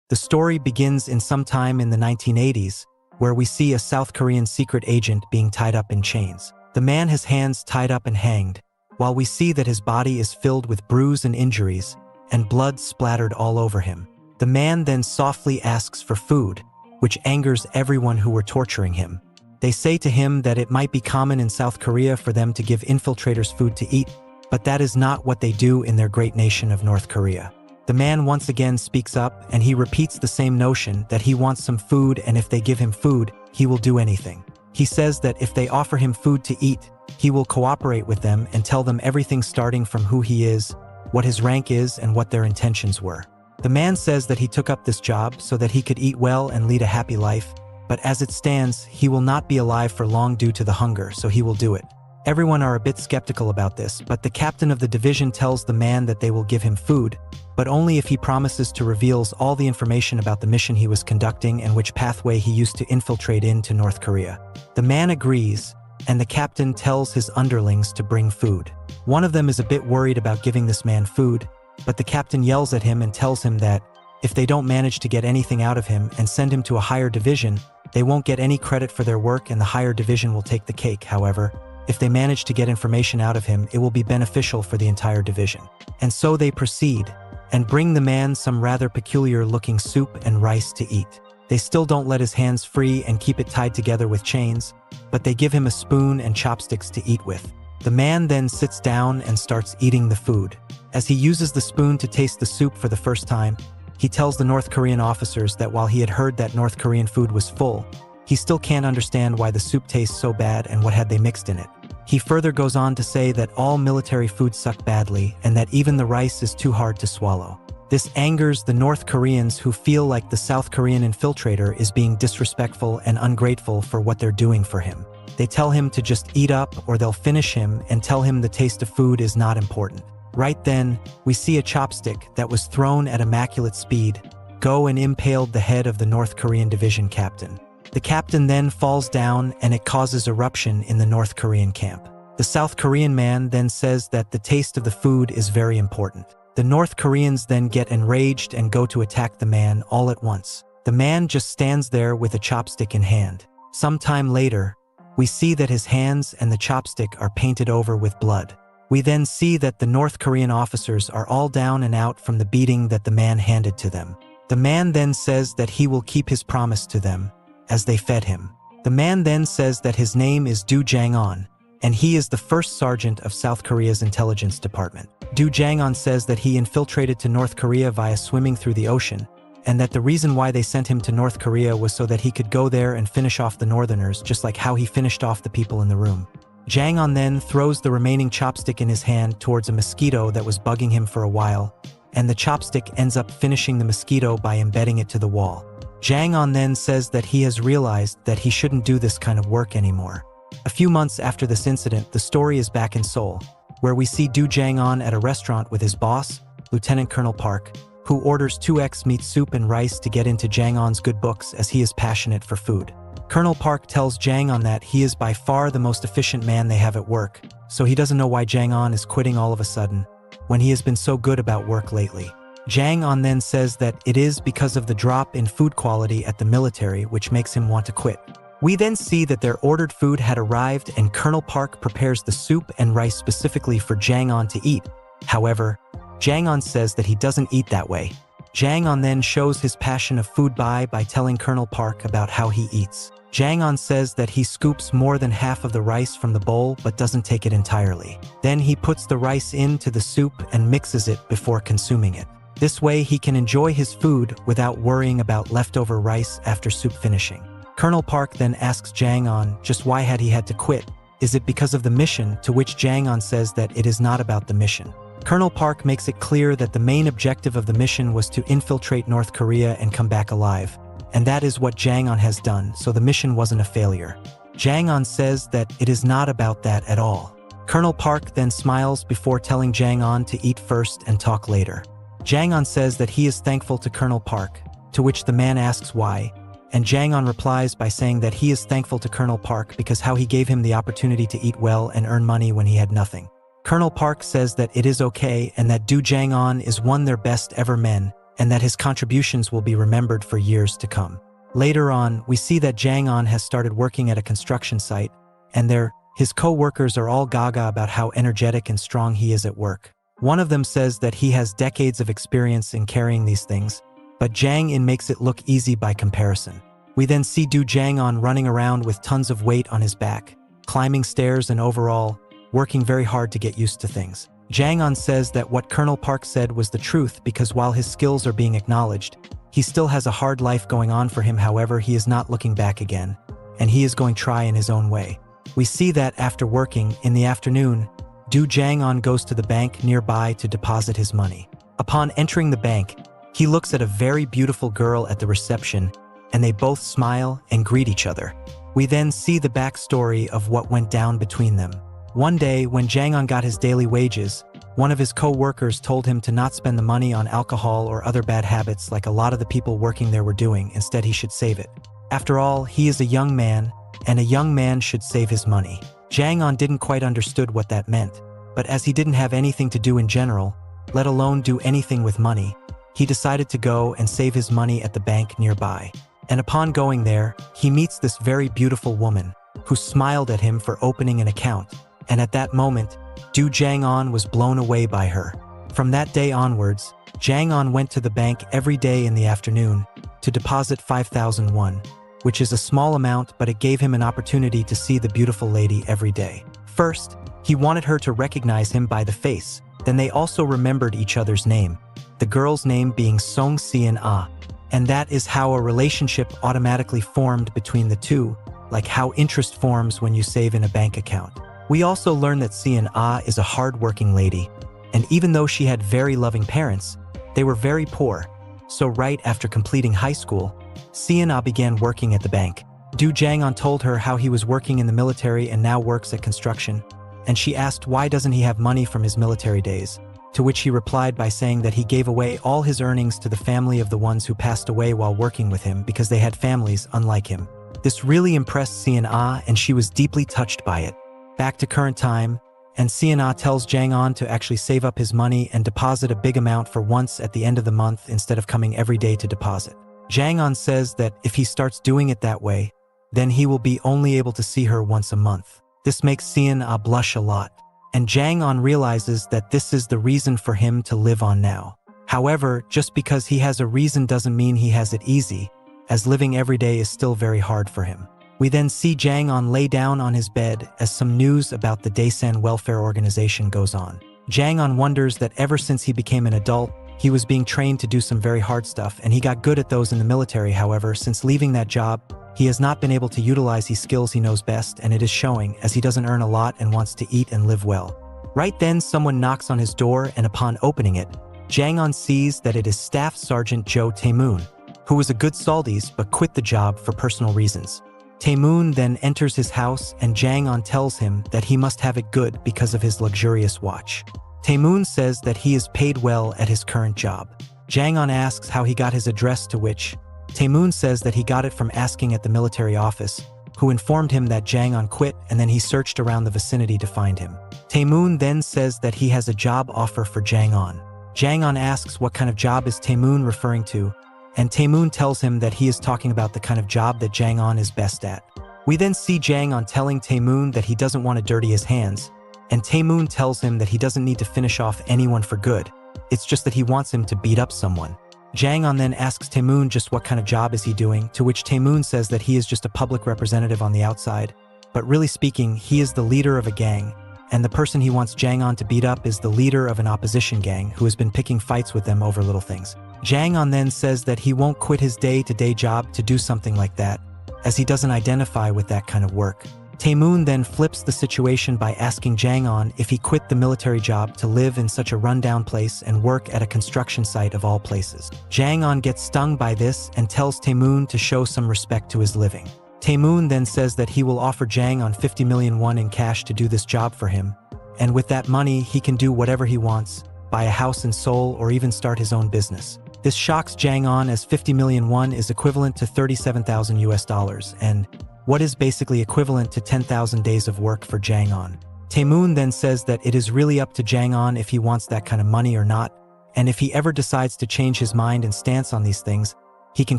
The story begins in sometime in the 1980s, where we see a South Korean secret agent being tied up in chains. The man has hands tied up and hanged, while we see that his body is filled with bruise and injuries, and blood splattered all over him. The man then softly asks for food, which angers everyone who were torturing him. They say to him that it might be common in South Korea for them to give infiltrators food to eat, but that is not what they do in their great nation of North Korea. The man once again speaks up, and he repeats the same notion that he wants some food, and if they give him food, he will do anything. He says that if they offer him food to eat, he will cooperate with them and tell them everything starting from who he is, what his rank is, and what their intentions were. The man says that he took up this job so that he could eat well and lead a happy life, but as it stands, he will not be alive for long due to the hunger, so he will do it. Everyone are a bit skeptical about this, but the captain of the division tells the man that they will give him food, but only if he promises to reveal all the information about the mission he was conducting and which pathway he used to infiltrate into North Korea. The man agrees, and the captain tells his underlings to bring food. One of them is a bit worried about giving this man food, but the captain yells at him and tells him that if they don't manage to get anything out of him and send him to a higher division, they won't get any credit for their work and the higher division will take the cake. However, if they manage to get information out of him, it will be beneficial for the entire division. And so they proceed, and bring the man some rather peculiar-looking soup and rice to eat. They still don't let his hands free and keep it tied together with chains, but they give him a spoon and chopsticks to eat with. The man then sits down and starts eating the food. As he uses the spoon to taste the soup for the first time, he tells the North Korean officers that while he had heard that North Korean food was full, he still can't understand why the soup tastes so bad and what had they mixed in it. He further goes on to say that all military food suck badly and that even the rice is too hard to swallow. This angers the North Koreans, who feel like the South Korean infiltrator is being disrespectful and ungrateful for what they're doing for him. They tell him to just eat up or they'll finish him and tell him the taste of food is not important. Right then, we see a chopstick that was thrown at immaculate speed go and impaled the head of the North Korean division captain. The captain then falls down and it causes eruption in the North Korean camp. The South Korean man then says that the taste of the food is very important. The North Koreans then get enraged and go to attack the man all at once. The man just stands there with a chopstick in hand. Sometime later, we see that his hands and the chopstick are painted over with blood. We then see that the North Korean officers are all down and out from the beating that the man handed to them. The man then says that he will keep his promise to them, as they fed him. The man then says that his name is Do Jang-on, and he is the first sergeant of South Korea's intelligence department. Do Jang-on says that he infiltrated to North Korea via swimming through the ocean, and that the reason why they sent him to North Korea was so that he could go there and finish off the Northerners, just like how he finished off the people in the room. Jang-on then throws the remaining chopstick in his hand towards a mosquito that was bugging him for a while, and the chopstick ends up finishing the mosquito by embedding it to the wall. Jang-on then says that he has realized that he shouldn't do this kind of work anymore. A few months after this incident, the story is back in Seoul, where we see Do Jang-on at a restaurant with his boss, Lieutenant Colonel Park, who orders 2x meat soup and rice to get into Jang-on's good books as he is passionate for food. Colonel Park tells Jang-on that he is by far the most efficient man they have at work, so he doesn't know why Jang-on is quitting all of a sudden, when he has been so good about work lately. Jang-on then says that it is because of the drop in food quality at the military which makes him want to quit. We then see that their ordered food had arrived and Colonel Park prepares the soup and rice specifically for Jang-on to eat. However, Jang-on says that he doesn't eat that way. Jang-on then shows his passion of food by telling Colonel Park about how he eats. Jang-on says that he scoops more than half of the rice from the bowl but doesn't take it entirely. Then he puts the rice into the soup and mixes it before consuming it. This way he can enjoy his food without worrying about leftover rice after soup finishing. Colonel Park then asks Jang-on just why had he had to quit. Is it because of the mission? To which Jang-on says that it is not about the mission. Colonel Park makes it clear that the main objective of the mission was to infiltrate North Korea and come back alive. And that is what Jang-on has done, so the mission wasn't a failure. Jang-on says that it is not about that at all. Colonel Park then smiles before telling Jang-on to eat first and talk later. Jang-on says that he is thankful to Colonel Park, to which the man asks why, and Jang-on replies by saying that he is thankful to Colonel Park because how he gave him the opportunity to eat well and earn money when he had nothing. Colonel Park says that it is okay and that Do Jang-on is one of their best ever men, and that his contributions will be remembered for years to come. Later on, we see that Jang-on has started working at a construction site, and his co-workers are all gaga about how energetic and strong he is at work. One of them says that he has decades of experience in carrying these things, but Jang-in makes it look easy by comparison. We then see Jang-on running around with tons of weight on his back, climbing stairs and overall, working very hard to get used to things. Jang-on says that what Colonel Park said was the truth because while his skills are being acknowledged, he still has a hard life going on for him. However, he is not looking back again, and he is going to try in his own way. We see that after working, in the afternoon, Jang-on goes to the bank nearby to deposit his money. Upon entering the bank, he looks at a very beautiful girl at the reception, and they both smile and greet each other. We then see the backstory of what went down between them. One day, when Jang-on got his daily wages, one of his co-workers told him to not spend the money on alcohol or other bad habits like a lot of the people working there were doing. Instead, he should save it. After all, he is a young man, and a young man should save his money. Jang-on didn't quite understood what that meant, but as he didn't have anything to do in general, let alone do anything with money, he decided to go and save his money at the bank nearby. And upon going there, he meets this very beautiful woman, who smiled at him for opening an account, and at that moment, Jang-on was blown away by her. From that day onwards, Jang-on went to the bank every day in the afternoon to deposit 5,000 won, which is a small amount, but it gave him an opportunity to see the beautiful lady every day. First, he wanted her to recognize him by the face, then they also remembered each other's name, the girl's name being Song Si-ah, and that is how a relationship automatically formed between the two, like how interest forms when you save in a bank account. We also learn that Si-ah is a hard-working lady, and even though she had very loving parents, they were very poor. So right after completing high school, Si-ah began working at the bank. Jang-on told her how he was working in the military and now works at construction, and she asked why doesn't he have money from his military days, to which he replied by saying that he gave away all his earnings to the family of the ones who passed away while working with him because they had families unlike him. This really impressed Si-ah, and she was deeply touched by it. Back to current time, and Si-ah tells Jang-on to actually save up his money and deposit a big amount for once at the end of the month instead of coming every day to deposit. Jang-on says that if he starts doing it that way, then he will be only able to see her once a month. This makes Si-ah blush a lot, and Jang-on realizes that this is the reason for him to live on now. However, just because he has a reason doesn't mean he has it easy, as living every day is still very hard for him. We then see Jang-on lay down on his bed as some news about the Daesan Welfare Organization goes on. Jang-on wonders that ever since he became an adult, he was being trained to do some very hard stuff, and he got good at those in the military. However, since leaving that job, he has not been able to utilize these skills he knows best, and it is showing as he doesn't earn a lot and wants to eat and live well. Right then, someone knocks on his door, and upon opening it, Jang-on sees that it is Staff Sergeant Jo Tae-moon, who was a good soldier but quit the job for personal reasons. Tae-moon then enters his house, and Jang-on tells him that he must have it good because of his luxurious watch. Tae-moon says that he is paid well at his current job. Jang-on asks how he got his address, to which Tae-moon says that he got it from asking at the military office, who informed him that Jang-on quit, and then he searched around the vicinity to find him. Tae-moon then says that he has a job offer for Jang-on. Jang-on asks what kind of job is Tae-moon referring to, and Tae-moon tells him that he is talking about the kind of job that Jang-on is best at. We then see Jang-on telling Tae-moon that he doesn't want to dirty his hands, and Tae-moon tells him that he doesn't need to finish off anyone for good, it's just that he wants him to beat up someone. Jang-on then asks Tae-moon just what kind of job is he doing, to which Tae-moon says that he is just a public representative on the outside, but really speaking, he is the leader of a gang, and the person he wants Jang-on to beat up is the leader of an opposition gang who has been picking fights with them over little things. Jang-on then says that he won't quit his day-to-day job to do something like that, as he doesn't identify with that kind of work. Tae-moon then flips the situation by asking Jang-on if he quit the military job to live in such a rundown place and work at a construction site of all places. Jang-on gets stung by this and tells Tae-moon to show some respect to his living. Tae-moon then says that he will offer Jang-on 50 million won in cash to do this job for him, and with that money he can do whatever he wants, buy a house in Seoul or even start his own business. This shocks Jang-on as 50 million won is equivalent to 37,000 US dollars, and what is basically equivalent to 10,000 days of work for Jang-on. Tae-moon then says that it is really up to Jang-on if he wants that kind of money or not, and if he ever decides to change his mind and stance on these things, he can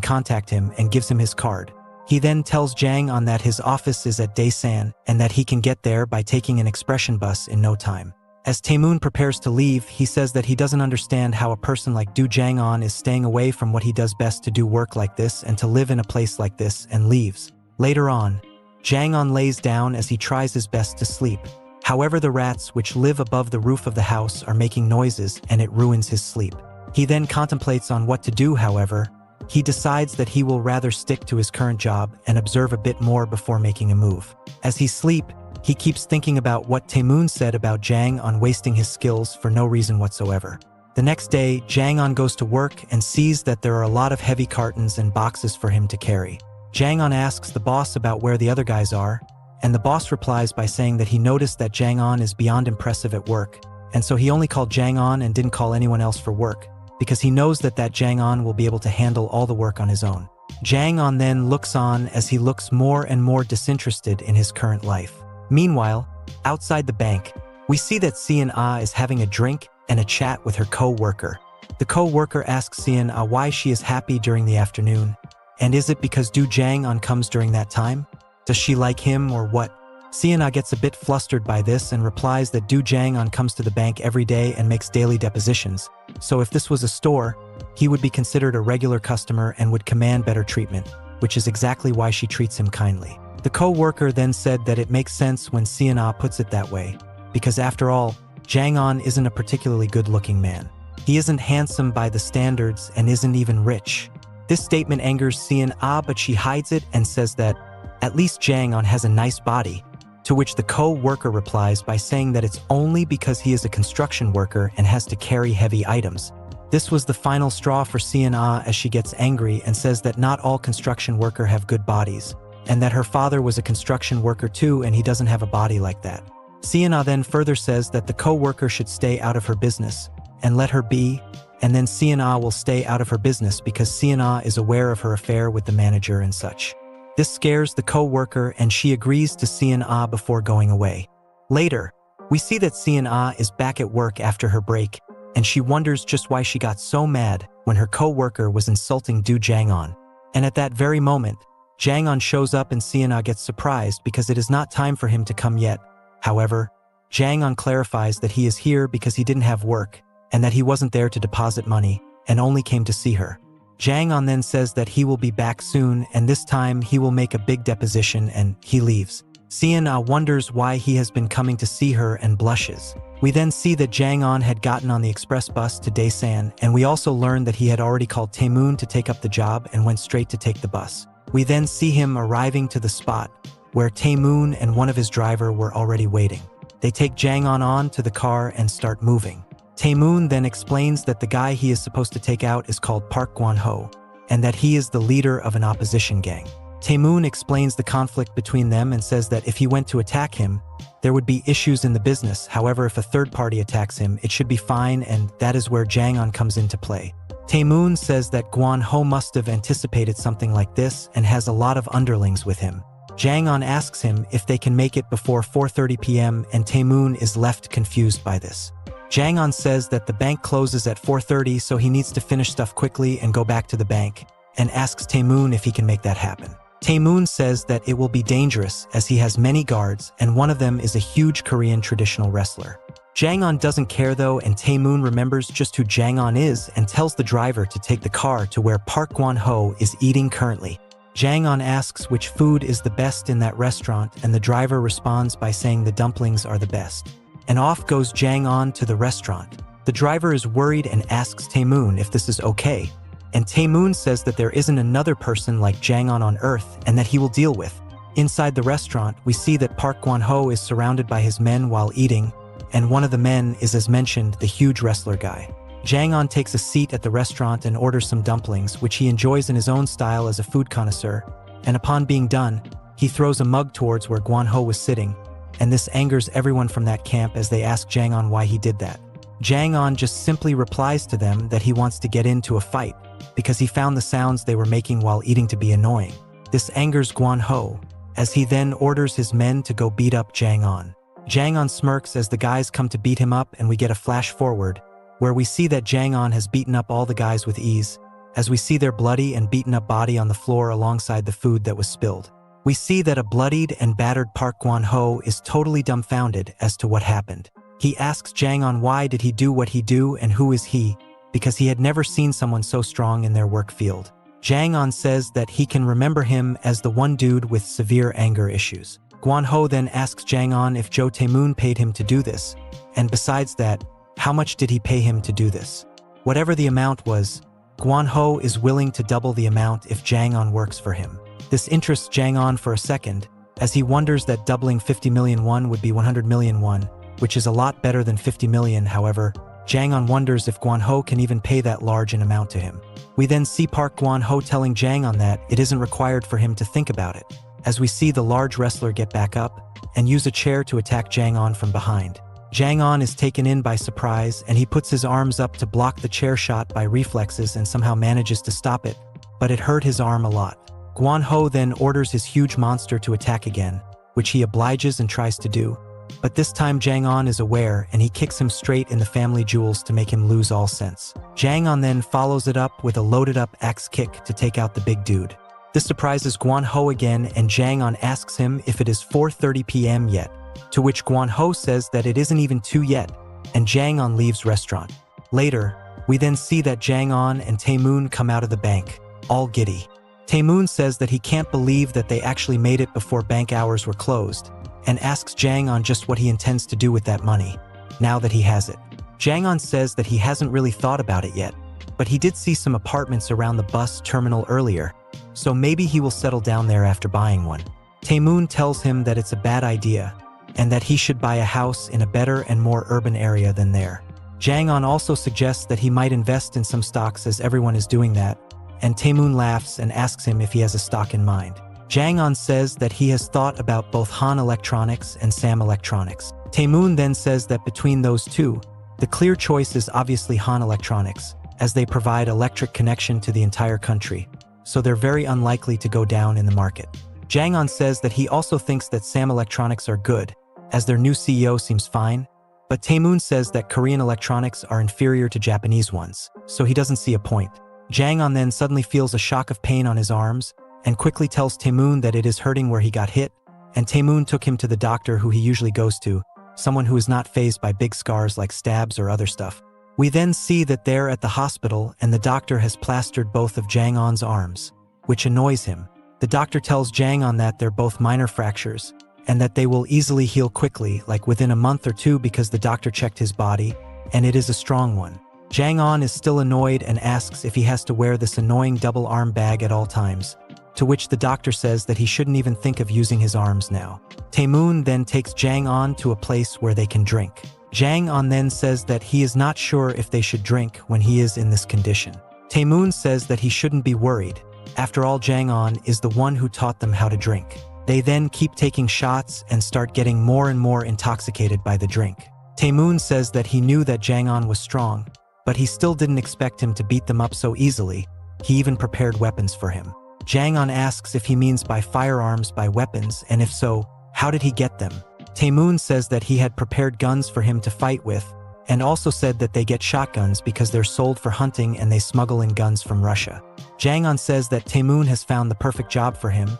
contact him and gives him his card. He then tells Jang On that his office is at Daesan and that he can get there by taking an expression bus in no time. As Taemoon prepares to leave, he says that he doesn't understand how a person like Do Jang On is staying away from what he does best to do work like this and to live in a place like this, and leaves. Later on, Jang On lays down as he tries his best to sleep. However, the rats which live above the roof of the house are making noises and it ruins his sleep. He then contemplates on what to do. However, he decides that he will rather stick to his current job and observe a bit more before making a move. As he sleeps, he keeps thinking about what Taemoon said about Jang On wasting his skills for no reason whatsoever. The next day, Jang On goes to work and sees that there are a lot of heavy cartons and boxes for him to carry. Jang On asks the boss about where the other guys are, and the boss replies by saying that he noticed that Jang On is beyond impressive at work, and so he only called Jang On and didn't call anyone else for work, because he knows that Jang On will be able to handle all the work on his own. Jang On then looks on as he looks more and more disinterested in his current life. Meanwhile, outside the bank, we see that Sian Ah is having a drink and a chat with her co-worker. The co-worker asks Sian Ah why she is happy during the afternoon, and is it because Do Jang On comes during that time? Does she like him or what? Sian Ah gets a bit flustered by this and replies that Do Jang On comes to the bank every day and makes daily depositions, so if this was a store, he would be considered a regular customer and would command better treatment, which is exactly why she treats him kindly. The co-worker then said that it makes sense when Sian Ah puts it that way, because after all, Jang On isn't a particularly good-looking man. He isn't handsome by the standards and isn't even rich. This statement angers Sian Ah, but she hides it and says that, at least Jang On has a nice body, to which the co-worker replies by saying that it's only because he is a construction worker and has to carry heavy items. This was the final straw for Sian Ah, as she gets angry and says that not all construction workers have good bodies, and that her father was a construction worker too and he doesn't have a body like that. Sian Ah then further says that the co-worker should stay out of her business and let her be, and then Sian Ah will stay out of her business because Sian Ah is aware of her affair with the manager and such. This scares the co-worker and she agrees to Sian Ah before going away. Later, we see that Sian Ah is back at work after her break, and she wonders just why she got so mad when her co-worker was insulting Do Jang On. And at that very moment, Jang On shows up and Sian Ah gets surprised because it is not time for him to come yet. However, Jang On clarifies that he is here because he didn't have work and that he wasn't there to deposit money and only came to see her. Jang On then says that he will be back soon and this time he will make a big deposition and he leaves. Sian Ah wonders why he has been coming to see her and blushes. We then see that Jang On had gotten on the express bus to Daesan, and we also learn that he had already called Taemoon to take up the job and went straight to take the bus. We then see him arriving to the spot where Taemoon and one of his driver were already waiting. They take Jang On to the car and start moving. Taemoon then explains that the guy he is supposed to take out is called Park Gwan-ho, and that he is the leader of an opposition gang. Taemoon explains the conflict between them and says that if he went to attack him, there would be issues in the business. However, if a third party attacks him, it should be fine, and that is where Jang On comes into play. Taemoon says that Gwan-ho must have anticipated something like this and has a lot of underlings with him. Jang On asks him if they can make it before 4:30 p.m. and Taemoon is left confused by this. Jang On says that the bank closes at 4:30, so he needs to finish stuff quickly and go back to the bank, and asks Taemoon if he can make that happen. Taemoon says that it will be dangerous as he has many guards and one of them is a huge Korean traditional wrestler. Jang On doesn't care though, and Taemoon remembers just who Jang On is and tells the driver to take the car to where Park Gwan-ho is eating currently. Jang On asks which food is the best in that restaurant, and the driver responds by saying the dumplings are the best. And off goes Jang On to the restaurant. The driver is worried and asks Taemoon if this is okay, and Taemoon says that there isn't another person like Jang On Earth and that he will deal with. Inside the restaurant, we see that Park Gwan-ho is surrounded by his men while eating, and one of the men is, as mentioned, the huge wrestler guy. Jang On takes a seat at the restaurant and orders some dumplings, which he enjoys in his own style as a food connoisseur, and upon being done, he throws a mug towards where Gwan-ho was sitting, and this angers everyone from that camp as they ask Jang On why he did that. Jang On just simply replies to them that he wants to get into a fight, because he found the sounds they were making while eating to be annoying. This angers Gwan-ho, as he then orders his men to go beat up Jang On. Jang On smirks as the guys come to beat him up, and we get a flash forward, where we see that Jang On has beaten up all the guys with ease, as we see their bloody and beaten up body on the floor alongside the food that was spilled. We see that a bloodied and battered Park Gwon-ho is totally dumbfounded as to what happened. He asks Jang On why did he do what he do and who is he, because he had never seen someone so strong in their work field. Jang On says that he can remember him as the one dude with severe anger issues. Gwon-ho then asks Jang On if Jo Tae-moon paid him to do this, and besides that, how much did he pay him to do this? Whatever the amount was, Gwon-ho is willing to double the amount if Jang On works for him. This interests Jang On for a second, as he wonders that doubling 50 million won would be 100 million won, which is a lot better than 50 million. However, Jang On wonders if Gwon-ho can even pay that large an amount to him. We then see Park Gwon-ho telling Jang On that it isn't required for him to think about it, as we see the large wrestler get back up and use a chair to attack Jang On from behind. Jang On is taken in by surprise, and he puts his arms up to block the chair shot by reflexes and somehow manages to stop it, but it hurt his arm a lot. Gwon-ho then orders his huge monster to attack again, which he obliges and tries to do, but this time Jang On is aware and he kicks him straight in the family jewels to make him lose all sense. Jang On then follows it up with a loaded up axe kick to take out the big dude. This surprises Gwon-ho again, and Jang On asks him if it is 4:30 p.m. yet, to which Gwon-ho says that it isn't even 2 yet, and Jang On leaves restaurant. Later, we then see that Jang On and Tae-moon come out of the bank, all giddy. Tae-moon says that he can't believe that they actually made it before bank hours were closed, and asks Jang On just what he intends to do with that money, now that he has it. Jang On says that he hasn't really thought about it yet, but he did see some apartments around the bus terminal earlier, so maybe he will settle down there after buying one. Tae-moon tells him that it's a bad idea, and that he should buy a house in a better and more urban area than there. Jang On also suggests that he might invest in some stocks as everyone is doing that, and Tae-moon laughs and asks him if he has a stock in mind. Jang On says that he has thought about both Han Electronics and Sam Electronics. Tae-moon then says that between those two, the clear choice is obviously Han Electronics, as they provide electric connection to the entire country, so they're very unlikely to go down in the market. Jang On says that he also thinks that Sam Electronics are good, as their new CEO seems fine, but Tae-moon says that Korean electronics are inferior to Japanese ones, so he doesn't see a point. Jang On then suddenly feels a shock of pain on his arms, and quickly tells Tae-moon that it is hurting where he got hit, and Tae-moon took him to the doctor who he usually goes to, someone who is not fazed by big scars like stabs or other stuff. We then see that they're at the hospital and the doctor has plastered both of Jang On's arms, which annoys him. The doctor tells Jang On that they're both minor fractures, and that they will easily heal quickly, like within a month or two, because the doctor checked his body, and it is a strong one. Jang On is still annoyed and asks if he has to wear this annoying double arm bag at all times, to which the doctor says that he shouldn't even think of using his arms now. Tae-moon then takes Jang On to a place where they can drink. Jang On then says that he is not sure if they should drink when he is in this condition. Tae-moon says that he shouldn't be worried. After all, Jang On is the one who taught them how to drink. They then keep taking shots and start getting more and more intoxicated by the drink. Tae-moon says that he knew that Jang On was strong, but he still didn't expect him to beat them up so easily. He even prepared weapons for him. Jang On asks if he means by firearms by weapons, and if so, how did he get them? Tae-moon says that he had prepared guns for him to fight with, and also said that they get shotguns because they're sold for hunting and they smuggle in guns from Russia. Jang On says that Tae-moon has found the perfect job for him,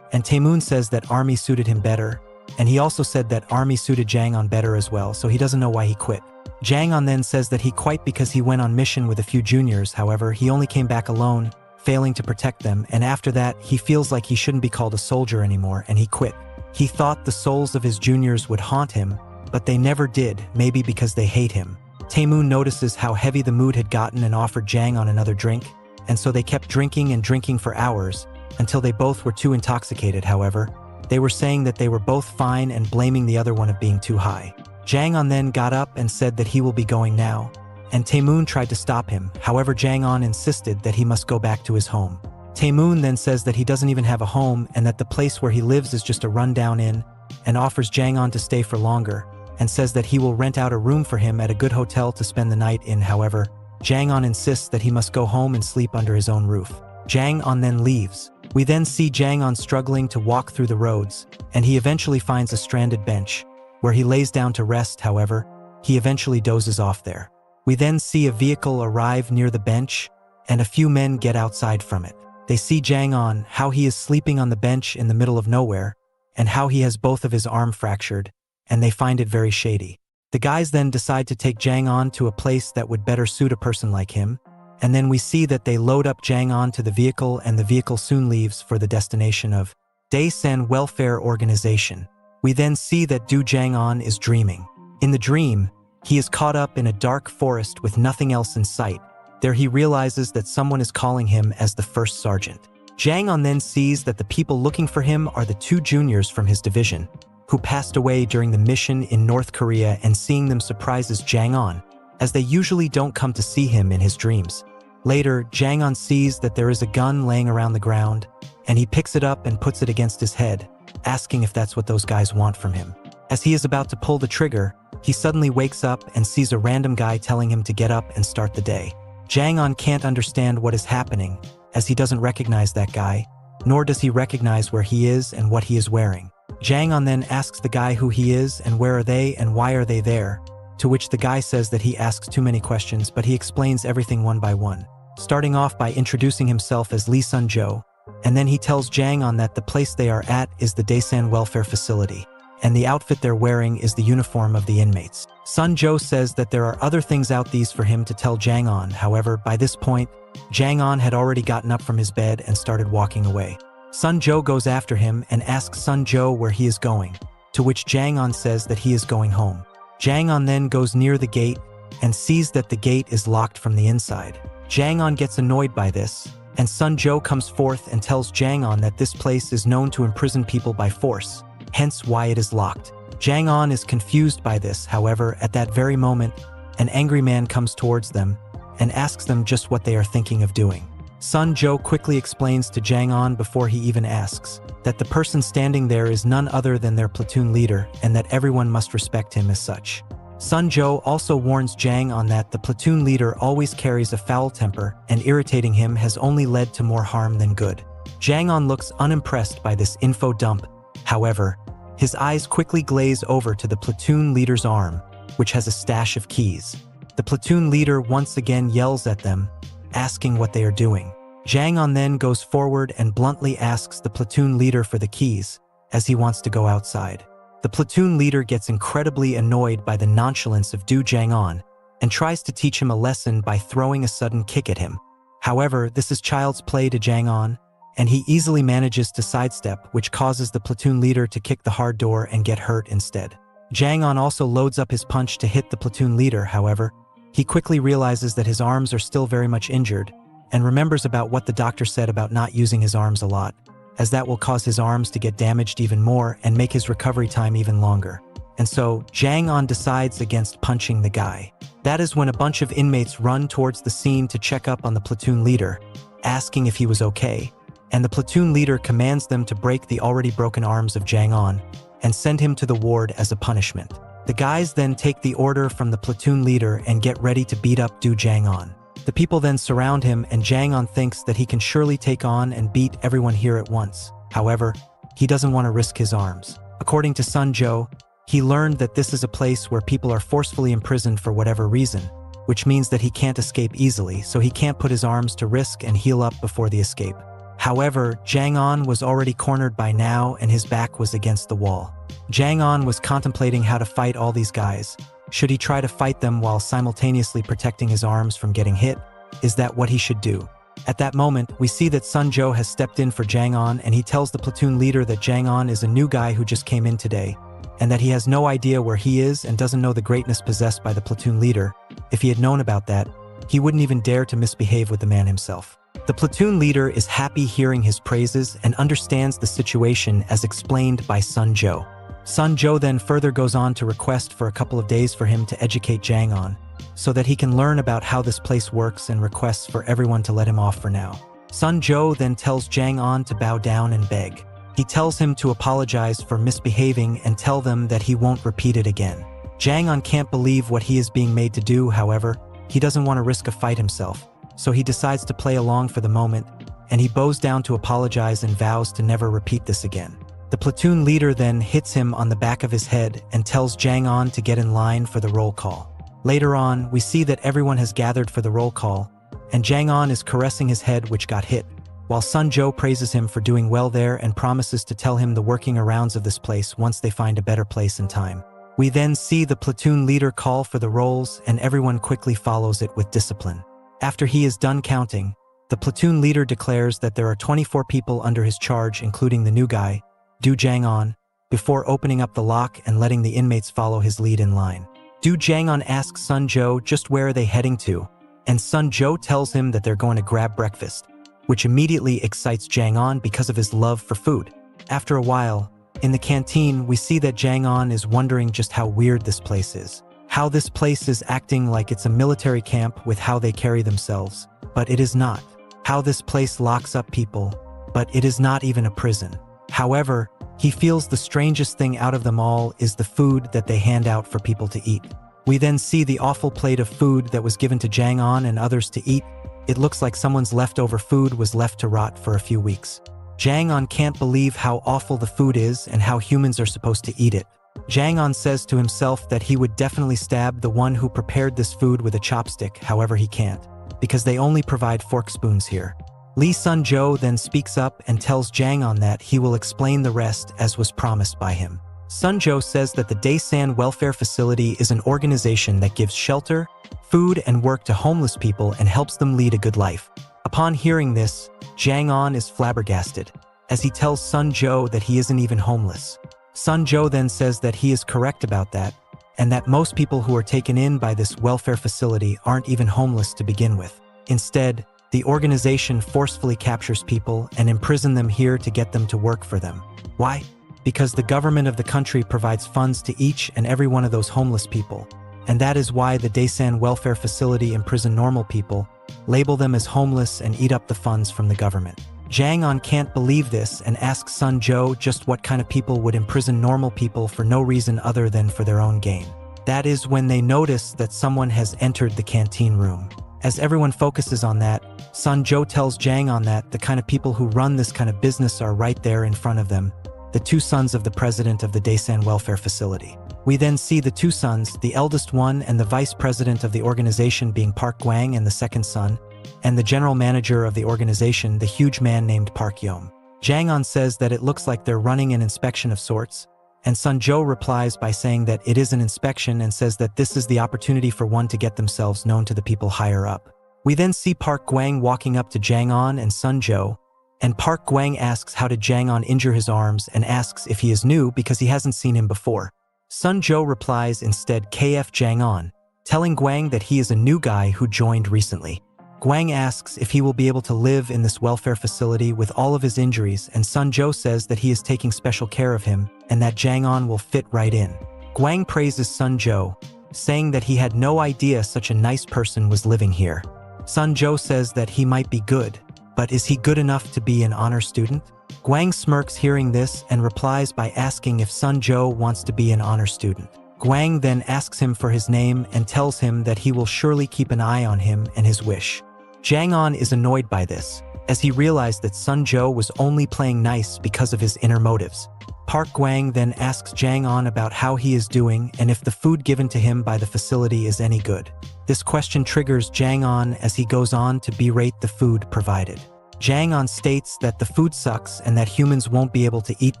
and Tae-moon says that army suited him better, and he also said that army suited Jang On better as well, so he doesn't know why he quit. Jang On then says that he quit because he went on mission with a few juniors. However, he only came back alone, failing to protect them, and after that, he feels like he shouldn't be called a soldier anymore, and he quit. He thought the souls of his juniors would haunt him, but they never did, maybe because they hate him. Tae-moon notices how heavy the mood had gotten and offered Jang On another drink, and so they kept drinking and drinking for hours, until they both were too intoxicated. However, they were saying that they were both fine and blaming the other one of being too high. Jang On then got up and said that he will be going now, and Tae-moon tried to stop him. However, Jang On insisted that he must go back to his home. Tae-moon then says that he doesn't even have a home and that the place where he lives is just a rundown inn, and offers Jang On to stay for longer, and says that he will rent out a room for him at a good hotel to spend the night in. However, Jang On insists that he must go home and sleep under his own roof. Jang On then leaves. We then see Jang On struggling to walk through the roads, and he eventually finds a stranded bench, where he lays down to rest. However, he eventually dozes off there. We then see a vehicle arrive near the bench, and a few men get outside from it. They see Jang On, how he is sleeping on the bench in the middle of nowhere, and how he has both of his arm fractured, and they find it very shady. The guys then decide to take Jang On to a place that would better suit a person like him, and then we see that they load up Jang On to the vehicle, and the vehicle soon leaves for the destination of Daesan Welfare Organization. We then see that Du Jang On is dreaming. In the dream, he is caught up in a dark forest with nothing else in sight. There he realizes that someone is calling him as the first sergeant. Jang On then sees that the people looking for him are the two juniors from his division, who passed away during the mission in North Korea, and seeing them surprises Jang On, as they usually don't come to see him in his dreams. Later, Jang On sees that there is a gun laying around the ground, and he picks it up and puts it against his head, asking if that's what those guys want from him. As he is about to pull the trigger, he suddenly wakes up and sees a random guy telling him to get up and start the day. Jang On can't understand what is happening, as he doesn't recognize that guy, nor does he recognize where he is and what he is wearing. Jang On then asks the guy who he is and where are they and why are they there, to which the guy says that he asks too many questions, but he explains everything one by one, starting off by introducing himself as Lee Sun-jo, and then he tells Jang On that the place they are at is the Daesan Welfare Facility, and the outfit they're wearing is the uniform of the inmates. Sun-jo says that there are other things out these for him to tell Jang On. However, by this point, Jang On had already gotten up from his bed and started walking away. Sun-jo goes after him and asks Sun-jo where he is going, to which Jang On says that he is going home. Jang On then goes near the gate and sees that the gate is locked from the inside. Jang On gets annoyed by this, and Sun-jo comes forth and tells Jang On that this place is known to imprison people by force, hence why it is locked. Jang On is confused by this. However, at that very moment, an angry man comes towards them and asks them just what they are thinking of doing. Sun-jo quickly explains to Jang On before he even asks that the person standing there is none other than their platoon leader and that everyone must respect him as such. Sun-jo also warns Jang On that the platoon leader always carries a foul temper and irritating him has only led to more harm than good. Jang On looks unimpressed by this info dump. However, his eyes quickly glaze over to the platoon leader's arm, which has a stash of keys. The platoon leader once again yells at them, asking what they are doing. Jang On then goes forward and bluntly asks the platoon leader for the keys, as he wants to go outside. The platoon leader gets incredibly annoyed by the nonchalance of Du Jang On and tries to teach him a lesson by throwing a sudden kick at him. However, this is child's play to Jang On, and he easily manages to sidestep, which causes the platoon leader to kick the hard door and get hurt instead. Jang On also loads up his punch to hit the platoon leader. However, he quickly realizes that his arms are still very much injured and remembers about what the doctor said about not using his arms a lot, as that will cause his arms to get damaged even more and make his recovery time even longer. And so, Jang On decides against punching the guy. That is when a bunch of inmates run towards the scene to check up on the platoon leader, asking if he was okay, and the platoon leader commands them to break the already broken arms of Jang On and send him to the ward as a punishment. The guys then take the order from the platoon leader and get ready to beat up Du Jang On. The people then surround him, and Jang On thinks that he can surely take on and beat everyone here at once. However, he doesn't want to risk his arms. According to Sun-jo, he learned that this is a place where people are forcefully imprisoned for whatever reason, which means that he can't escape easily, so he can't put his arms to risk and heal up before the escape. However, Jang On was already cornered by now and his back was against the wall. Jang On was contemplating how to fight all these guys. Should he try to fight them while simultaneously protecting his arms from getting hit? Is that what he should do? At that moment, we see that Sun-jo has stepped in for Jang On, and he tells the platoon leader that Jang On is a new guy who just came in today, and that he has no idea where he is and doesn't know the greatness possessed by the platoon leader. If he had known about that, he wouldn't even dare to misbehave with the man himself. The platoon leader is happy hearing his praises and understands the situation as explained by Sun-jo. Sun-jo then further goes on to request for a couple of days for him to educate Jang On, so that he can learn about how this place works, and requests for everyone to let him off for now. Sun-jo then tells Jang On to bow down and beg. He tells him to apologize for misbehaving and tell them that he won't repeat it again. Jang On can't believe what he is being made to do. However, he doesn't want to risk a fight himself, so he decides to play along for the moment, and he bows down to apologize and vows to never repeat this again. The platoon leader then hits him on the back of his head and tells Jang On to get in line for the roll call. Later on, we see that everyone has gathered for the roll call, and Jang On is caressing his head which got hit, while Sun Jo praises him for doing well there and promises to tell him the working arounds of this place once they find a better place and time. We then see the platoon leader call for the rolls and everyone quickly follows it with discipline. After he is done counting, the platoon leader declares that there are 24 people under his charge including the new guy, Du Jang On, before opening up the lock and letting the inmates follow his lead in line. Du Jang On asks Sun Jo just where are they heading to, and Sun Jo tells him that they're going to grab breakfast, which immediately excites Jang On because of his love for food. After a while, in the canteen, we see that Jang On is wondering just how weird this place is. How this place is acting like it's a military camp with how they carry themselves, but it is not. How this place locks up people, but it is not even a prison. However, he feels the strangest thing out of them all is the food that they hand out for people to eat. We then see the awful plate of food that was given to Jang On and others to eat. It looks like someone's leftover food was left to rot for a few weeks. Jang On can't believe how awful the food is and how humans are supposed to eat it. Jang On says to himself that he would definitely stab the one who prepared this food with a chopstick, however he can't, because they only provide fork spoons here. Lee Sun Jo then speaks up and tells Jang On that he will explain the rest as was promised by him. Sun Jo says that the Daesan Welfare Facility is an organization that gives shelter, food and work to homeless people and helps them lead a good life. Upon hearing this, Jang On is flabbergasted, as he tells Sun Jo that he isn't even homeless. Sun Jo then says that he is correct about that, and that most people who are taken in by this welfare facility aren't even homeless to begin with. Instead, the organization forcefully captures people and imprison them here to get them to work for them. Why? Because the government of the country provides funds to each and every one of those homeless people, and that is why the Daesan Welfare Facility imprison normal people, label them as homeless and eat up the funds from the government. Jang On can't believe this and asks Sun Jo just what kind of people would imprison normal people for no reason other than for their own gain. That is when they notice that someone has entered the canteen room. As everyone focuses on that, Sun Jo tells Jang On that the kind of people who run this kind of business are right there in front of them, the two sons of the president of the Daesan Welfare Facility. We then see the two sons, the eldest one and the vice president of the organization being Park Gwang and the second son, and the general manager of the organization, the huge man named Park Yom. Jang On says that it looks like they're running an inspection of sorts, and Sun Jo replies by saying that it is an inspection and says that this is the opportunity for one to get themselves known to the people higher up. We then see Park Gwang walking up to Jang On and Sun Jo, and Park Gwang asks how did Jang On injure his arms and asks if he is new because he hasn't seen him before. Sun Jo replies instead KF Jang On, telling Gwang that he is a new guy who joined recently. Gwang asks if he will be able to live in this welfare facility with all of his injuries, and Sun Jo says that he is taking special care of him and that Jang On will fit right in. Gwang praises Sun Jo, saying that he had no idea such a nice person was living here. Sun Jo says that he might be good, but is he good enough to be an honor student? Gwang smirks hearing this and replies by asking if Sun Jo wants to be an honor student. Gwang then asks him for his name and tells him that he will surely keep an eye on him and his wish. Jang On is annoyed by this, as he realized that Sun Jo was only playing nice because of his inner motives. Park Gwang then asks Jang On about how he is doing and if the food given to him by the facility is any good. This question triggers Jang On as he goes on to berate the food provided. Jang On states that the food sucks and that humans won't be able to eat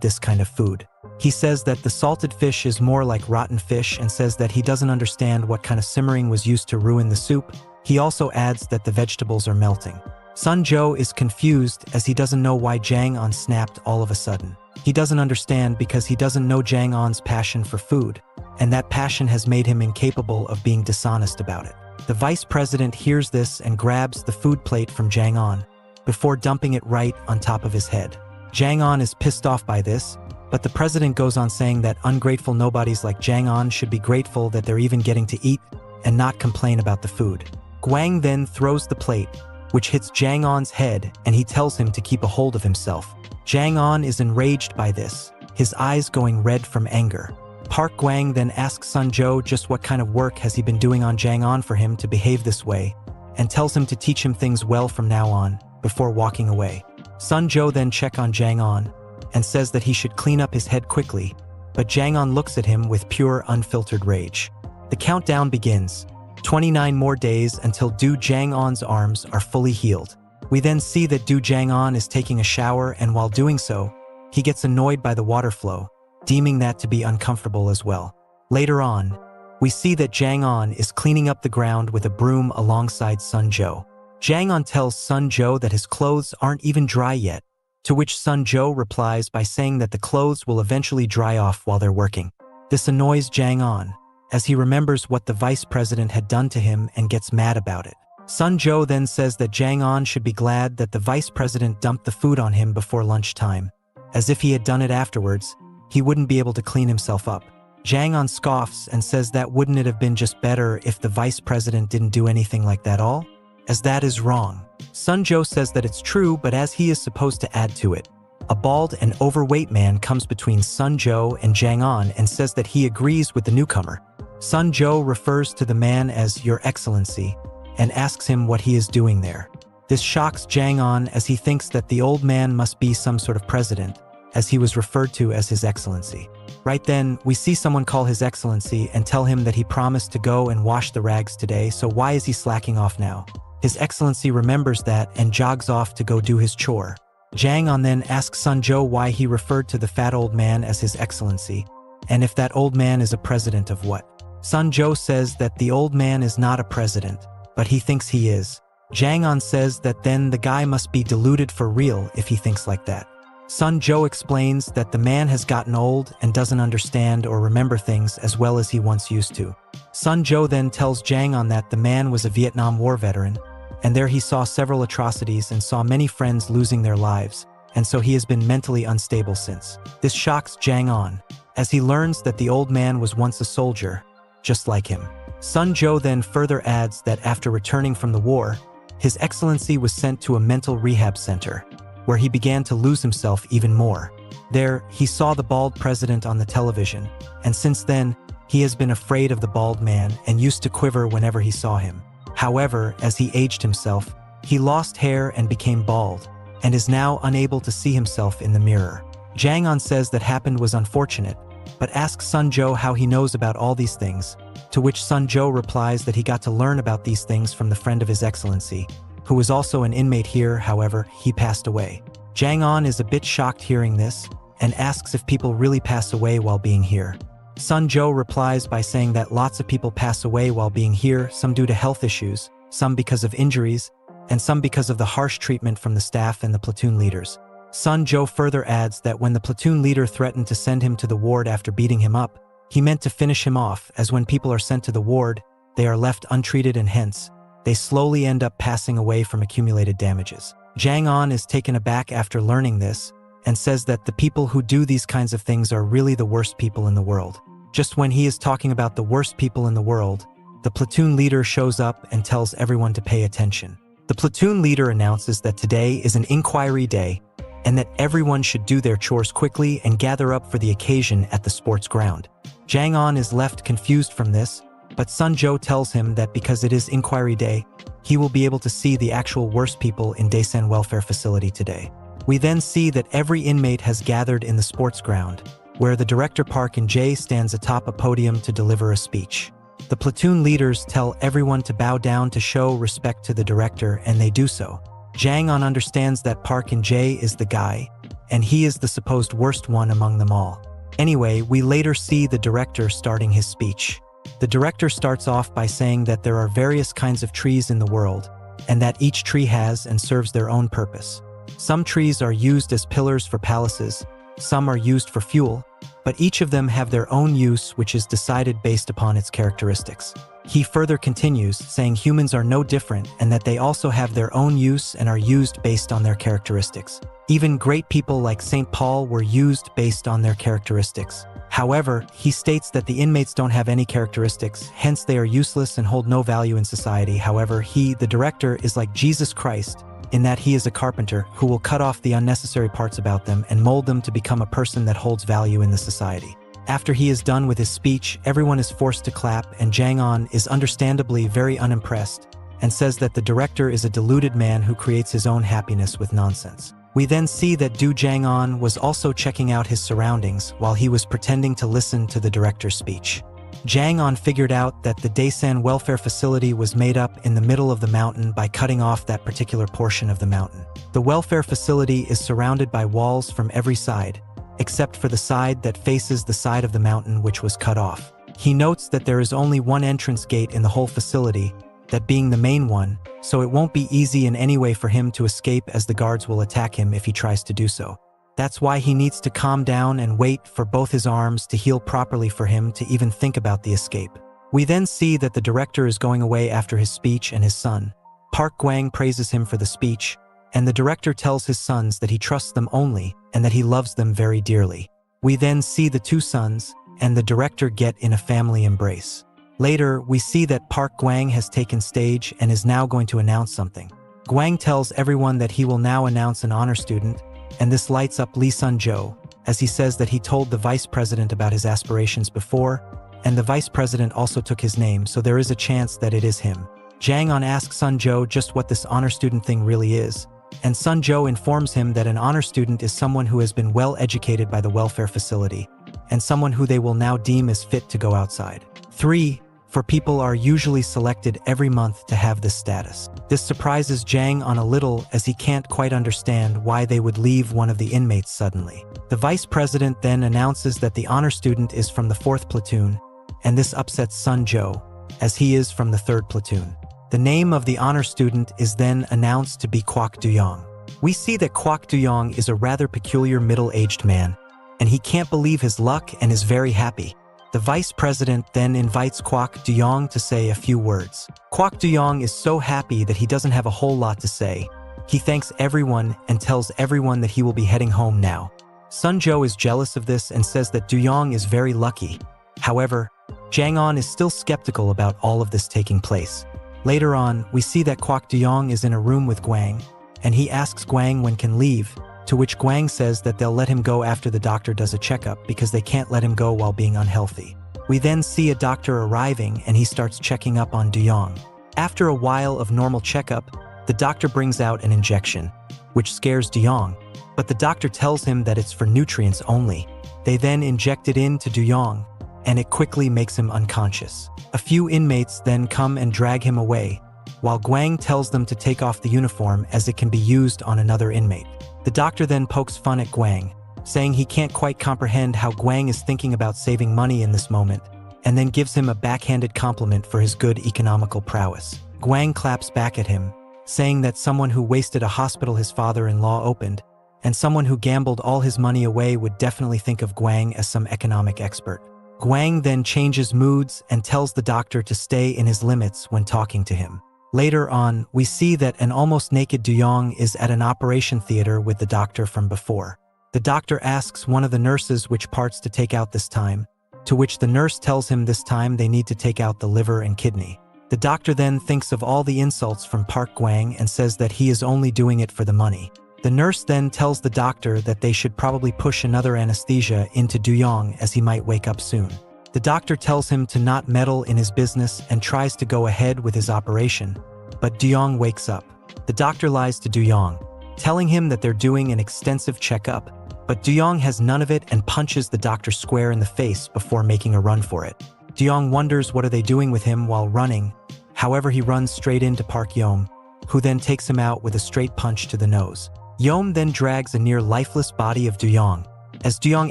this kind of food. He says that the salted fish is more like rotten fish and says that he doesn't understand what kind of simmering was used to ruin the soup. He also adds that the vegetables are melting. Sun Jo is confused as he doesn't know why Jang On snapped all of a sudden. He doesn't understand because he doesn't know Jang On's passion for food, and that passion has made him incapable of being dishonest about it. The vice president hears this and grabs the food plate from Jang On, before dumping it right on top of his head. Jang On is pissed off by this, but the president goes on saying that ungrateful nobodies like Jang On should be grateful that they're even getting to eat and not complain about the food. Gwang then throws the plate, which hits Jang On's head, and he tells him to keep a hold of himself. Jang On is enraged by this, his eyes going red from anger. Park Gwang then asks Sun Jo just what kind of work has he been doing on Jang On for him to behave this way, and tells him to teach him things well from now on, before walking away. Sun Jo then checks on Jang On, and says that he should clean up his head quickly, but Jang On looks at him with pure unfiltered rage. The countdown begins. 29 more days until Du Jang-on's arms are fully healed. We then see that Du Jang-on is taking a shower, and while doing so, he gets annoyed by the water flow, deeming that to be uncomfortable as well. Later on, we see that Jang-on is cleaning up the ground with a broom alongside Sun Jo. Jang-on tells Sun Jo that his clothes aren't even dry yet, to which Sun Jo replies by saying that the clothes will eventually dry off while they're working. This annoys Jang-on, as he remembers what the vice president had done to him and gets mad about it. Sun Jo then says that Jang-on should be glad that the vice president dumped the food on him before lunchtime, as if he had done it afterwards, he wouldn't be able to clean himself up. Jang-on scoffs and says that wouldn't it have been just better if the vice president didn't do anything like that all? As that is wrong. Sun Jo says that it's true, but as he is supposed to add to it. A bald and overweight man comes between Sun Jo and Jang-on and says that he agrees with the newcomer. Sun Jo refers to the man as Your Excellency and asks him what he is doing there. This shocks Jang-on as he thinks that the old man must be some sort of president, as he was referred to as His Excellency. Right then, we see someone call His Excellency and tell him that he promised to go and wash the rags today, so why is he slacking off now? His Excellency remembers that and jogs off to go do his chore. Jang-on then asks Sun Jo why he referred to the fat old man as His Excellency, and if that old man is a president of what. Sun Jo says that the old man is not a president, but he thinks he is. Jang-on says that then the guy must be deluded for real if he thinks like that. Sun Jo explains that the man has gotten old and doesn't understand or remember things as well as he once used to. Sun Jo then tells Jang-on that the man was a Vietnam War veteran, and there he saw several atrocities and saw many friends losing their lives, and so he has been mentally unstable since. This shocks Jang-on, as he learns that the old man was once a soldier, just like him. Sun Jo then further adds that after returning from the war, His Excellency was sent to a mental rehab center, where he began to lose himself even more. There, he saw the bald president on the television, and since then, he has been afraid of the bald man and used to quiver whenever he saw him. However, as he aged himself, he lost hair and became bald, and is now unable to see himself in the mirror. Jang-on says that happened was unfortunate, but asks Sun Jo how he knows about all these things, to which Sun Jo replies that he got to learn about these things from the friend of His Excellency, who was also an inmate here. However, he passed away. Jang-on is a bit shocked hearing this, and asks if people really pass away while being here. Sun Jo replies by saying that lots of people pass away while being here, some due to health issues, some because of injuries, and some because of the harsh treatment from the staff and the platoon leaders. Sun Jo further adds that when the platoon leader threatened to send him to the ward after beating him up, he meant to finish him off, as when people are sent to the ward, they are left untreated and hence, they slowly end up passing away from accumulated damages. Jang-on is taken aback after learning this, and says that the people who do these kinds of things are really the worst people in the world. Just when he is talking about the worst people in the world, the platoon leader shows up and tells everyone to pay attention. The platoon leader announces that today is an inquiry day, and that everyone should do their chores quickly and gather up for the occasion at the sports ground. Jang-on is left confused from this, but Sun Jo tells him that because it is inquiry day, he will be able to see the actual worst people in Daesan Welfare Facility today. We then see that every inmate has gathered in the sports ground, where the director Park In-jae stands atop a podium to deliver a speech. The platoon leaders tell everyone to bow down to show respect to the director, and they do so. Jang-on understands that Park In-jae is the guy, and he is the supposed worst one among them all. Anyway, we later see the director starting his speech. The director starts off by saying that there are various kinds of trees in the world, and that each tree has and serves their own purpose. Some trees are used as pillars for palaces, some are used for fuel, but each of them have their own use, which is decided based upon its characteristics. He further continues, saying humans are no different and that they also have their own use and are used based on their characteristics. Even great people like St. Paul were used based on their characteristics. However, he states that the inmates don't have any characteristics, hence they are useless and hold no value in society. However, he, the director, is like Jesus Christ, in that he is a carpenter who will cut off the unnecessary parts about them and mold them to become a person that holds value in the society. After he is done with his speech, everyone is forced to clap, and Jang-on is understandably very unimpressed and says that the director is a deluded man who creates his own happiness with nonsense. We then see that Du Jang-on was also checking out his surroundings while he was pretending to listen to the director's speech. Jang On figured out that the Daesan welfare facility was made up in the middle of the mountain by cutting off that particular portion of the mountain. The welfare facility is surrounded by walls from every side, except for the side that faces the side of the mountain which was cut off. He notes that there is only one entrance gate in the whole facility, that being the main one, so it won't be easy in any way for him to escape as the guards will attack him if he tries to do so. That's why he needs to calm down and wait for both his arms to heal properly for him to even think about the escape. We then see that the director is going away after his speech and his son. Park Gwang praises him for the speech, and the director tells his sons that he trusts them only and that he loves them very dearly. We then see the two sons and the director get in a family embrace. Later, we see that Park Gwang has taken stage and is now going to announce something. Gwang tells everyone that he will now announce an honor student, and this lights up Lee Sun-jo, as he says that he told the vice president about his aspirations before, and the vice president also took his name, so there is a chance that it is him. Jang On asks Sun-jo just what this honor student thing really is, and Sun-jo informs him that an honor student is someone who has been well educated by the welfare facility, and someone who they will now deem as fit to go outside. 3. For people are usually selected every month to have this status. This surprises Jang On a little as he can't quite understand why they would leave one of the inmates suddenly. The vice president then announces that the honor student is from the 4th platoon, and this upsets Sun-jo, as he is from the 3rd platoon. The name of the honor student is then announced to be Kwak Do-young. We see that Kwak Do-young is a rather peculiar middle-aged man, and he can't believe his luck and is very happy. The vice president then invites Kwak Do-young to say a few words. Kwak Do-young is so happy that he doesn't have a whole lot to say. He thanks everyone and tells everyone that he will be heading home now. Sun-jo is jealous of this and says that Do-young is very lucky. However, Jang On is still skeptical about all of this taking place. Later on, we see that Kwak Do-young is in a room with Gwang, and he asks Gwang when can leave, to which Gwang says that they'll let him go after the doctor does a checkup because they can't let him go while being unhealthy. We then see a doctor arriving and he starts checking up on Do-young. After a while of normal checkup, the doctor brings out an injection, which scares Do-young, but the doctor tells him that it's for nutrients only. They then inject it into Do-young, and it quickly makes him unconscious. A few inmates then come and drag him away, while Gwang tells them to take off the uniform as it can be used on another inmate. The doctor then pokes fun at Gwang, saying he can't quite comprehend how Gwang is thinking about saving money in this moment, and then gives him a backhanded compliment for his good economical prowess. Gwang claps back at him, saying that someone who wasted a hospital his father-in-law opened, and someone who gambled all his money away would definitely think of Gwang as some economic expert. Gwang then changes moods and tells the doctor to stay in his limits when talking to him. Later on, we see that an almost naked Do-young is at an operation theater with the doctor from before. The doctor asks one of the nurses which parts to take out this time, to which the nurse tells him this time they need to take out the liver and kidney. The doctor then thinks of all the insults from Park Gwang and says that he is only doing it for the money. The nurse then tells the doctor that they should probably push another anesthesia into Do-young as he might wake up soon. The doctor tells him to not meddle in his business and tries to go ahead with his operation, but Do-young wakes up. The doctor lies to Do-young, telling him that they're doing an extensive checkup, but Do-young has none of it and punches the doctor square in the face before making a run for it. Do-young wonders what are they doing with him while running. However, he runs straight into Park Yom, who then takes him out with a straight punch to the nose. Yom then drags a near lifeless body of Do-young, as Do-young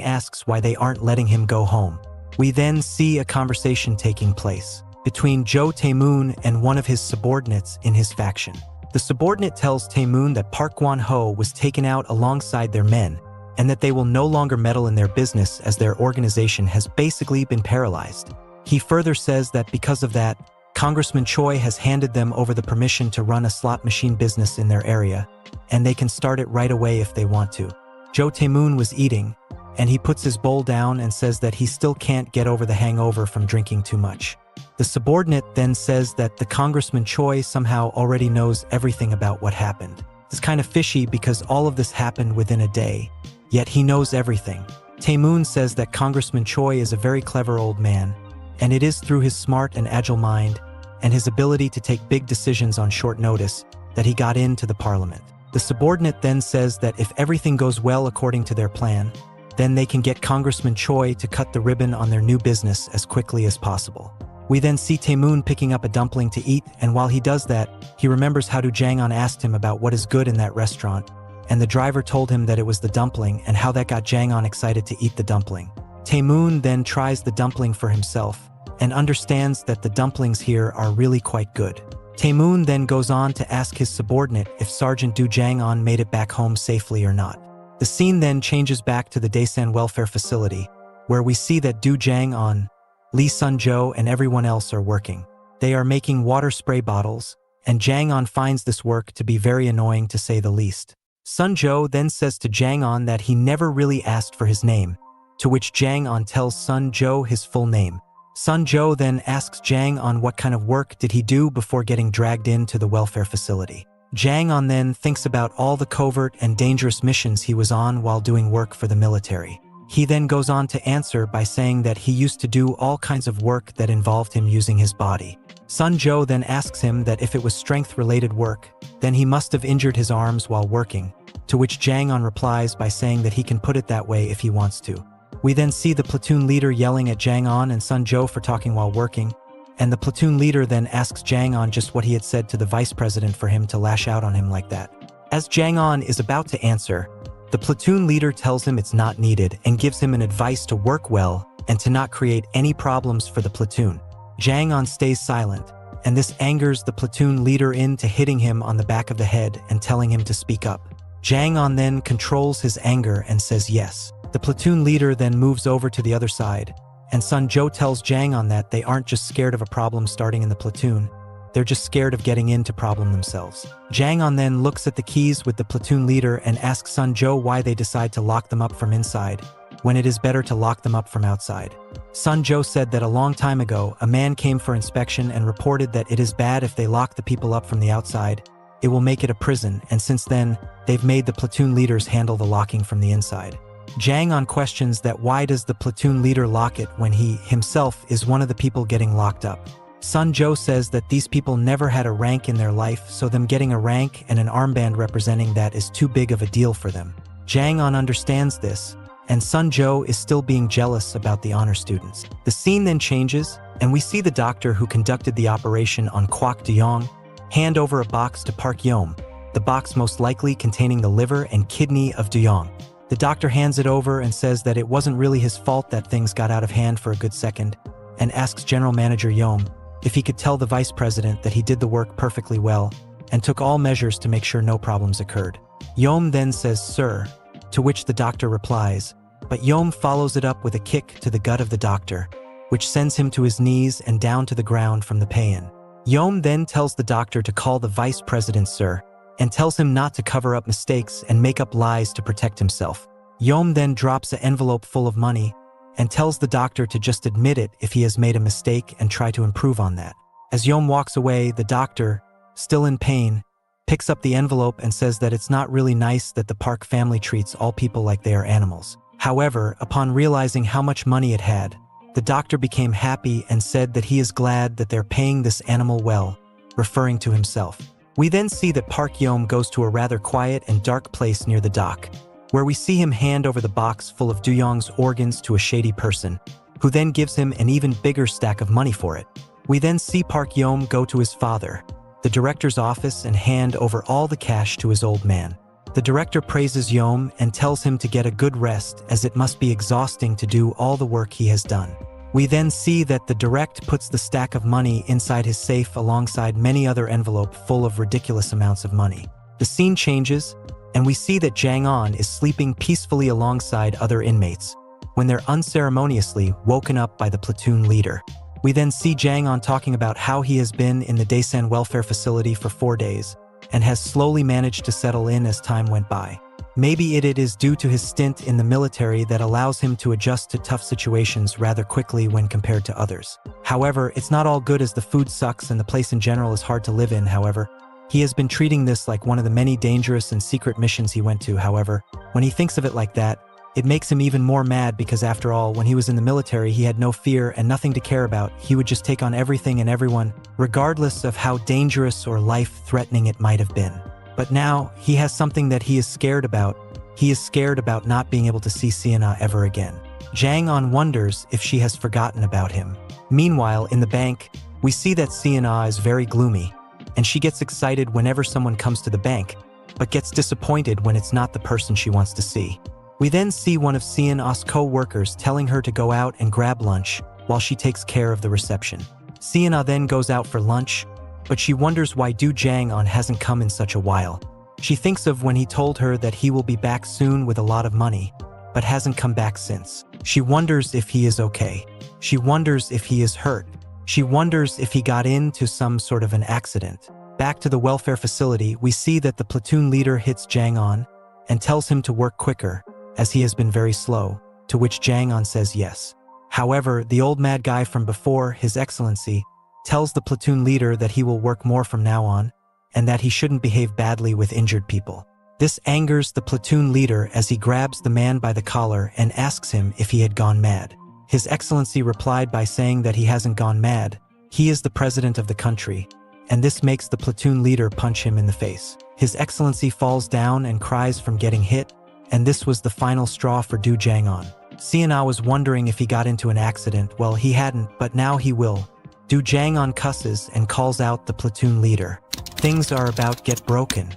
asks why they aren't letting him go home. We then see a conversation taking place between Jo Tae-moon and one of his subordinates in his faction. The subordinate tells Tae-moon that Park Gwon-ho was taken out alongside their men, and that they will no longer meddle in their business as their organization has basically been paralyzed. He further says that because of that, Congressman Choi has handed them over the permission to run a slot machine business in their area, and they can start it right away if they want to. Jo Tae-moon was eating, and he puts his bowl down and says that he still can't get over the hangover from drinking too much. The subordinate then says that the Congressman Choi somehow already knows everything about what happened. It's kind of fishy because all of this happened within a day, yet he knows everything. Tae-moon says that Congressman Choi is a very clever old man, and it is through his smart and agile mind and his ability to take big decisions on short notice that he got into the parliament. The subordinate then says that if everything goes well according to their plan, then they can get Congressman Choi to cut the ribbon on their new business as quickly as possible. We then see Taemoon picking up a dumpling to eat, and while he does that, he remembers how Jang-on asked him about what is good in that restaurant, and the driver told him that it was the dumpling and how that got Jang-on excited to eat the dumpling. Taemoon then tries the dumpling for himself and understands that the dumplings here are really quite good. Taemoon then goes on to ask his subordinate if Sergeant Du Jang-on made it back home safely or not. The scene then changes back to the Daesan welfare facility, where we see that Du Jang-on, Lee Sun-jo, and everyone else are working. They are making water spray bottles, and Jang-on finds this work to be very annoying to say the least. Sun-jo then says to Jang-on that he never really asked for his name, to which Jang-on tells Sun-jo his full name. Sun-jo then asks Jang-on what kind of work did he do before getting dragged into the welfare facility. Jang-on then thinks about all the covert and dangerous missions he was on while doing work for the military. He then goes on to answer by saying that he used to do all kinds of work that involved him using his body. Sun-jo then asks him that if it was strength-related work, then he must have injured his arms while working, to which Jang-on replies by saying that he can put it that way if he wants to. We then see the platoon leader yelling at Jang-on and Sun-jo for talking while working, and the platoon leader then asks Jang-on just what he had said to the vice president for him to lash out on him like that. As Jang-on is about to answer, the platoon leader tells him it's not needed and gives him an advice to work well and to not create any problems for the platoon. Jang-on stays silent, and this angers the platoon leader into hitting him on the back of the head and telling him to speak up. Jang-on then controls his anger and says yes. The platoon leader then moves over to the other side, and Sun-jo tells Jang-on that they aren't just scared of a problem starting in the platoon, they're just scared of getting into problem themselves. Jang-on then looks at the keys with the platoon leader and asks Sun-jo why they decide to lock them up from inside, when it is better to lock them up from outside. Sun-jo said that a long time ago, a man came for inspection and reported that it is bad if they lock the people up from the outside, it will make it a prison, and since then, they've made the platoon leaders handle the locking from the inside. Jang-on questions that why does the platoon leader lock it when he, himself, is one of the people getting locked up. Sun-jo says that these people never had a rank in their life, so them getting a rank and an armband representing that is too big of a deal for them. Jang-on understands this, and Sun-jo is still being jealous about the honor students. The scene then changes, and we see the doctor who conducted the operation on Kwak Do-young hand over a box to Park Yeom, the box most likely containing the liver and kidney of Do-young. The doctor hands it over and says that it wasn't really his fault that things got out of hand for a good second, and asks General Manager Yeom if he could tell the vice president that he did the work perfectly well and took all measures to make sure no problems occurred. Yeom then says, "Sir," to which the doctor replies, but Yeom follows it up with a kick to the gut of the doctor, which sends him to his knees and down to the ground from the pain. Yeom then tells the doctor to call the vice president sir, and tells him not to cover up mistakes and make up lies to protect himself. Yeom then drops an envelope full of money and tells the doctor to just admit it if he has made a mistake and try to improve on that. As Yeom walks away, the doctor, still in pain, picks up the envelope and says that it's not really nice that the Park family treats all people like they are animals. However, upon realizing how much money it had, the doctor became happy and said that he is glad that they're paying this animal well, referring to himself. We then see that Park Yeom goes to a rather quiet and dark place near the dock, where we see him hand over the box full of Do-young's organs to a shady person, who then gives him an even bigger stack of money for it. We then see Park Yeom go to his father, the director's office, and hand over all the cash to his old man. The director praises Yeom and tells him to get a good rest as it must be exhausting to do all the work he has done. We then see that the direct puts the stack of money inside his safe alongside many other envelopes full of ridiculous amounts of money. The scene changes, and we see that Jang-on is sleeping peacefully alongside other inmates, when they're unceremoniously woken up by the platoon leader. We then see Jang-on talking about how he has been in the Daesan welfare facility for 4 days, and has slowly managed to settle in as time went by. Maybe it is due to his stint in the military that allows him to adjust to tough situations rather quickly when compared to others. However, it's not all good as the food sucks and the place in general is hard to live in. However, he has been treating this like one of the many dangerous and secret missions he went to. However, when he thinks of it like that, it makes him even more mad because after all, when he was in the military, he had no fear and nothing to care about. He would just take on everything and everyone, regardless of how dangerous or life-threatening it might have been. But now, he has something that he is scared about, He is scared about not being able to see Sienna ever again. Jang-on wonders if she has forgotten about him. Meanwhile, in the bank, we see that Sienna is very gloomy, and she gets excited whenever someone comes to the bank, but gets disappointed when it's not the person she wants to see. We then see one of Sienna's co-workers telling her to go out and grab lunch while she takes care of the reception. Sienna then goes out for lunch, but she wonders why Du Jang-on hasn't come in such a while. She thinks of when he told her that he will be back soon with a lot of money, but hasn't come back since. She wonders if he is okay. She wonders if he is hurt. She wonders if he got into some sort of an accident. Back to the welfare facility, we see that the platoon leader hits Jang-on and tells him to work quicker, as he has been very slow, to which Jang-on says yes. However, the old mad guy from before, His Excellency, tells the platoon leader that he will work more from now on, and that he shouldn't behave badly with injured people. This angers the platoon leader as he grabs the man by the collar and asks him if he had gone mad. His Excellency replied by saying that he hasn't gone mad. He is the president of the country, and this makes the platoon leader punch him in the face. His Excellency falls down and cries from getting hit, and this was the final straw for Du Jang-on. Sienna was wondering if he got into an accident. Well, he hadn't, but now he will. Du Jang-on cusses and calls out the platoon leader. Things are about to get broken.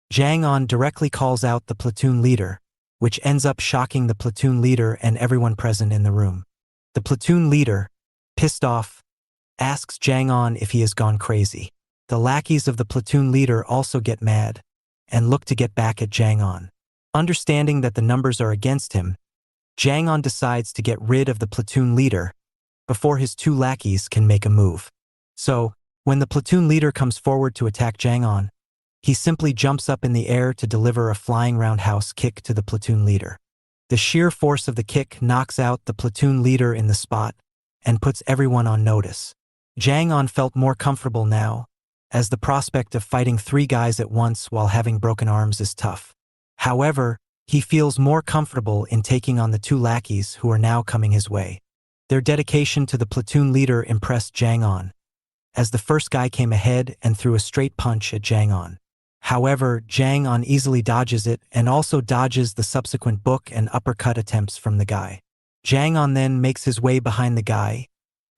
Jang-on directly calls out the platoon leader, which ends up shocking the platoon leader and everyone present in the room. The platoon leader, pissed off, asks Jang-on if he has gone crazy. The lackeys of the platoon leader also get mad and look to get back at Jang-on. Understanding that the numbers are against him, Jang-on decides to get rid of the platoon leader before his two lackeys can make a move. So, when the platoon leader comes forward to attack Jang-on, he simply jumps up in the air to deliver a flying roundhouse kick to the platoon leader. The sheer force of the kick knocks out the platoon leader in the spot and puts everyone on notice. Jang-on felt more comfortable now, as the prospect of fighting 3 guys at once while having broken arms is tough. However, he feels more comfortable in taking on the 2 lackeys who are now coming his way. Their dedication to the platoon leader impressed Jang-on, as the first guy came ahead and threw a straight punch at Jang-on. However, Jang-on easily dodges it and also dodges the subsequent book and uppercut attempts from the guy. Jang-on then makes his way behind the guy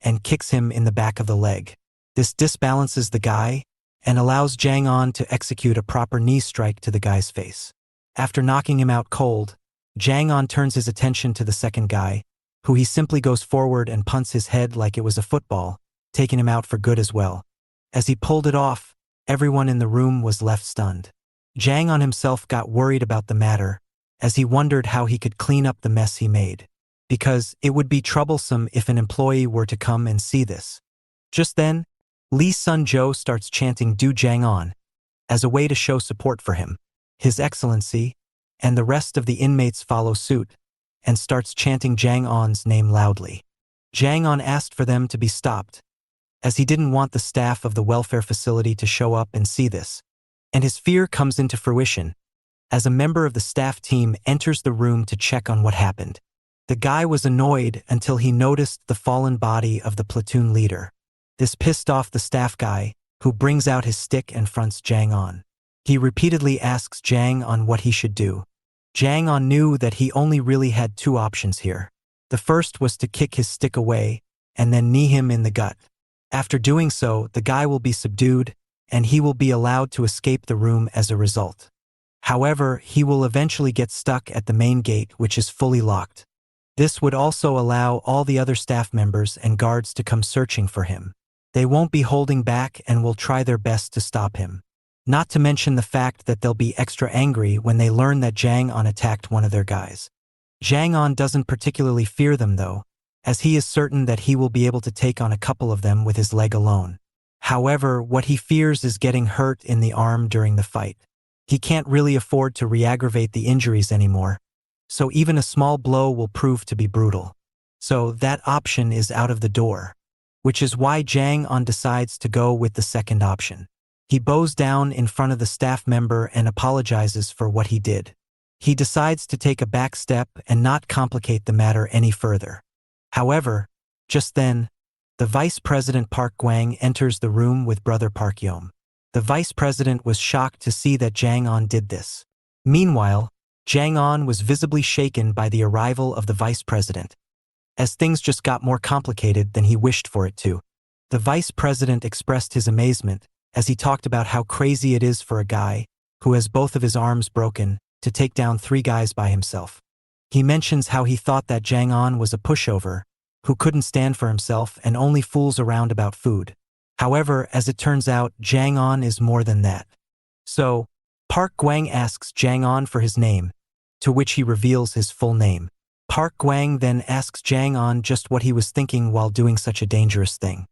and kicks him in the back of the leg. This disbalances the guy and allows Jang-on to execute a proper knee strike to the guy's face. After knocking him out cold, Jang-on turns his attention to the second guy, who he simply goes forward and punts his head like it was a football, taking him out for good as well. As he pulled it off, everyone in the room was left stunned. Jang-on himself got worried about the matter, as he wondered how he could clean up the mess he made, because it would be troublesome if an employee were to come and see this. Just then, Lee Sun-jo starts chanting Du Jang-on as a way to show support for him. His Excellency and the rest of the inmates follow suit and starts chanting Jang-on's name loudly. Jang-on asked for them to be stopped, as he didn't want the staff of the welfare facility to show up and see this. And his fear comes into fruition, as a member of the staff team enters the room to check on what happened. The guy was annoyed until he noticed the fallen body of the platoon leader. This pissed off the staff guy, who brings out his stick and fronts Jang-on. He repeatedly asks Jang-on what he should do. Jang-on knew that he only really had 2 options here. The first was to kick his stick away and then knee him in the gut. After doing so, the guy will be subdued and he will be allowed to escape the room as a result. However, he will eventually get stuck at the main gate, which is fully locked. This would also allow all the other staff members and guards to come searching for him. They won't be holding back and will try their best to stop him. Not to mention the fact that they'll be extra angry when they learn that Jang-on attacked one of their guys. Jang-on doesn't particularly fear them though, as he is certain that he will be able to take on a couple of them with his leg alone. However, what he fears is getting hurt in the arm during the fight. He can't really afford to re-aggravate the injuries anymore, so even a small blow will prove to be brutal. So that option is out of the door, which is why Jang-on decides to go with the second option. He bows down in front of the staff member and apologizes for what he did. He decides to take a back step and not complicate the matter any further. However, just then, the Vice President Park Gwang enters the room with brother Park Yom. The vice president was shocked to see that Jang On did this. Meanwhile, Jang On was visibly shaken by the arrival of the vice president, as things just got more complicated than he wished for it to. The vice president expressed his amazement as he talked about how crazy it is for a guy who has both of his arms broken to take down 3 guys by himself. He mentions how he thought that Jang On was a pushover who couldn't stand for himself and only fools around about food. However, as it turns out, Jang On is more than that. So, Park Gwang asks Jang On for his name, to which he reveals his full name. Park Gwang then asks Jang On just what he was thinking while doing such a dangerous thing.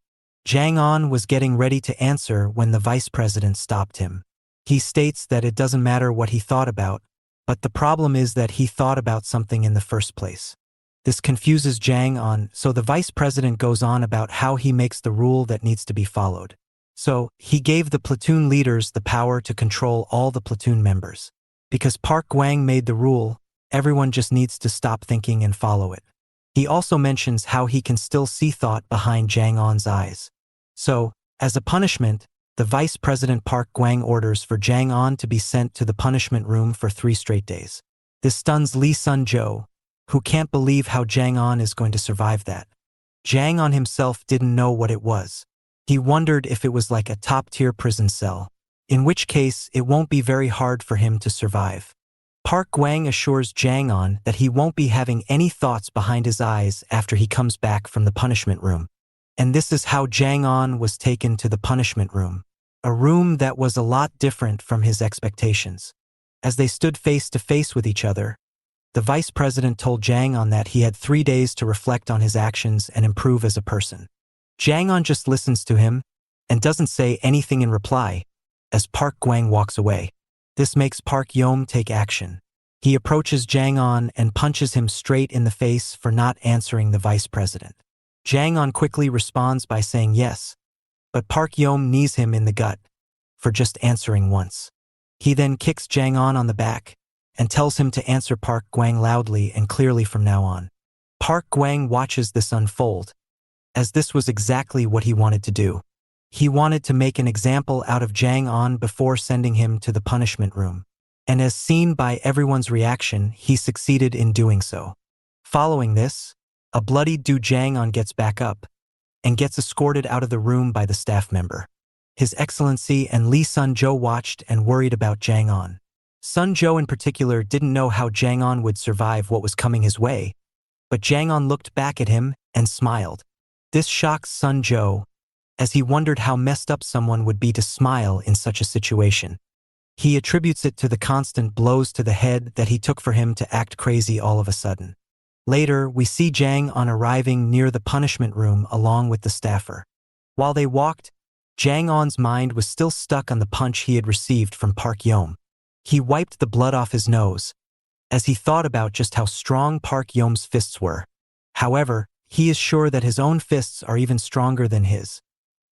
Jang On was getting ready to answer when the vice president stopped him. He states that it doesn't matter what he thought about, but the problem is that he thought about something in the first place. This confuses Jang On, so the vice president goes on about how he makes the rule that needs to be followed. So, he gave the platoon leaders the power to control all the platoon members. Because Park Gwang made the rule, everyone just needs to stop thinking and follow it. He also mentions how he can still see thought behind Jang On's eyes. So, as a punishment, the vice president Park Gwang orders for Jang On to be sent to the punishment room for 3 straight days. This stuns Lee Sun-jo, who can't believe how Jang On is going to survive that. Jang On himself didn't know what it was. He wondered if it was like a top-tier prison cell, in which case it won't be very hard for him to survive. Park Gwang assures Jang On that he won't be having any thoughts behind his eyes after he comes back from the punishment room. And this is how Jang On was taken to the punishment room, a room that was a lot different from his expectations. As they stood face to face with each other, the vice president told Jang On that he had 3 days to reflect on his actions and improve as a person. Jang On just listens to him and doesn't say anything in reply as Park Gwang walks away. This makes Park Yom take action. He approaches Jang On and punches him straight in the face for not answering the vice president. Jang On quickly responds by saying yes, but Park Yom knees him in the gut for just answering once. He then kicks Jang On the back and tells him to answer Park Gwang loudly and clearly from now on. Park Gwang watches this unfold, as this was exactly what he wanted to do. He wanted to make an example out of Jang On before sending him to the punishment room. And as seen by everyone's reaction, he succeeded in doing so. Following this, a bloodied Do Jang On gets back up and gets escorted out of the room by the staff member. His Excellency and Lee Sun-jo watched and worried about Jang On. Sun-jo in particular didn't know how Jang On would survive what was coming his way, but Jang On looked back at him and smiled. This shocks Sun-jo, as he wondered how messed up someone would be to smile in such a situation. He attributes it to the constant blows to the head that he took for him to act crazy all of a sudden. Later, we see Jang On arriving near the punishment room along with the staffer. While they walked, Jang On's mind was still stuck on the punch he had received from Park Yom. He wiped the blood off his nose, as he thought about just how strong Park Yom's fists were. However, he is sure that his own fists are even stronger than his.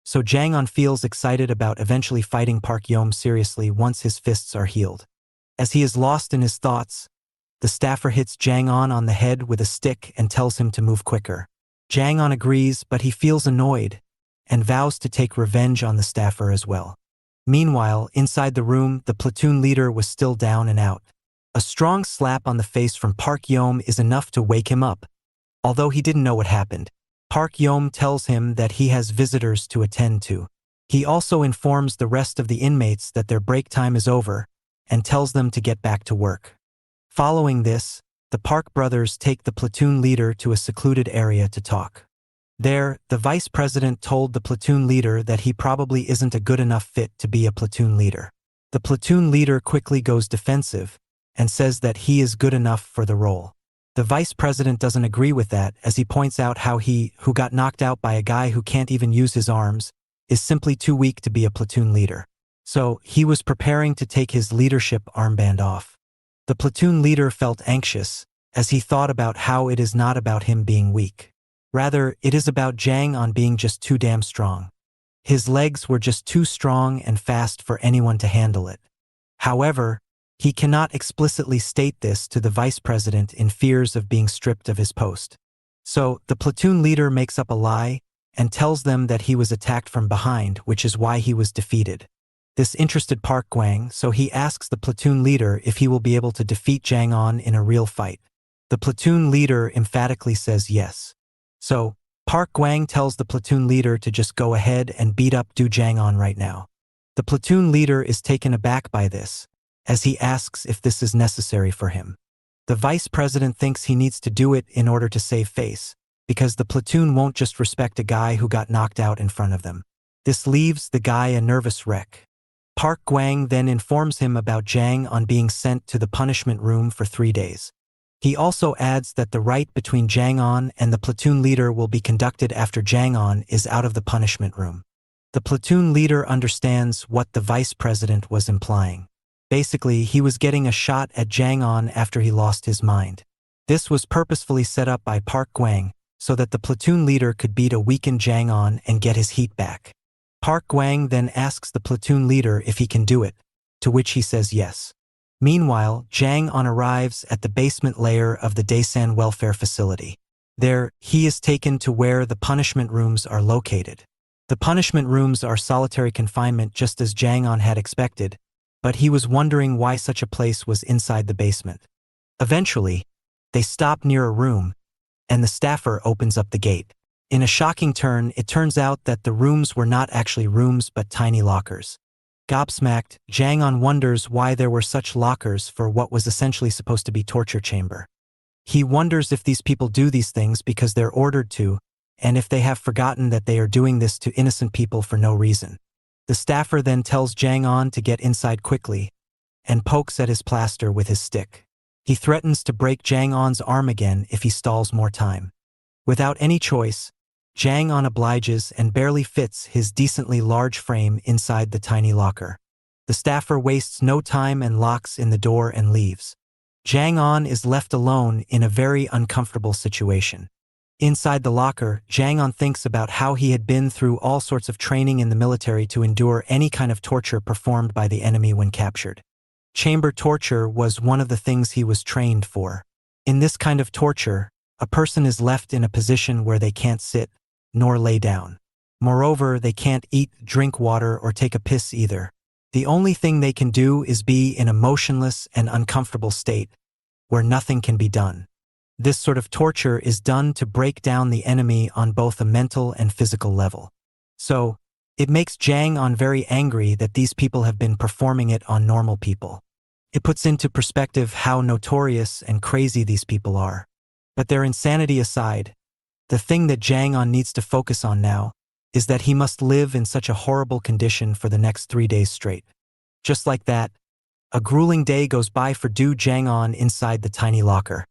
So Jang On feels excited about eventually fighting Park Yom seriously once his fists are healed. As he is lost in his thoughts, the staffer hits Jang On the head with a stick and tells him to move quicker. Jang On agrees, but he feels annoyed and vows to take revenge on the staffer as well. Meanwhile, inside the room, the platoon leader was still down and out. A strong slap on the face from Park Yom is enough to wake him up. Although he didn't know what happened, Park Yom tells him that he has visitors to attend to. He also informs the rest of the inmates that their break time is over and tells them to get back to work. Following this, the Park brothers take the platoon leader to a secluded area to talk. There, the vice president told the platoon leader that he probably isn't a good enough fit to be a platoon leader. The platoon leader quickly goes defensive and says that he is good enough for the role. The vice president doesn't agree with that, as he points out how he, who got knocked out by a guy who can't even use his arms, is simply too weak to be a platoon leader. So, he was preparing to take his leadership armband off. The platoon leader felt anxious, as he thought about how it is not about him being weak. Rather, it is about Jang On being just too damn strong. His legs were just too strong and fast for anyone to handle it. However, he cannot explicitly state this to the vice president in fears of being stripped of his post. So, the platoon leader makes up a lie and tells them that he was attacked from behind, which is why he was defeated. This interested Park Gwang, so he asks the platoon leader if he will be able to defeat Jang-on in a real fight. The platoon leader emphatically says yes. So, Park Gwang tells the platoon leader to just go ahead and beat up Du Jang-on right now. The platoon leader is taken aback by this, as he asks if this is necessary for him. The vice president thinks he needs to do it in order to save face, because the platoon won't just respect a guy who got knocked out in front of them. This leaves the guy a nervous wreck. Park Gwang then informs him about Jang-on being sent to the punishment room for 3 days. He also adds that the fight between Jang-on and the platoon leader will be conducted after Jang-on is out of the punishment room. The platoon leader understands what the vice president was implying. Basically, he was getting a shot at Jang-on after he lost his mind. This was purposefully set up by Park Gwang so that the platoon leader could beat a weakened Jang-on and get his heat back. Park Gwang then asks the platoon leader if he can do it, to which he says yes. Meanwhile, Jang-on arrives at the basement layer of the Daesan welfare facility. There, he is taken to where the punishment rooms are located. The punishment rooms are solitary confinement just as Jang-on had expected, but he was wondering why such a place was inside the basement. Eventually, they stop near a room, and the staffer opens up the gate. In a shocking turn, it turns out that the rooms were not actually rooms but tiny lockers. Gobsmacked, Jang-on wonders why there were such lockers for what was essentially supposed to be torture chamber. He wonders if these people do these things because they're ordered to, and if they have forgotten that they are doing this to innocent people for no reason. The staffer then tells Jang-on to get inside quickly, and pokes at his plaster with his stick. He threatens to break Jang-on's arm again if he stalls more time. Without any choice, Jang-on obliges and barely fits his decently large frame inside the tiny locker. The staffer wastes no time and locks in the door and leaves. Jang-on is left alone in a very uncomfortable situation. Inside the locker, Jang-on thinks about how he had been through all sorts of training in the military to endure any kind of torture performed by the enemy when captured. Chamber torture was one of the things he was trained for. In this kind of torture, a person is left in a position where they can't sit, nor lay down. Moreover, they can't eat, drink water, or take a piss either. The only thing they can do is be in a motionless and uncomfortable state, where nothing can be done. This sort of torture is done to break down the enemy on both a mental and physical level. So, it makes Jang-on very angry that these people have been performing it on normal people. It puts into perspective how notorious and crazy these people are. But their insanity aside, the thing that Jang-on needs to focus on now is that he must live in such a horrible condition for the next 3 days straight. Just like that, a grueling day goes by for Du Jang-on inside the tiny locker.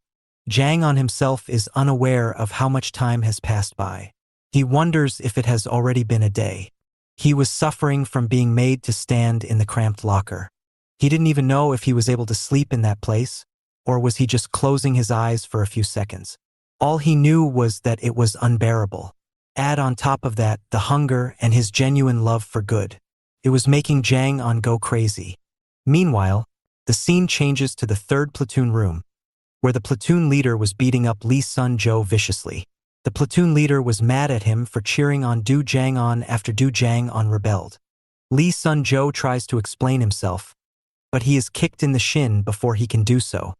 Jang-on himself is unaware of how much time has passed by. He wonders if it has already been a day. He was suffering from being made to stand in the cramped locker. He didn't even know if he was able to sleep in that place, or was he just closing his eyes for a few seconds. All he knew was that it was unbearable. Add on top of that the hunger and his genuine love for good. It was making Jang-on go crazy. Meanwhile, the scene changes to the 3rd platoon room, where the platoon leader was beating up Lee Sun-jo viciously. The platoon leader was mad at him for cheering on Du Jang-on after Du Jang-on rebelled. Lee Sun-jo tries to explain himself, but he is kicked in the shin before he can do so.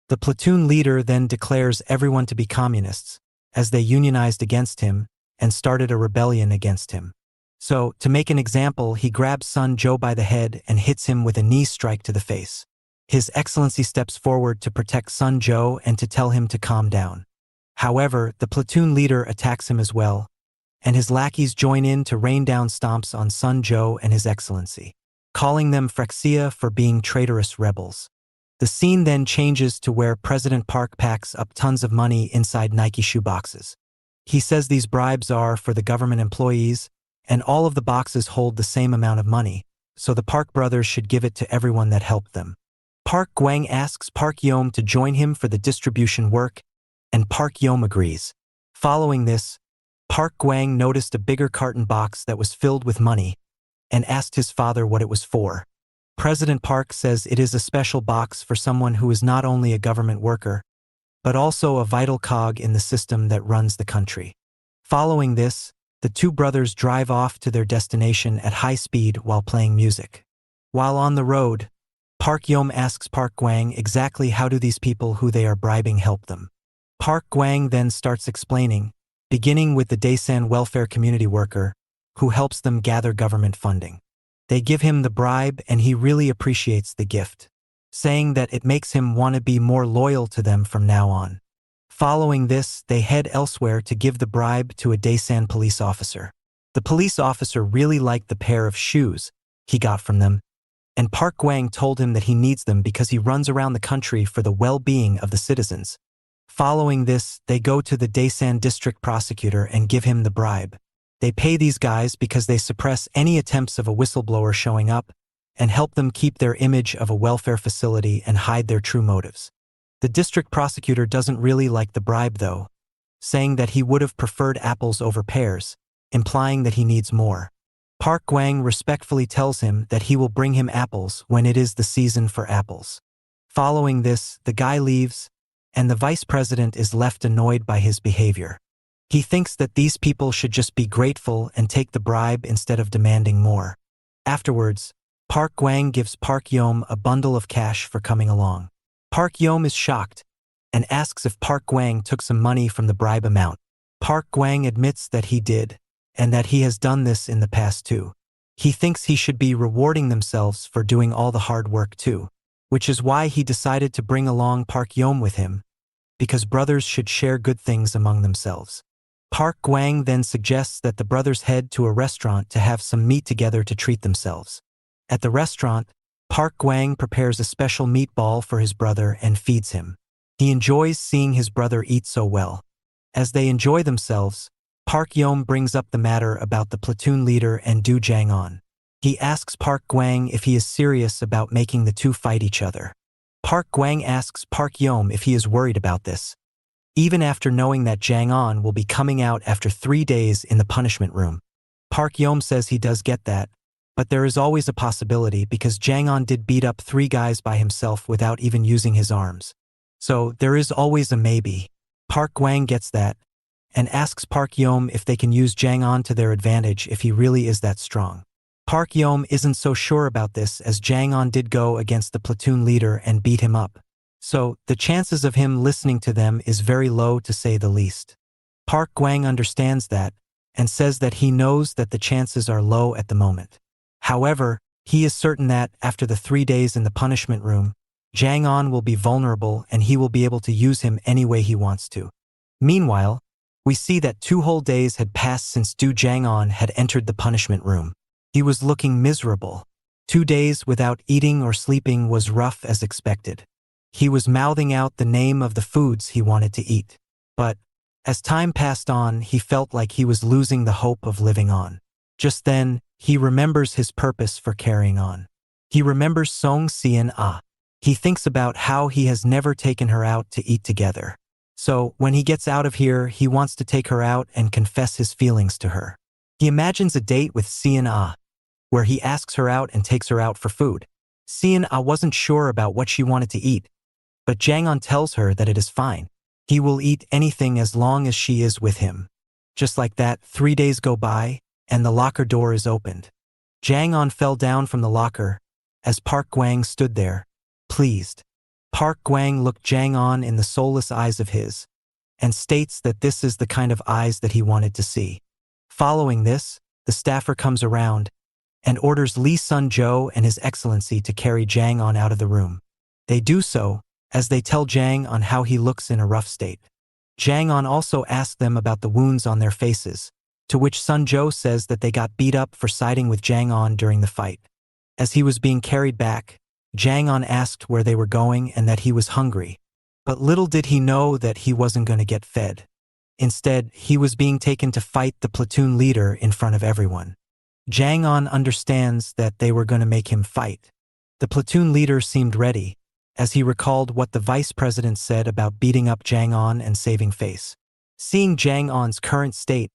The platoon leader then declares everyone to be communists, as they unionized against him and started a rebellion against him. So, to make an example, he grabs Sun-jo by the head and hits him with a knee strike to the face. His Excellency steps forward to protect Sun-jo and to tell him to calm down. However, the platoon leader attacks him as well, and his lackeys join in to rain down stomps on Sun-jo and his Excellency, calling them Frexia for being traitorous rebels. The scene then changes to where President Park packs up tons of money inside Nike shoe boxes. He says these bribes are for the government employees, and all of the boxes hold the same amount of money, so the Park brothers should give it to everyone that helped them. Park Gwang asks Park Yom to join him for the distribution work, and Park Yom agrees. Following this, Park Gwang noticed a bigger carton box that was filled with money, and asked his father what it was for. President Park says it is a special box for someone who is not only a government worker, but also a vital cog in the system that runs the country. Following this, the 2 brothers drive off to their destination at high speed while playing music. While on the road, Park Yom asks Park Gwang exactly how do these people who they are bribing help them. Park Gwang then starts explaining, beginning with the Daesan welfare community worker, who helps them gather government funding. They give him the bribe and he really appreciates the gift, saying that it makes him want to be more loyal to them from now on. Following this, they head elsewhere to give the bribe to a Daesan police officer. The police officer really liked the pair of shoes he got from them, and Park Gwang told him that he needs them because he runs around the country for the well-being of the citizens. Following this, they go to the Daesan district prosecutor and give him the bribe. They pay these guys because they suppress any attempts of a whistleblower showing up and help them keep their image of a welfare facility and hide their true motives. The district prosecutor doesn't really like the bribe though, saying that he would have preferred apples over pears, implying that he needs more. Park Gwang respectfully tells him that he will bring him apples when it is the season for apples. Following this, the guy leaves, and the vice president is left annoyed by his behavior. He thinks that these people should just be grateful and take the bribe instead of demanding more. Afterwards, Park Gwang gives Park Yom a bundle of cash for coming along. Park Yom is shocked and asks if Park Gwang took some money from the bribe amount. Park Gwang admits that he did, and that he has done this in the past too. He thinks he should be rewarding themselves for doing all the hard work too, which is why he decided to bring along Park Yom with him, because brothers should share good things among themselves. Park Gwang then suggests that the brothers head to a restaurant to have some meat together to treat themselves. At the restaurant, Park Gwang prepares a special meatball for his brother and feeds him. He enjoys seeing his brother eat so well. As they enjoy themselves, Park Yom brings up the matter about the platoon leader and Do Jang-on. He asks Park Gwang if he is serious about making the two fight each other. Park Gwang asks Park Yom if he is worried about this, even after knowing that Jang-on will be coming out after 3 days in the punishment room. Park Yom says he does get that, but there is always a possibility because Jang-on did beat up 3 guys by himself without even using his arms. So there is always a maybe. Park Gwang gets that, and asks Park Yom if they can use Jang-on to their advantage if he really is that strong. Park Yom isn't so sure about this as Jang-on did go against the platoon leader and beat him up. So, the chances of him listening to them is very low to say the least. Park Gwang understands that, and says that he knows that the chances are low at the moment. However, he is certain that, after the 3 days in the punishment room, Jang-on will be vulnerable and he will be able to use him any way he wants to. Meanwhile, we see that 2 whole days had passed since Do Jang-on had entered the punishment room. He was looking miserable. 2 days without eating or sleeping was rough as expected. He was mouthing out the name of the foods he wanted to eat. But, as time passed on, he felt like he was losing the hope of living on. Just then, he remembers his purpose for carrying on. He remembers Song Seon-ah. He thinks about how he has never taken her out to eat together. So, when he gets out of here, he wants to take her out and confess his feelings to her. He imagines a date with Seon-ah, where he asks her out and takes her out for food. Seon-ah wasn't sure about what she wanted to eat, but Jang-on tells her that it is fine. He will eat anything as long as she is with him. Just like that, 3 days go by, and the locker door is opened. Jang-on fell down from the locker, as Park Gwang stood there, pleased. Park Gwang looked Jang-on in the soulless eyes of his, and states that this is the kind of eyes that he wanted to see. Following this, the staffer comes around, and orders Lee Sun-jo and His Excellency to carry Jang-on out of the room. They do so, as they tell Jang-on how he looks in a rough state. Jang-on also asks them about the wounds on their faces, to which Sun-jo says that they got beat up for siding with Jang-on during the fight. As he was being carried back, Jang-on asked where they were going and that he was hungry, but little did he know that he wasn't going to get fed. Instead, he was being taken to fight the platoon leader in front of everyone. Jang-on understands that they were going to make him fight. The platoon leader seemed ready, as he recalled what the vice president said about beating up Jang-on and saving face. Seeing Jang-on's current state,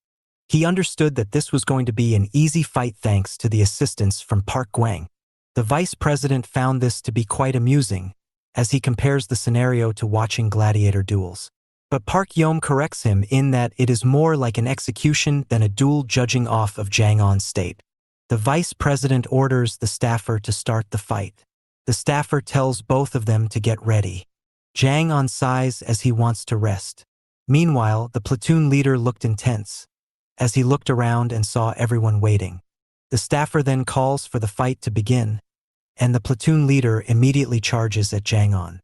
he understood that this was going to be an easy fight thanks to the assistance from Park Gwang. The vice president found this to be quite amusing, as he compares the scenario to watching gladiator duels. But Park Yom corrects him in that it is more like an execution than a duel judging off of Jang-on's state. The vice president orders the staffer to start the fight. The staffer tells both of them to get ready. Jang On sighs as he wants to rest. Meanwhile, the platoon leader looked intense, as he looked around and saw everyone waiting. The staffer then calls for the fight to begin, and the platoon leader immediately charges at Jang On.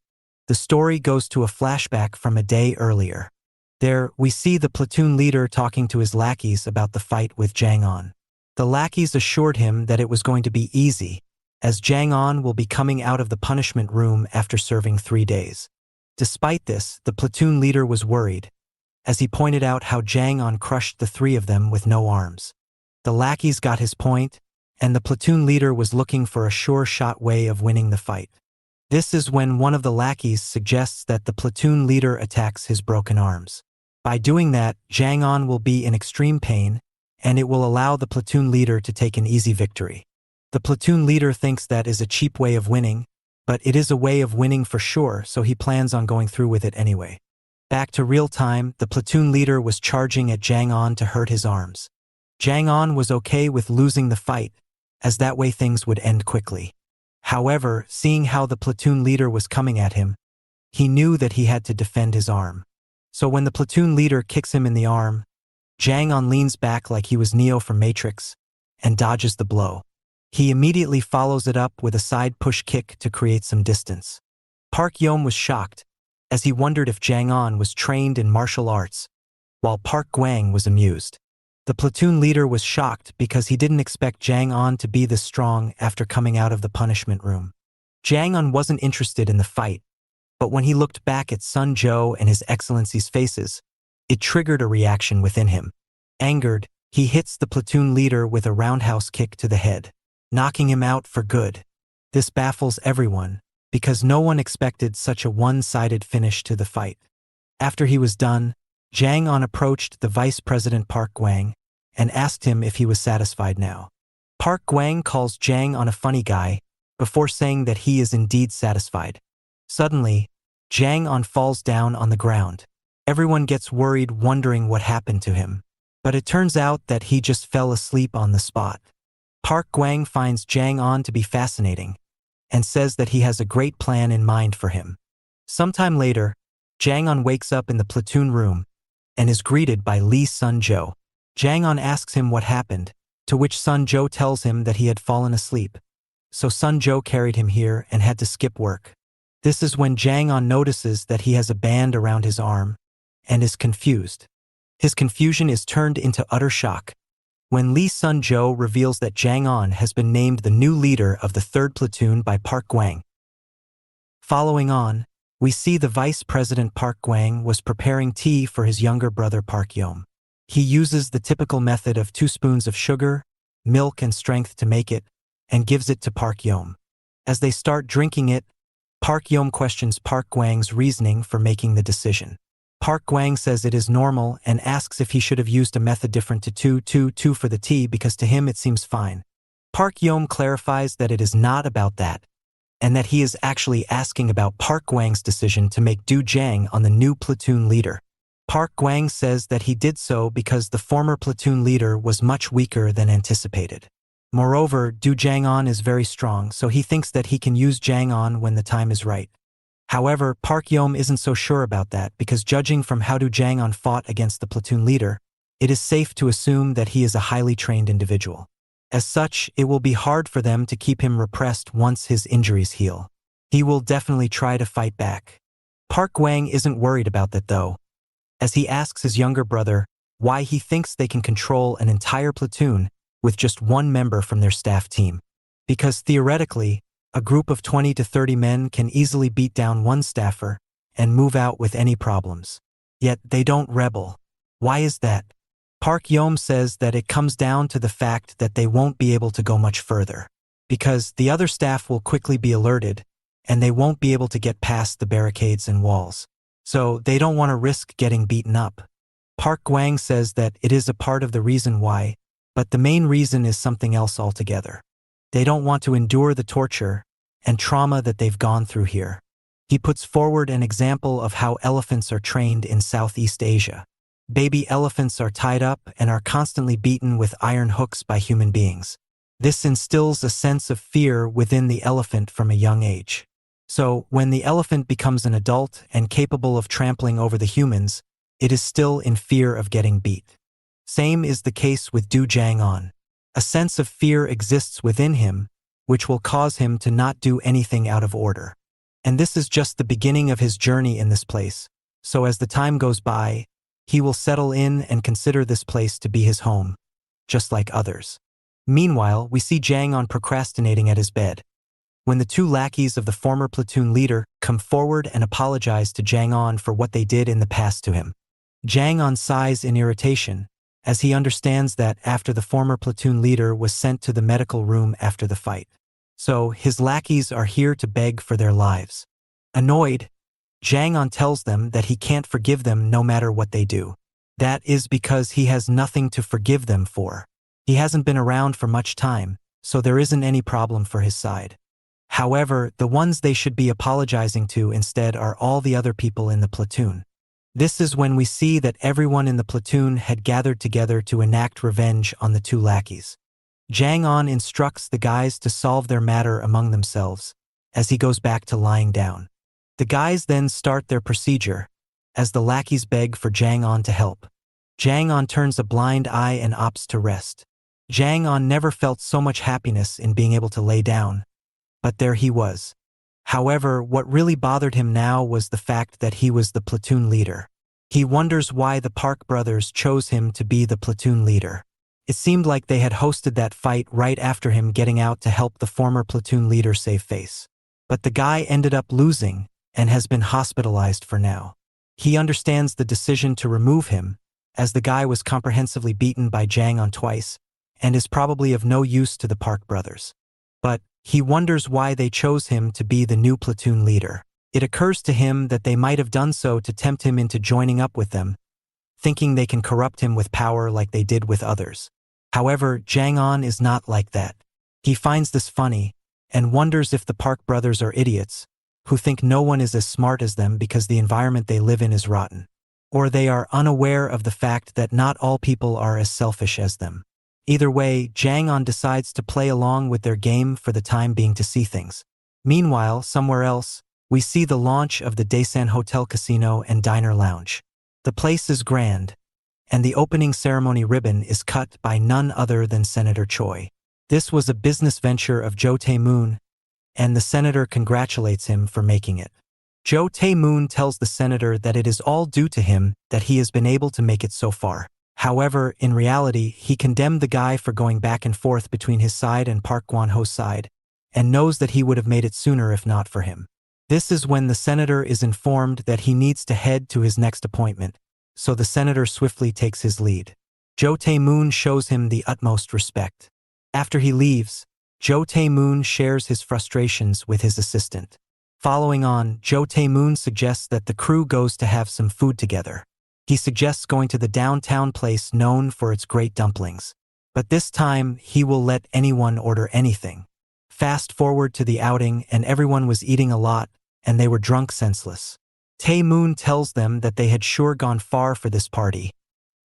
The story goes to a flashback from a day earlier. There, we see the platoon leader talking to his lackeys about the fight with Jang On. The lackeys assured him that it was going to be easy, as Jang On will be coming out of the punishment room after serving 3 days. Despite this, the platoon leader was worried, as he pointed out how Jang On crushed the 3 of them with no arms. The lackeys got his point, and the platoon leader was looking for a sure-shot way of winning the fight. This is when one of the lackeys suggests that the platoon leader attacks his broken arms. By doing that, Jang On will be in extreme pain, and it will allow the platoon leader to take an easy victory. The platoon leader thinks that is a cheap way of winning, but it is a way of winning for sure, so he plans on going through with it anyway. Back to real time, the platoon leader was charging at Jang On to hurt his arms. Jang On was okay with losing the fight, as that way things would end quickly. However, seeing how the platoon leader was coming at him, he knew that he had to defend his arm. So when the platoon leader kicks him in the arm, Jang On leans back like he was Neo from Matrix and dodges the blow. He immediately follows it up with a side push kick to create some distance. Park Yom was shocked, as he wondered if Jang On was trained in martial arts, while Park Gwang was amused. The platoon leader was shocked because he didn't expect Jang On to be this strong after coming out of the punishment room. Jang On wasn't interested in the fight, but when he looked back at Sun Jo and His Excellency's faces, it triggered a reaction within him. Angered, he hits the platoon leader with a roundhouse kick to the head, knocking him out for good. This baffles everyone, because no one expected such a one-sided finish to the fight. After he was done, Jang On approached the Vice President Park Gwang and asked him if he was satisfied now. Park Gwang calls Jang On a funny guy before saying that he is indeed satisfied. Suddenly, Jang On falls down on the ground. Everyone gets worried, wondering what happened to him. But it turns out that he just fell asleep on the spot. Park Gwang finds Jang On to be fascinating and says that he has a great plan in mind for him. Sometime later, Jang On wakes up in the platoon room and is greeted by Lee Sun Jo. Jang On asks him what happened, to which Sun Jo tells him that he had fallen asleep. So Sun Jo carried him here and had to skip work. This is when Jang On notices that he has a band around his arm and is confused. His confusion is turned into utter shock when Lee Sun Jo reveals that Jang On has been named the new leader of the 3rd Platoon by Park Gwang. Following on, we see the Vice President Park Gwang was preparing tea for his younger brother Park Yom. He uses the typical method of 2 spoons of sugar, milk and strength to make it, and gives it to Park Yom. As they start drinking it, Park Yom questions Park Gwang's reasoning for making the decision. Park Gwang says it is normal and asks if he should have used a method different to 2 for the tea because to him it seems fine. Park Yom clarifies that it is not about that, and that he is actually asking about Park Gwang's decision to make Du Jang on the new platoon leader. Park Gwang says that he did so because the former platoon leader was much weaker than anticipated. Moreover, Du Jang On is very strong, so he thinks that he can use Jang On when the time is right. However, Park Yom isn't so sure about that because judging from how Du Jang On fought against the platoon leader, it is safe to assume that he is a highly trained individual. As such, it will be hard for them to keep him repressed once his injuries heal. He will definitely try to fight back. Park Gwang isn't worried about that though, as he asks his younger brother why he thinks they can control an entire platoon with just 1 member from their staff team. Because theoretically, a group of 20 to 30 men can easily beat down 1 staffer and move out with any problems. Yet they don't rebel. Why is that? Park Yom says that it comes down to the fact that they won't be able to go much further, because the other staff will quickly be alerted and they won't be able to get past the barricades and walls. So they don't want to risk getting beaten up. Park Gwang says that it is a part of the reason why, but the main reason is something else altogether. They don't want to endure the torture and trauma that they've gone through here. He puts forward an example of how elephants are trained in Southeast Asia. Baby elephants are tied up and are constantly beaten with iron hooks by human beings. This instills a sense of fear within the elephant from a young age. So, when the elephant becomes an adult and capable of trampling over the humans, it is still in fear of getting beat. Same is the case with Du Jang-on. A sense of fear exists within him, which will cause him to not do anything out of order. And this is just the beginning of his journey in this place, so as the time goes by, he will settle in and consider this place to be his home, just like others. Meanwhile, we see Jang-on procrastinating at his bed. When the two lackeys of the former platoon leader come forward and apologize to Jang-on for what they did in the past to him, Jang-on sighs in irritation, as he understands that after the former platoon leader was sent to the medical room after the fight. So, his lackeys are here to beg for their lives. Annoyed, Jang-on tells them that he can't forgive them no matter what they do. That is because he has nothing to forgive them for. He hasn't been around for much time, so there isn't any problem for his side. However, the ones they should be apologizing to instead are all the other people in the platoon. This is when we see that everyone in the platoon had gathered together to enact revenge on the two lackeys. Jang-on instructs the guys to solve their matter among themselves, as he goes back to lying down. The guys then start their procedure, as the lackeys beg for Jang-on to help. Jang-on turns a blind eye and opts to rest. Jang-on never felt so much happiness in being able to lay down, but there he was. However, what really bothered him now was the fact that he was the platoon leader. He wonders why the Park brothers chose him to be the platoon leader. It seemed like they had hosted that fight right after him getting out to help the former platoon leader save face. But the guy ended up losing and has been hospitalized for now. He understands the decision to remove him, as the guy was comprehensively beaten by Jang-on twice, and is probably of no use to the Park brothers. But he wonders why they chose him to be the new platoon leader. It occurs to him that they might have done so to tempt him into joining up with them, thinking they can corrupt him with power like they did with others. However, Jang-on is not like that. He finds this funny, and wonders if the Park brothers are idiots, who think no one is as smart as them because the environment they live in is rotten. Or they are unaware of the fact that not all people are as selfish as them. Either way, Jang-on decides to play along with their game for the time being to see things. Meanwhile, somewhere else, we see the launch of the Daesan Hotel Casino and Diner Lounge. The place is grand, and the opening ceremony ribbon is cut by none other than Senator Choi. This was a business venture of Jo Tae-moon, and the senator congratulates him for making it. Jo Tae-moon tells the senator that it is all due to him that he has been able to make it so far. However, in reality, he condemned the guy for going back and forth between his side and Park Kwon-ho's side, and knows that he would have made it sooner if not for him. This is when the senator is informed that he needs to head to his next appointment, so the senator swiftly takes his lead. Jo Tae-moon shows him the utmost respect. After he leaves, Jo Tae-moon shares his frustrations with his assistant. Following on, Jo Tae-moon suggests that the crew goes to have some food together. He suggests going to the downtown place known for its great dumplings. But this time, he will let anyone order anything. Fast forward to the outing and everyone was eating a lot, and they were drunk senseless. Tae-moon tells them that they had sure gone far for this party,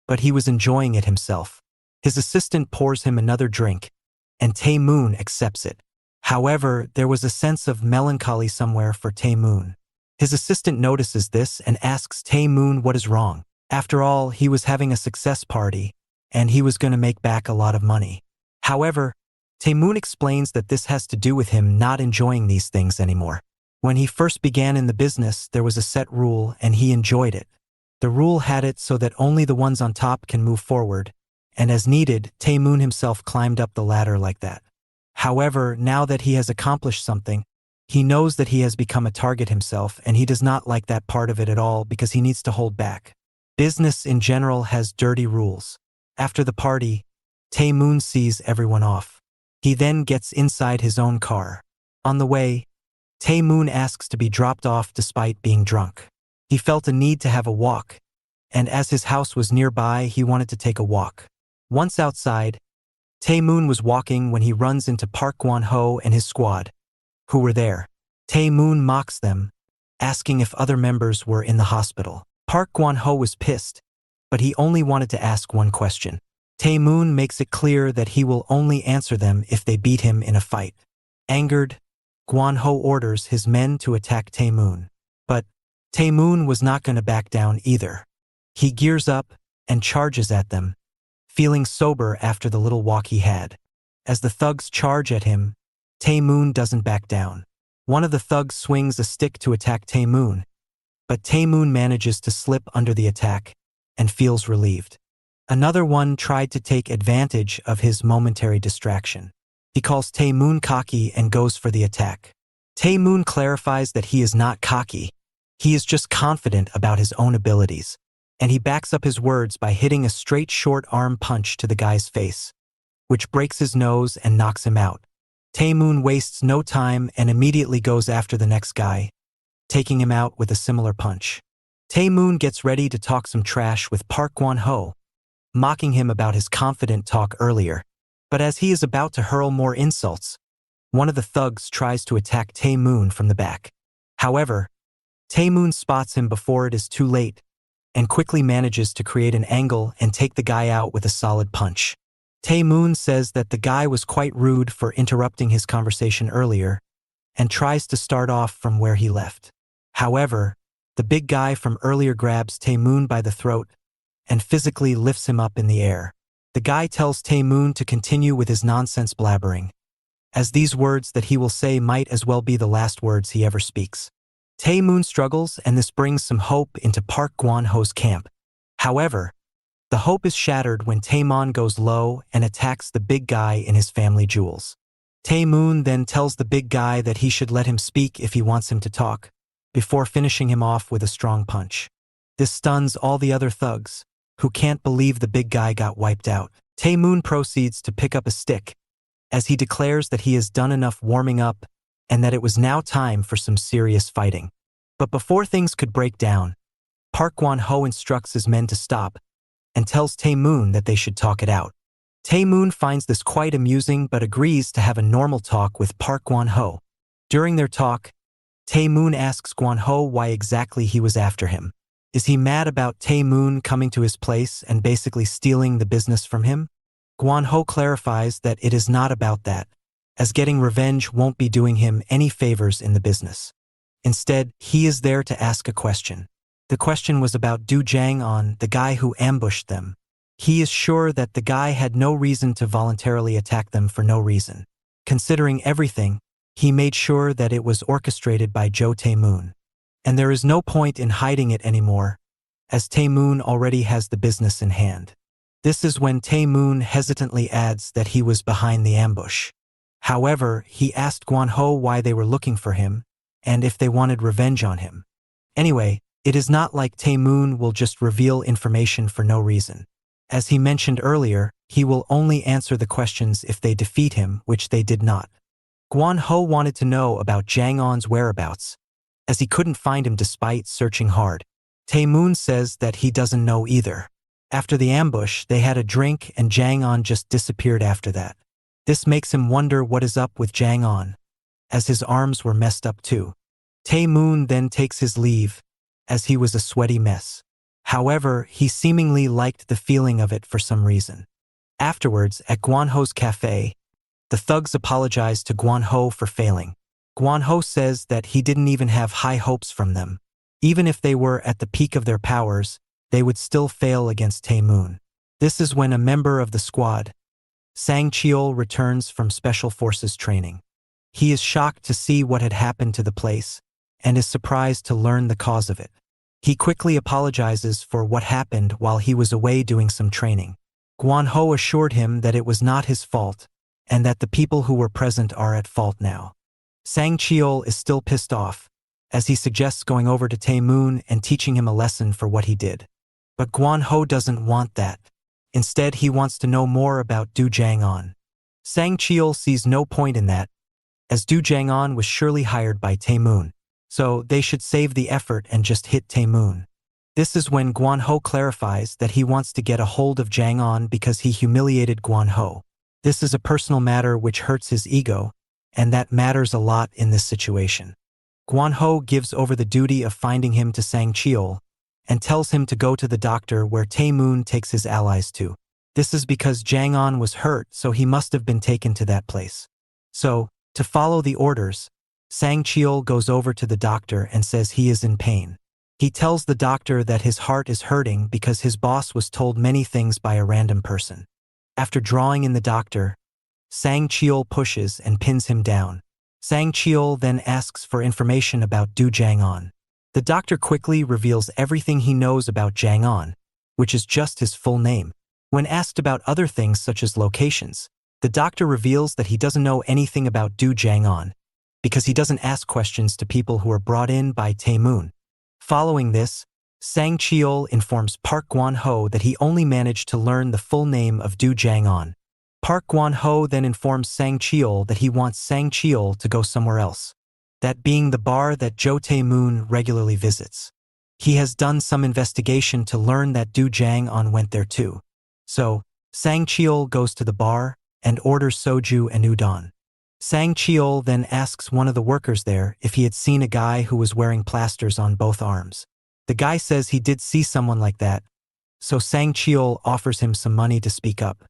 but he was enjoying it himself. His assistant pours him another drink, and Tae-moon accepts it. However, there was a sense of melancholy somewhere for Tae-moon. His assistant notices this and asks Tae-moon what is wrong. After all, he was having a success party, and he was going to make back a lot of money. However, Tae-moon explains that this has to do with him not enjoying these things anymore. When he first began in the business, there was a set rule, and he enjoyed it. The rule had it so that only the ones on top can move forward, and as needed, Tae-moon himself climbed up the ladder like that. However, now that he has accomplished something, he knows that he has become a target himself, and he does not like that part of it at all because he needs to hold back. Business in general has dirty rules. After the party, Tae-moon sees everyone off. He then gets inside his own car. On the way, Tae-moon asks to be dropped off despite being drunk. He felt a need to have a walk, and as his house was nearby, he wanted to take a walk. Once outside, Tae-moon was walking when he runs into Park Kwon-ho and his squad, who were there. Tae-moon mocks them, asking if other members were in the hospital. Park Kwon-ho was pissed, but he only wanted to ask one question. Tae-moon makes it clear that he will only answer them if they beat him in a fight. Angered, Guan-ho orders his men to attack Tae-moon. But Tae-moon was not going to back down either. He gears up and charges at them, feeling sober after the little walk he had. As the thugs charge at him, Tae-moon doesn't back down. One of the thugs swings a stick to attack Tae-moon, but Tae-moon manages to slip under the attack and feels relieved. Another one tried to take advantage of his momentary distraction. He calls Tae-moon cocky and goes for the attack. Tae-moon clarifies that he is not cocky. He is just confident about his own abilities, and he backs up his words by hitting a straight short arm punch to the guy's face, which breaks his nose and knocks him out. Tae-moon wastes no time and immediately goes after the next guy, taking him out with a similar punch. Tae-moon gets ready to talk some trash with Park Guan-ho, mocking him about his confident talk earlier. But as he is about to hurl more insults, one of the thugs tries to attack Tae-moon from the back. However, Tae-moon spots him before it is too late and quickly manages to create an angle and take the guy out with a solid punch. Tae-moon says that the guy was quite rude for interrupting his conversation earlier and tries to start off from where he left. However, the big guy from earlier grabs Tae-moon by the throat and physically lifts him up in the air. The guy tells Tae-moon to continue with his nonsense blabbering, as these words that he will say might as well be the last words he ever speaks. Tae-moon struggles, and this brings some hope into Park Guan-ho's camp. However, the hope is shattered when Tae-moon goes low and attacks the big guy in his family jewels. Tae-moon then tells the big guy that he should let him speak if he wants him to talk, before finishing him off with a strong punch. This stuns all the other thugs, who can't believe the big guy got wiped out. Tae-moon proceeds to pick up a stick, as he declares that he has done enough warming up and that it was now time for some serious fighting. But before things could break down, Park Guan-ho instructs his men to stop and tells Tae-moon that they should talk it out. Tae-moon finds this quite amusing but agrees to have a normal talk with Park Guan-ho. During their talk, Tae-moon asks Guan-ho why exactly he was after him. Is he mad about Tae-moon coming to his place and basically stealing the business from him? Guan-ho clarifies that it is not about that, as getting revenge won't be doing him any favors in the business. Instead, he is there to ask a question. The question was about Du Jang-on, the guy who ambushed them. He is sure that the guy had no reason to voluntarily attack them for no reason. Considering everything, he made sure that it was orchestrated by Tae-moon. And there is no point in hiding it anymore, as Tae-moon already has the business in hand. This is when Tae-moon hesitantly adds that he was behind the ambush. However, he asked Guan-ho why they were looking for him, and if they wanted revenge on him. Anyway, it is not like Tae-moon will just reveal information for no reason. As he mentioned earlier, he will only answer the questions if they defeat him, which they did not. Guan-ho wanted to know about Jang-on's whereabouts, as he couldn't find him despite searching hard. Tae-moon says that he doesn't know either. After the ambush, they had a drink and Jang-on just disappeared after that. This makes him wonder what is up with Jang-on, as his arms were messed up too. Tae-moon then takes his leave, as he was a sweaty mess. However, he seemingly liked the feeling of it for some reason. Afterwards, at Guan-ho's cafe, the thugs apologize to Guan-ho for failing. Guan-ho says that he didn't even have high hopes from them. Even if they were at the peak of their powers, they would still fail against Tae-moon. This is when a member of the squad, Sang Cheol, returns from Special Forces training. He is shocked to see what had happened to the place and is surprised to learn the cause of it. He quickly apologizes for what happened while he was away doing some training. Guan-ho assured him that it was not his fault and that the people who were present are at fault now. Sang Cheol is still pissed off, as he suggests going over to Tae-moon and teaching him a lesson for what he did. But Guan-ho doesn't want that. Instead, he wants to know more about Du Jang-on. Sang Cheol sees no point in that, as Du Jang-on was surely hired by Tae-moon, so they should save the effort and just hit Tae-moon. This is when Guan-ho clarifies that he wants to get a hold of Jang-on because he humiliated Guan-ho. This is a personal matter which hurts his ego, and that matters a lot in this situation. Guan-ho gives over the duty of finding him to Sang Cheol and tells him to go to the doctor where Tae-moon takes his allies to. This is because Jang On was hurt, so he must have been taken to that place. So, to follow the orders, Sang Cheol goes over to the doctor and says he is in pain. He tells the doctor that his heart is hurting because his boss was told many things by a random person. After drawing in the doctor, Sang Cheol pushes and pins him down. Sang Cheol then asks for information about Du Jang On. The doctor quickly reveals everything he knows about Jang On, which is just his full name. When asked about other things such as locations, the doctor reveals that he doesn't know anything about Du Jang On, because he doesn't ask questions to people who are brought in by Tae-moon. Following this, Sang Cheol informs Park Gwon-ho that he only managed to learn the full name of Du Jang On. Park Gwon-ho then informs Sang Cheol that he wants Sang Cheol to go somewhere else, that being the bar that Jo Tae-moon regularly visits. He has done some investigation to learn that Du Jang On went there too. So, Sang Cheol goes to the bar and orders soju and udon. Sang Cheol then asks one of the workers there if he had seen a guy who was wearing plasters on both arms. The guy says he did see someone like that, so Sang Cheol offers him some money to speak up.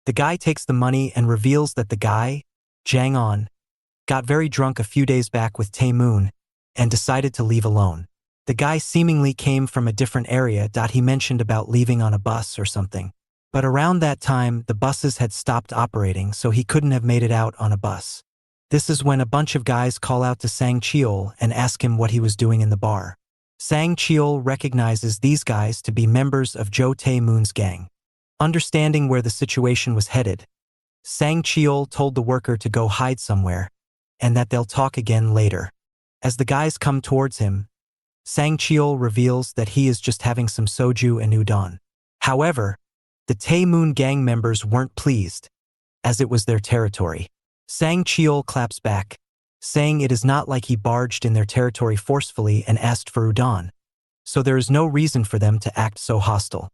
The guy takes the money and reveals that the guy, Jang On, got very drunk a few days back with Tae-moon and decided to leave alone. The guy seemingly came from a different area. He mentioned about leaving on a bus or something. But around that time, the buses had stopped operating, so he couldn't have made it out on a bus. This is when a bunch of guys call out to Sang Cheol and ask him what he was doing in the bar. Sang Cheol recognizes these guys to be members of Jo Tae-moon's gang. Understanding where the situation was headed, Sang Cheol told the worker to go hide somewhere, and that they'll talk again later. As the guys come towards him, Sang Cheol reveals that he is just having some soju and udon. However, the Tae-moon gang members weren't pleased, as it was their territory. Sang Cheol claps back, saying it is not like he barged in their territory forcefully and asked for udon, so there is no reason for them to act so hostile.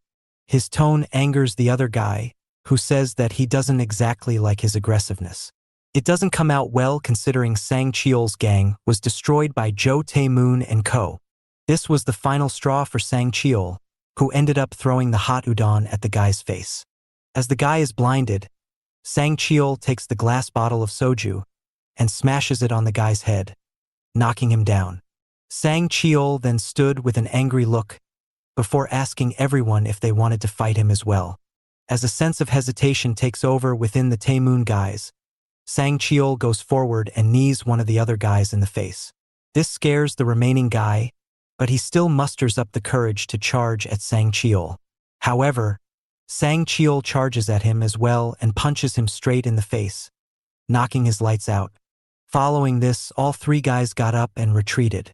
His tone angers the other guy, who says that he doesn't exactly like his aggressiveness. It doesn't come out well considering Sang Cheol's gang was destroyed by Jo Tae-moon and co. This was the final straw for Sang Cheol, who ended up throwing the hot udon at the guy's face. As the guy is blinded, Sang Cheol takes the glass bottle of soju and smashes it on the guy's head, knocking him down. Sang Cheol then stood with an angry look before asking everyone if they wanted to fight him as well. As a sense of hesitation takes over within the Tae-moon guys, Sang Cheol goes forward and knees one of the other guys in the face. This scares the remaining guy, but he still musters up the courage to charge at Sang Cheol. However, Sang Cheol charges at him as well and punches him straight in the face, knocking his lights out. Following this, all three guys got up and retreated.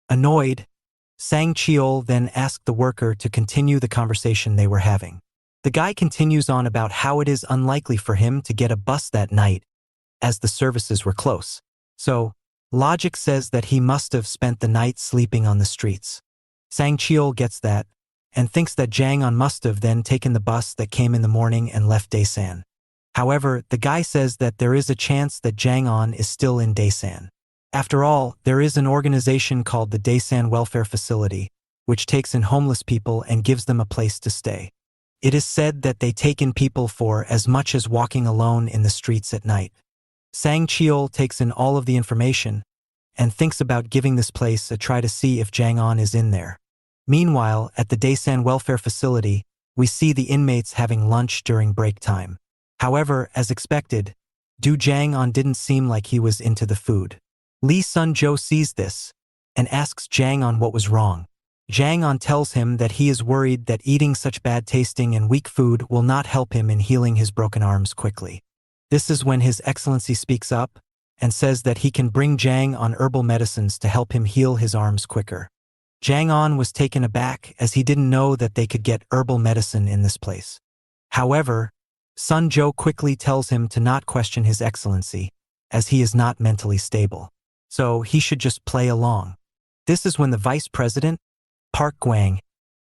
Annoyed, Sang Cheol then asked the worker to continue the conversation they were having. The guy continues on about how it is unlikely for him to get a bus that night, as the services were close. So, logic says that he must have spent the night sleeping on the streets. Sang Cheol gets that, and thinks that Jang On must have then taken the bus that came in the morning and left Daesan. However, the guy says that there is a chance that Jang On is still in Daesan. After all, there is an organization called the Daesan Welfare Facility, which takes in homeless people and gives them a place to stay. It is said that they take in people for as much as walking alone in the streets at night. Sang Cheol takes in all of the information and thinks about giving this place a try to see if Jang On is in there. Meanwhile, at the Daesan Welfare Facility, we see the inmates having lunch during break time. However, as expected, Du Jang On didn't seem like he was into the food. Lee Sun-jo sees this and asks Jang On what was wrong. Jang On tells him that he is worried that eating such bad-tasting and weak food will not help him in healing his broken arms quickly. This is when His Excellency speaks up and says that he can bring Jang On herbal medicines to help him heal his arms quicker. Jang On was taken aback as he didn't know that they could get herbal medicine in this place. However, Sun-jo quickly tells him to not question His Excellency, as he is not mentally stable. So he should just play along. This is when the Vice President, Park Gwang,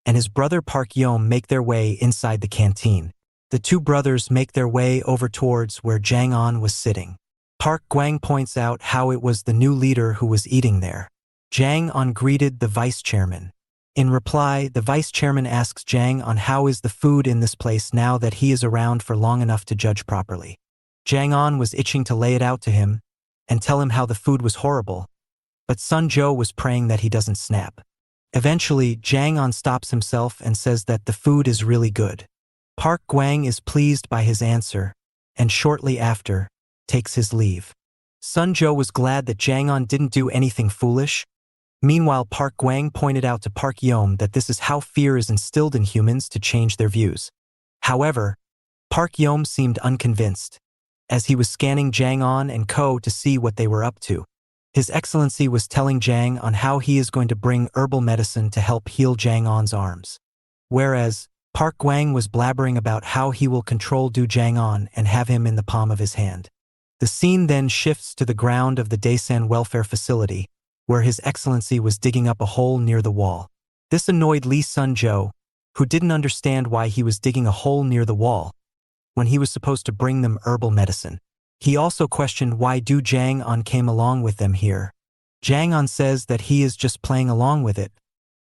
and his brother Park Yeom make their way inside the canteen. The two brothers make their way over towards where Jang On was sitting. Park Gwang points out how it was the new leader who was eating there. Jang On greeted the vice chairman, In reply, the vice chairman asks Jang on how is the food in this place now that he is around for long enough to judge properly. Jang On was itching to lay it out to him and tell him how the food was horrible, but Sun Jo was praying that he doesn't snap. Eventually, Jang On stops himself and says that the food is really good. Park Gwang is pleased by his answer, and shortly after, takes his leave. Sun Jo was glad that Jang On didn't do anything foolish. Meanwhile, Park Gwang pointed out to Park Yom that this is how fear is instilled in humans to change their views. However, Park Yom seemed unconvinced, as he was scanning Jang On and Co. to see what they were up to. His Excellency was telling Jang On how he is going to bring herbal medicine to help heal Jang On's arms. Whereas, Park Gwang was blabbering about how he will control Du Jang On and have him in the palm of his hand. The scene then shifts to the ground of the Daesan welfare facility, where His Excellency was digging up a hole near the wall. This annoyed Lee Sun-jo, who didn't understand why he was digging a hole near the wall when he was supposed to bring them herbal medicine. He also questioned why Du Jang On came along with them here. Jang On says that he is just playing along with it,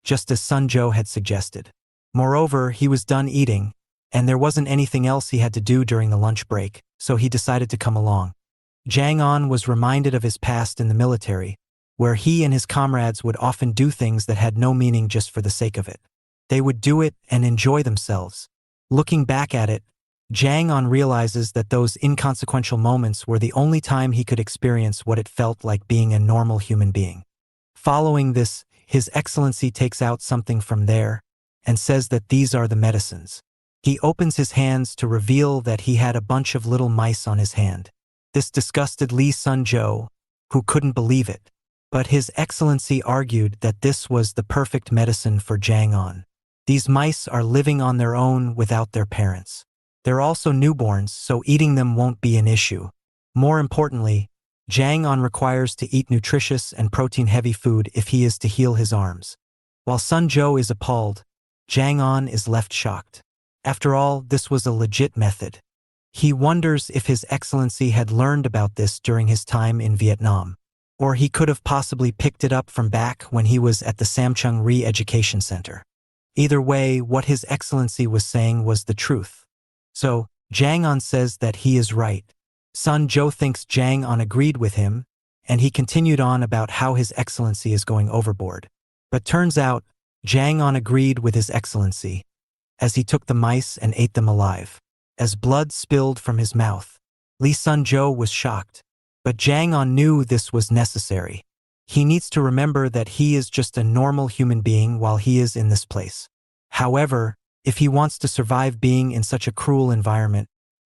just as Sun-jo had suggested. Moreover, he was done eating, and there wasn't anything else he had to do during the lunch break, so he decided to come along. Jang On was reminded of his past in the military, where he and his comrades would often do things that had no meaning just for the sake of it. They would do it and enjoy themselves. Looking back at it, Jang On realizes that those inconsequential moments were the only time he could experience what it felt like being a normal human being. Following this, His Excellency takes out something from there and says that these are the medicines. He opens his hands to reveal that he had a bunch of little mice on his hand. This disgusted Lee Sun-jo, who couldn't believe it. But His Excellency argued that this was the perfect medicine for Jang On. These mice are living on their own without their parents. They're also newborns, so eating them won't be an issue. More importantly, Jang On requires to eat nutritious and protein-heavy food if he is to heal his arms. While Sun-jo is appalled, Jang On is left shocked. After all, this was a legit method. He wonders if His Excellency had learned about this during his time in Vietnam, or he could have possibly picked it up from back when he was at the Samcheong Re-Education Center. Either way, what His Excellency was saying was the truth. So, Jang On says that he is right. Sun-jo thinks Jang On agreed with him, and he continued on about how His Excellency is going overboard. But turns out, Jang On agreed with His Excellency, as he took the mice and ate them alive. As blood spilled from his mouth, Lee Sun-jo was shocked. But Jang On knew this was necessary. He needs to remember that he is just a normal human being while he is in this place. However, if he wants to survive being in such a cruel environment,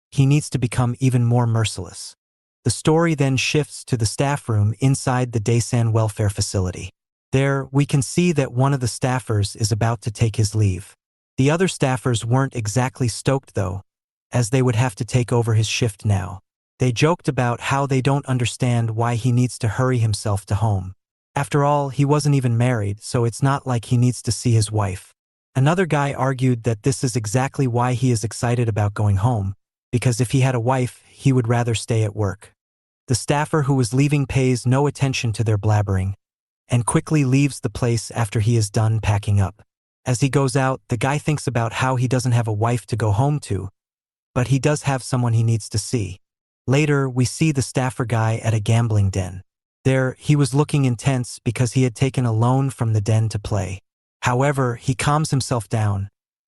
he needs to become even more merciless. The story then shifts to the staff room inside the Daesan welfare facility. There, we can see that one of the staffers is about to take his leave. The other staffers weren't exactly stoked though, as they would have to take over his shift now. They joked about how they don't understand why he needs to hurry himself to home. After all, he wasn't even married, so it's not like he needs to see his wife. Another guy argued that this is exactly why he is excited about going home, because if he had a wife, he would rather stay at work. The staffer who was leaving pays no attention to their blabbering, and quickly leaves the place after he is done packing up. As he goes out, the guy thinks about how he doesn't have a wife to go home to, but he does have someone he needs to see. Later, we see the staffer guy at a gambling den. There, he was looking intense because he had taken a loan from the den to play. However, he calms himself down,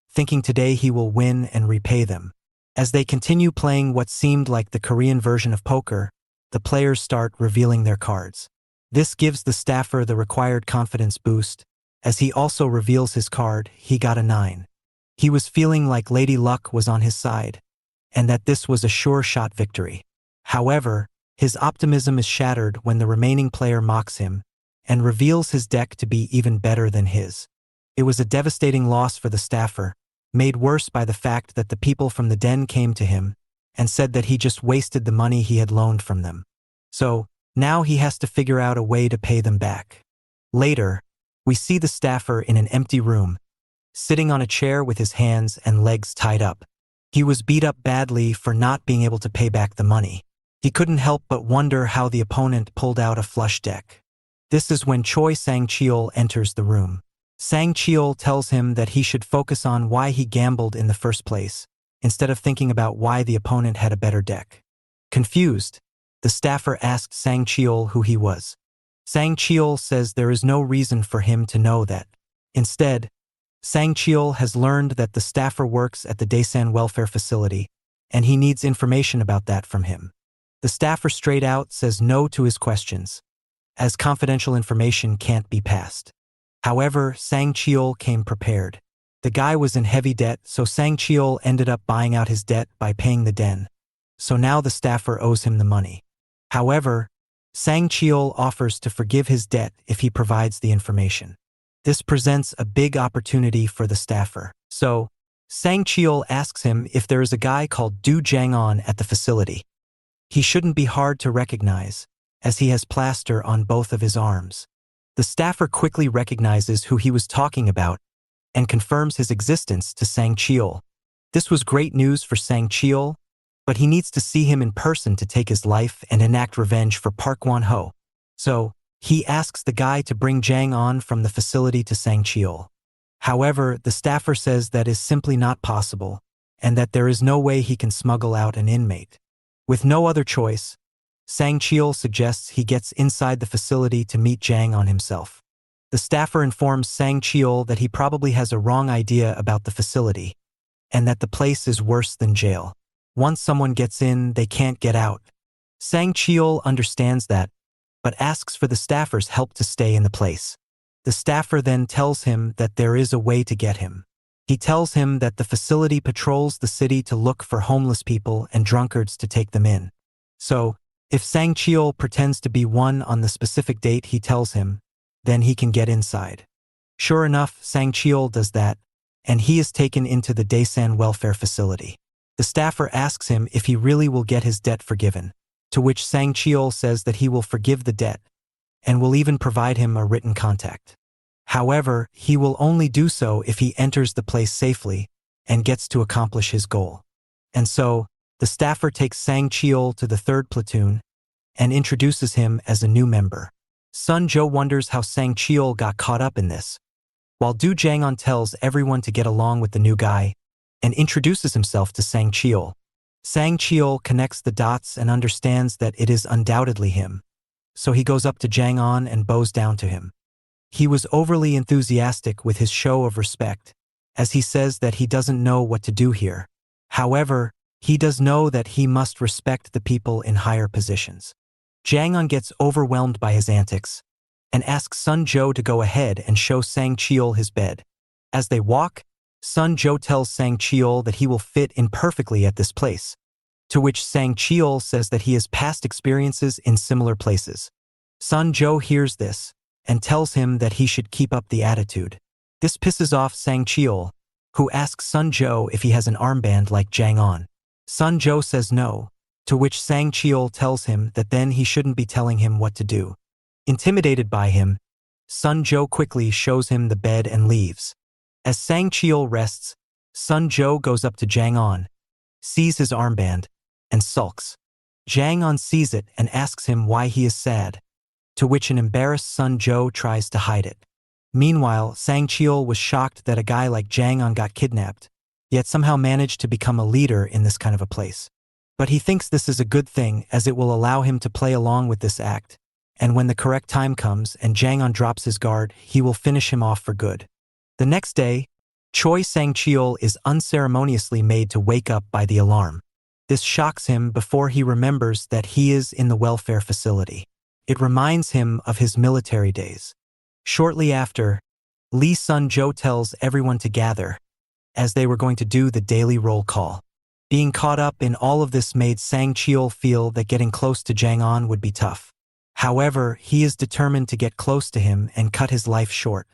thinking today he will win and repay them. As they continue playing what seemed like the Korean version of poker, the players start revealing their cards. This gives the staffer the required confidence boost. As he also reveals his card, he got a 9. He was feeling like Lady Luck was on his side, and that this was a sure-shot victory. However, his optimism is shattered when the remaining player mocks him and reveals his deck to be even better than his. It was a devastating loss for the staffer, made worse by the fact that the people from the den came to him and said that he just wasted the money he had loaned from them. So, now he has to figure out a way to pay them back. Later, we see the staffer in an empty room, sitting on a chair with his hands and legs tied up. He was beat up badly for not being able to pay back the money. He couldn't help but wonder how the opponent pulled out a flush deck. This is when Choi Sang-cheol enters the room. Sang Cheol tells him that he should focus on why he gambled in the first place, instead of thinking about why the opponent had a better deck. Confused, the staffer asked Sang Cheol who he was. Sang Cheol says there is no reason for him to know that. Instead, Sang Cheol has learned that the staffer works at the Daesan welfare facility, and he needs information about that from him. The staffer straight out says no to his questions, as confidential information can't be passed. However, Sang Cheol came prepared. The guy was in heavy debt, so Sang Cheol ended up buying out his debt by paying the den. So now the staffer owes him the money. However, Sang Cheol offers to forgive his debt if he provides the information. This presents a big opportunity for the staffer. So, Sang Cheol asks him if there is a guy called Du Jang-on at the facility. He shouldn't be hard to recognize, as he has plaster on both of his arms. The staffer quickly recognizes who he was talking about and confirms his existence to Sang Cheol. This was great news for Sang Cheol, but he needs to see him in person to take his life and enact revenge for Park Won-ho. So, he asks the guy to bring Jang-on from the facility to Sang Cheol. However, the staffer says that is simply not possible, and that there is no way he can smuggle out an inmate. With no other choice, Sang Cheol suggests he gets inside the facility to meet Jang-on himself. The staffer informs Sang Cheol that he probably has a wrong idea about the facility, and that the place is worse than jail. Once someone gets in, they can't get out. Sang Cheol understands that, but asks for the staffer's help to stay in the place. The staffer then tells him that there is a way to get him. He tells him that the facility patrols the city to look for homeless people and drunkards to take them in. So, if Sang Cheol pretends to be one on the specific date he tells him, then he can get inside. Sure enough, Sang Cheol does that, and he is taken into the Daesan welfare facility. The staffer asks him if he really will get his debt forgiven, to which Sang Cheol says that he will forgive the debt, and will even provide him a written contact. However, he will only do so if he enters the place safely and gets to accomplish his goal. And so, the staffer takes Sang Cheol to the 3rd platoon and introduces him as a new member. Sun Jo wonders how Sang Cheol got caught up in this, while Du Jang-on tells everyone to get along with the new guy and introduces himself to Sang Cheol. Sang Cheol connects the dots and understands that it is undoubtedly him, so he goes up to Jang-on and bows down to him. He was overly enthusiastic with his show of respect, as he says that he doesn't know what to do here. However, he does know that he must respect the people in higher positions. Jang-on gets overwhelmed by his antics and asks Sun Jo to go ahead and show Sang Cheol his bed. As they walk, Sun Jo tells Sang Cheol that he will fit in perfectly at this place, to which Sang Cheol says that he has past experiences in similar places. Sun Jo hears this and tells him that he should keep up the attitude. This pisses off Sang Cheol, who asks Sun Jo if he has an armband like Jang-on. Sun Jo says no, to which Sang Cheol tells him that then he shouldn't be telling him what to do. Intimidated by him, Sun Jo quickly shows him the bed and leaves. As Sang Cheol rests, Sun Jo goes up to Jang-on, sees his armband, and sulks. Jang-on sees it and asks him why he is sad, to which an embarrassed Sun Jo tries to hide it. Meanwhile, Sang Cheol was shocked that a guy like Jang-on got kidnapped, yet somehow managed to become a leader in this kind of a place. But he thinks this is a good thing as it will allow him to play along with this act, and when the correct time comes and Jang-on drops his guard, he will finish him off for good. The next day, Choi Sang Cheol is unceremoniously made to wake up by the alarm. This shocks him before he remembers that he is in the welfare facility. It reminds him of his military days. Shortly after, Lee Sun Jo tells everyone to gather, as they were going to do the daily roll call. Being caught up in all of this made Sang Cheol feel that getting close to Jang-on would be tough. However, he is determined to get close to him and cut his life short.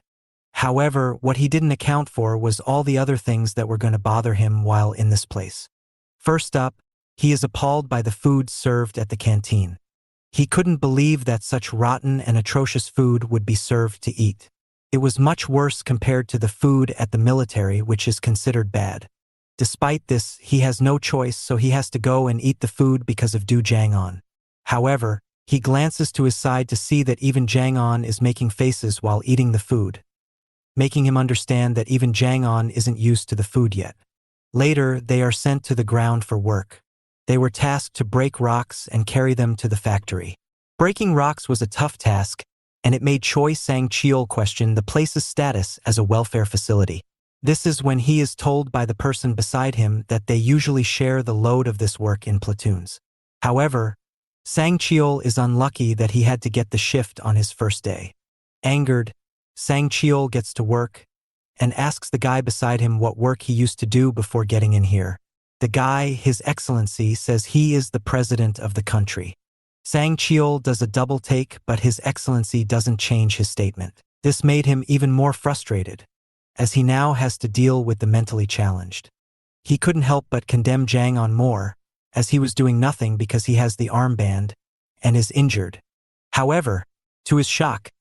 However, what he didn't account for was all the other things that were going to bother him while in this place. First up, he is appalled by the food served at the canteen. He couldn't believe that such rotten and atrocious food would be served to eat. It was much worse compared to the food at the military, which is considered bad. Despite this, he has no choice, so he has to go and eat the food because of Du Jang-on. However, he glances to his side to see that even Jang-on is making faces while eating the food. making him understand that even Jang-on isn't used to the food yet. Later, they are sent to the ground for work. They were tasked to break rocks and carry them to the factory. Breaking rocks was a tough task, and it made Choi Sang-cheol question the place's status as a welfare facility. This is when he is told by the person beside him that they usually share the load of this work in platoons. However, Sang-cheol is unlucky that he had to get the shift on his first day. Angered, Sang-cheol gets to work and asks the guy beside him what work he used to do before getting in here. The guy, His Excellency, says he is the president of the country. Sang-cheol does a double take, but His Excellency doesn't change his statement. This made him even more frustrated, as he now has to deal with the mentally challenged. He couldn't help but condemn Jang-on more, as he was doing nothing because he has the armband and is injured. However, to his shock,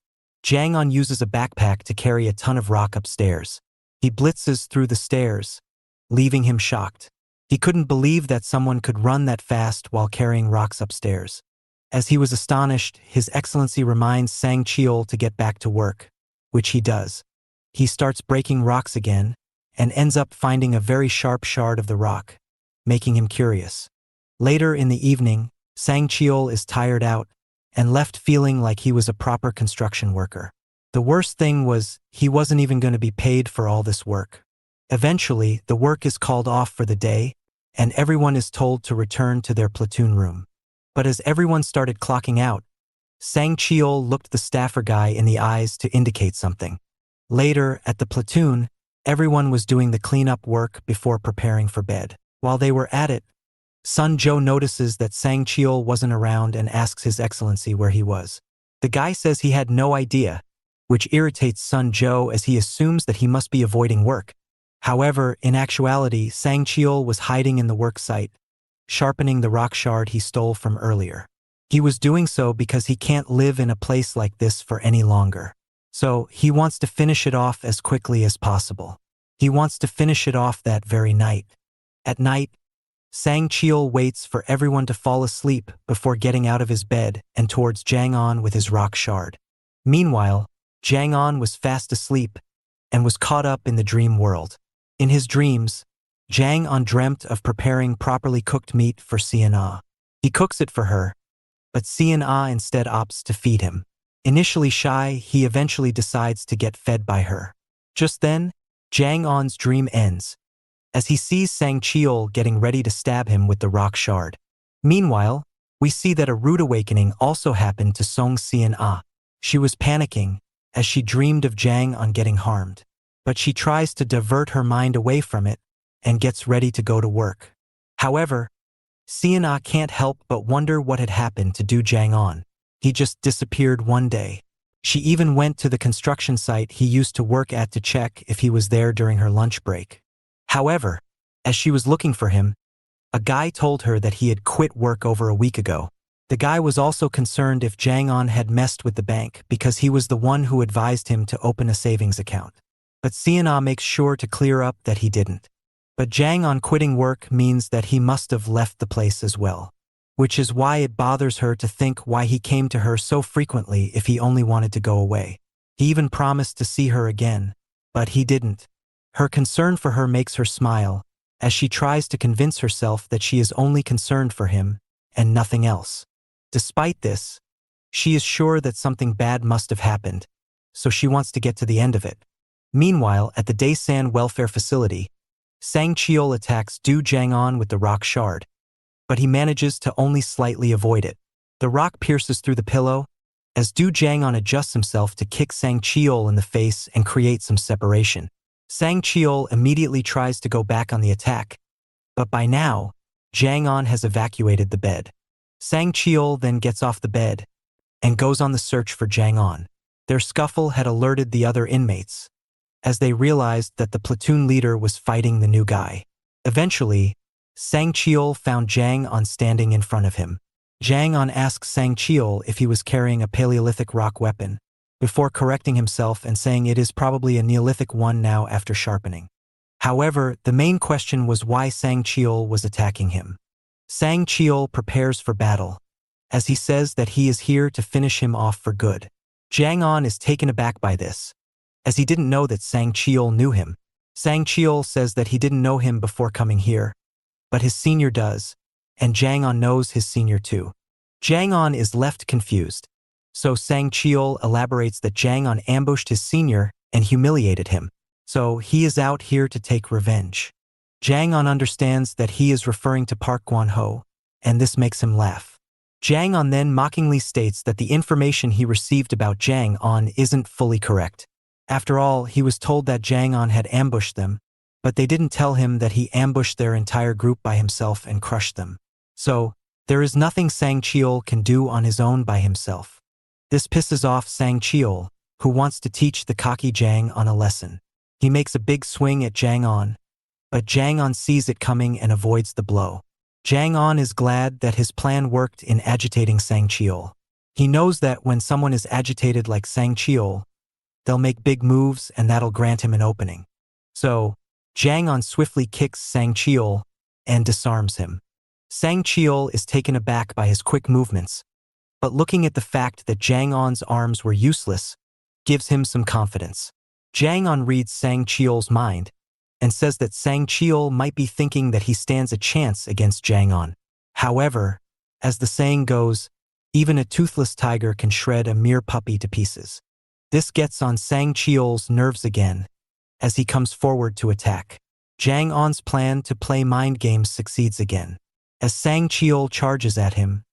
Jang-on uses a backpack to carry a ton of rock upstairs. He blitzes through the stairs, leaving him shocked. He couldn't believe that someone could run that fast while carrying rocks upstairs. As he was astonished, His Excellency reminds Sang-cheol to get back to work, which he does. He starts breaking rocks again and ends up finding a very sharp shard of the rock, making him curious. Later in the evening, Sang-cheol is tired out and left feeling like he was a proper construction worker. The worst thing was, he wasn't even going to be paid for all this work. Eventually, the work is called off for the day, and everyone is told to return to their platoon room. But as everyone started clocking out, Sang-cheol looked the staffer guy in the eyes to indicate something. Later, at the platoon, everyone was doing the cleanup work before preparing for bed. While they were at it, Sun Jo notices that Sang-cheol wasn't around and asks His Excellency where he was. The guy says he had no idea, which irritates Sun Jo as he assumes that he must be avoiding work. However, in actuality, Sang-cheol was hiding in the work site, sharpening the rock shard he stole from earlier. He was doing so because he can't live in a place like this for any longer. So, he wants to finish it off as quickly as possible. He wants to finish it off that very night. At night, Sang-cheol waits for everyone to fall asleep before getting out of his bed and towards Jang-on with his rock shard. Meanwhile, Jang-on was fast asleep and was caught up in the dream world. In his dreams, Jang-on dreamt of preparing properly cooked meat for Sian-ah. He cooks it for her, but Sian-ah instead opts to feed him. Initially shy, he eventually decides to get fed by her. Just then, Jang-on's dream ends, as he sees Sang-cheol getting ready to stab him with the rock shard. Meanwhile, we see that a rude awakening also happened to Song Sian-ah. She was panicking, as she dreamed of Jang-on getting harmed. But she tries to divert her mind away from it, and gets ready to go to work. However, Sian-ah can't help but wonder what had happened to do Jang-on. He just disappeared one day. She even went to the construction site he used to work at to check if he was there during her lunch break. However, as she was looking for him, a guy told her that he had quit work over a week ago. The guy was also concerned if Jang-on had messed with the bank because he was the one who advised him to open a savings account. But Sian-ah makes sure to clear up that he didn't. But Jang-on quitting work means that he must have left the place as well, which is why it bothers her to think why he came to her so frequently if he only wanted to go away. He even promised to see her again, but he didn't. Her concern for her makes her smile, as she tries to convince herself that she is only concerned for him and nothing else. Despite this, she is sure that something bad must have happened, so she wants to get to the end of it. Meanwhile, at the Daesan welfare facility, Sang-cheol attacks Du Jang-on with the rock shard, but he manages to only slightly avoid it. The rock pierces through the pillow, as Du Jang-on adjusts himself to kick Sang-cheol in the face and create some separation. Sang-cheol immediately tries to go back on the attack, but by now, Jang-on has evacuated the bed. Sang-cheol then gets off the bed and goes on the search for Jang-on. Their scuffle had alerted the other inmates, as they realized that the platoon leader was fighting the new guy. Eventually, Sang-cheol found Jang-on standing in front of him. Jang-on asks Sang-cheol if he was carrying a Paleolithic rock weapon, before correcting himself and saying it is probably a Neolithic one now after sharpening. However, the main question was why Sang-cheol was attacking him. Sang-cheol prepares for battle, as he says that he is here to finish him off for good. Jang-on is taken aback by this, as he didn't know that Sang Cheol knew him. Sang Cheol says that he didn't know him before coming here, but his senior does, and Jang On knows his senior too. Jang On is left confused, so Sang Cheol elaborates that Jang On ambushed his senior and humiliated him, so he is out here to take revenge. Jang On understands that he is referring to Park Gwan-ho, and this makes him laugh. Jang On then mockingly states that the information he received about Jang On isn't fully correct. After all, he was told that Jang On had ambushed them, but they didn't tell him that he ambushed their entire group by himself and crushed them. So, there is nothing Sang Cheol can do on his own by himself. This pisses off Sang Cheol, who wants to teach the cocky Jang On a lesson. He makes a big swing at Jang On, but Jang On sees it coming and avoids the blow. Jang On is glad that his plan worked in agitating Sang Cheol. He knows that when someone is agitated like Sang Cheol, they'll make big moves and that'll grant him an opening. So, Jang On swiftly kicks Sang Cheol and disarms him. Sang Cheol is taken aback by his quick movements, but looking at the fact that Jang On's arms were useless gives him some confidence. Jang On reads Sang Cheol's mind and says that Sang Cheol might be thinking that he stands a chance against Jang On. However, as the saying goes, even a toothless tiger can shred a mere puppy to pieces. This gets on Sang Cheol's nerves again, as he comes forward to attack. Jang On's plan to play mind games succeeds again. As Sang Cheol charges at him,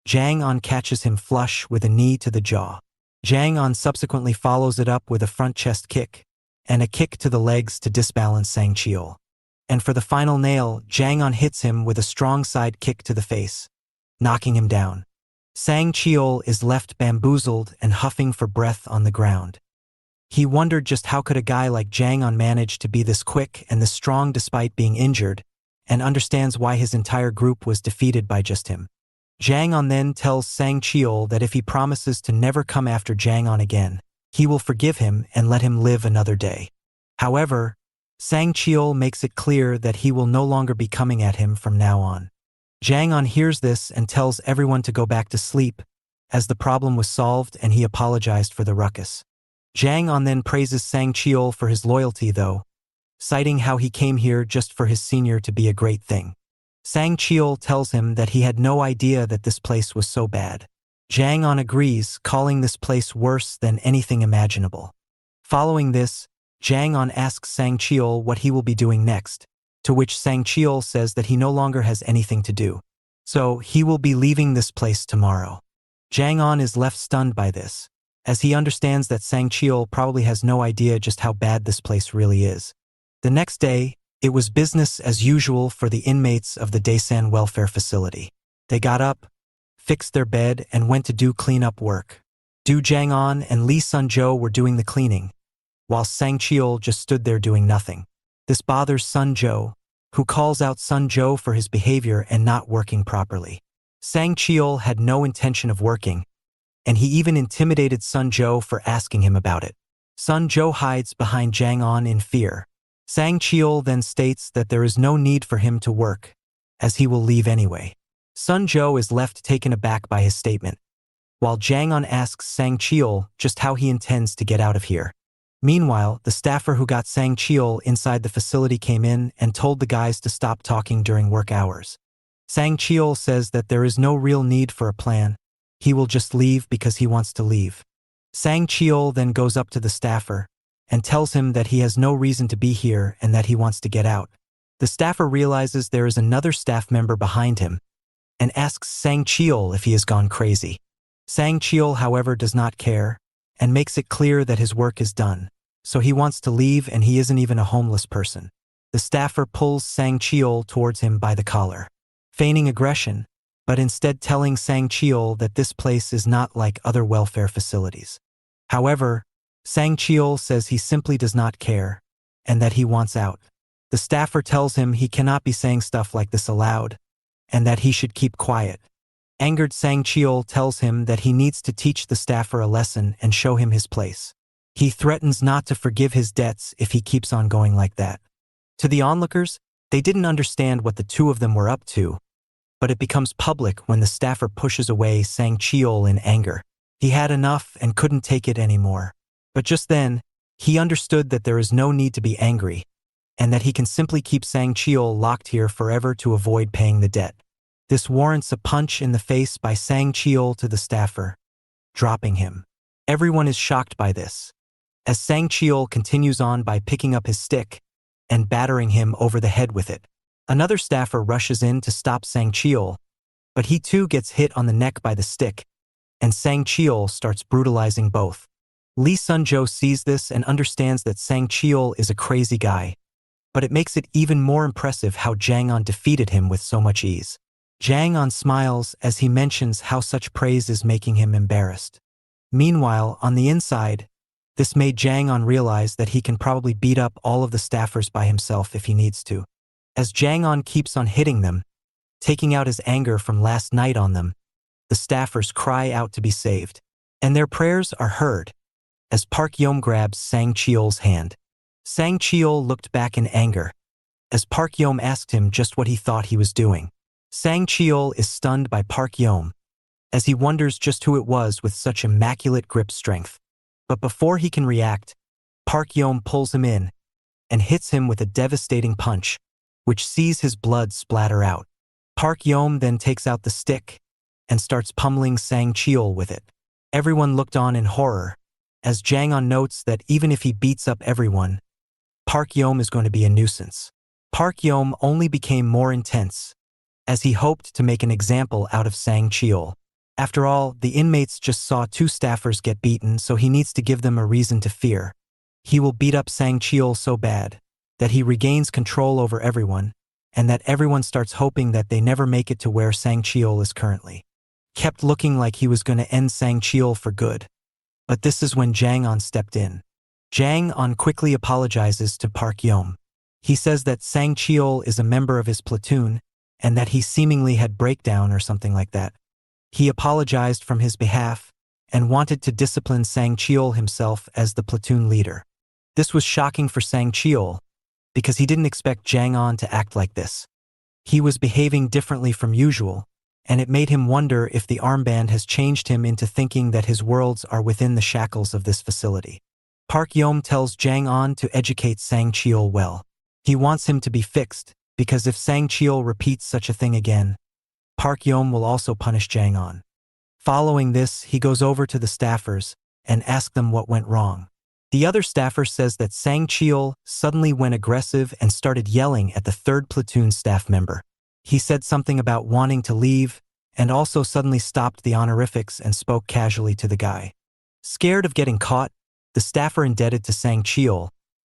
Jang On catches him flush with a knee to the jaw. Jang On subsequently follows it up with a front chest kick, and a kick to the legs to disbalance Sang Cheol. And for the final nail, Jang On hits him with a strong side kick to the face, knocking him down. Sang Cheol is left bamboozled and huffing for breath on the ground. He wondered just how could a guy like Jang On manage to be this quick and this strong despite being injured, and understands why his entire group was defeated by just him. Jang On then tells Sang Cheol that if he promises to never come after Jang On again, he will forgive him and let him live another day. However, Sang Cheol makes it clear that he will no longer be coming at him from now on. Jang On hears this and tells everyone to go back to sleep, as the problem was solved and he apologized for the ruckus. Jang On then praises Sang Cheol for his loyalty though, citing how he came here just for his senior to be a great thing. Sang Cheol tells him that he had no idea that this place was so bad. Jang On agrees, calling this place worse than anything imaginable. Following this, Jang On asks Sang Cheol what he will be doing next, to which Sang Cheol says that he no longer has anything to do. So, he will be leaving this place tomorrow. Jang On is left stunned by this, as he understands that Sang Cheol probably has no idea just how bad this place really is. The next day, it was business as usual for the inmates of the Daesan welfare facility. They got up, fixed their bed, and went to do cleanup work. Du Jang On and Lee Sun-jo were doing the cleaning, while Sang Cheol just stood there doing nothing. This bothers Sun-jo, who calls out Sun-jo for his behavior and not working properly. Sang Cheol had no intention of working, and he even intimidated Sun-jo for asking him about it. Sun-jo hides behind Jang On in fear. Sang Cheol then states that there is no need for him to work, as he will leave anyway. Sun-jo is left taken aback by his statement, while Jang On asks Sang Cheol just how he intends to get out of here. Meanwhile, the staffer who got Sang Cheol inside the facility came in and told the guys to stop talking during work hours. Sang Cheol says that there is no real need for a plan. He will just leave because he wants to leave. Sang Cheol then goes up to the staffer and tells him that he has no reason to be here and that he wants to get out. The staffer realizes there is another staff member behind him and asks Sang Cheol if he has gone crazy. Sang Cheol, however, does not care and makes it clear that his work is done, so he wants to leave and he isn't even a homeless person. The staffer pulls Sang Cheol towards him by the collar, feigning aggression, but instead telling Sang Cheol that this place is not like other welfare facilities. However, Sang Cheol says he simply does not care and that he wants out. The staffer tells him he cannot be saying stuff like this aloud and that he should keep quiet. Angered, Sang Cheol tells him that he needs to teach the staffer a lesson and show him his place. He threatens not to forgive his debts if he keeps on going like that. To the onlookers, they didn't understand what the two of them were up to, but it becomes public when the staffer pushes away Sang Cheol in anger. He had enough and couldn't take it anymore. But just then, He understood that there is no need to be angry, and that he can simply keep Sang Cheol locked here forever to avoid paying the debt. This warrants a punch in the face by Sang Cheol to the staffer, dropping him. Everyone is shocked by this, as Sang Cheol continues on by picking up his stick and battering him over the head with it. Another staffer rushes in to stop Sang Cheol, but he too gets hit on the neck by the stick, and Sang Cheol starts brutalizing both. Lee Sun-jo sees this and understands that Sang Cheol is a crazy guy, but it makes it even more impressive how Jang-on defeated him with so much ease. Jang-on smiles as he mentions how such praise is making him embarrassed. Meanwhile, on the inside, this made Jang-on realize that he can probably beat up all of the staffers by himself if he needs to. As Jang-on keeps on hitting them, taking out his anger from last night on them, the staffers cry out to be saved, and their prayers are heard as Park Yeom grabs Sang Cheol's hand. Sang Cheol looked back in anger as Park Yeom asked him just what he thought he was doing. Sang Cheol is stunned by Park Yeom as he wonders just who it was with such immaculate grip strength. But before he can react, Park Yeom pulls him in and hits him with a devastating punch, which sees his blood splatter out. Park Yeom then takes out the stick and starts pummeling Sang Cheol with it. Everyone looked on in horror, as Jang-on notes that even if he beats up everyone, Park Yeom is going to be a nuisance. Park Yeom only became more intense, as he hoped to make an example out of Sang Cheol. After all, the inmates just saw 2 staffers get beaten, so he needs to give them a reason to fear. He will beat up Sang Cheol so bad that he regains control over everyone, and that everyone starts hoping that they never make it to where Sang Cheol is currently. Kept looking like he was going to end Sang Cheol for good. But this is when Jang-on stepped in. Jang-on quickly apologizes to Park Yeom. He says that Sang Cheol is a member of his platoon, and that he seemingly had breakdown or something like that. He apologized from his behalf and wanted to discipline Sang Cheol himself as the platoon leader. This was shocking for Sang Cheol, because he didn't expect Jang-on to act like this. He was behaving differently from usual, and it made him wonder if the armband has changed him into thinking that his worlds are within the shackles of this facility. Park Yeom tells Jang-on to educate Sang Cheol well. He wants him to be fixed, because if Sang Cheol repeats such a thing again, Park Yeom will also punish Jang-on. Following this, he goes over to the staffers and asks them what went wrong. The other staffer says that Sang Cheol suddenly went aggressive and started yelling at the 3rd platoon staff member. He said something about wanting to leave and also suddenly stopped the honorifics and spoke casually to the guy. Scared of getting caught, the staffer indebted to Sang Cheol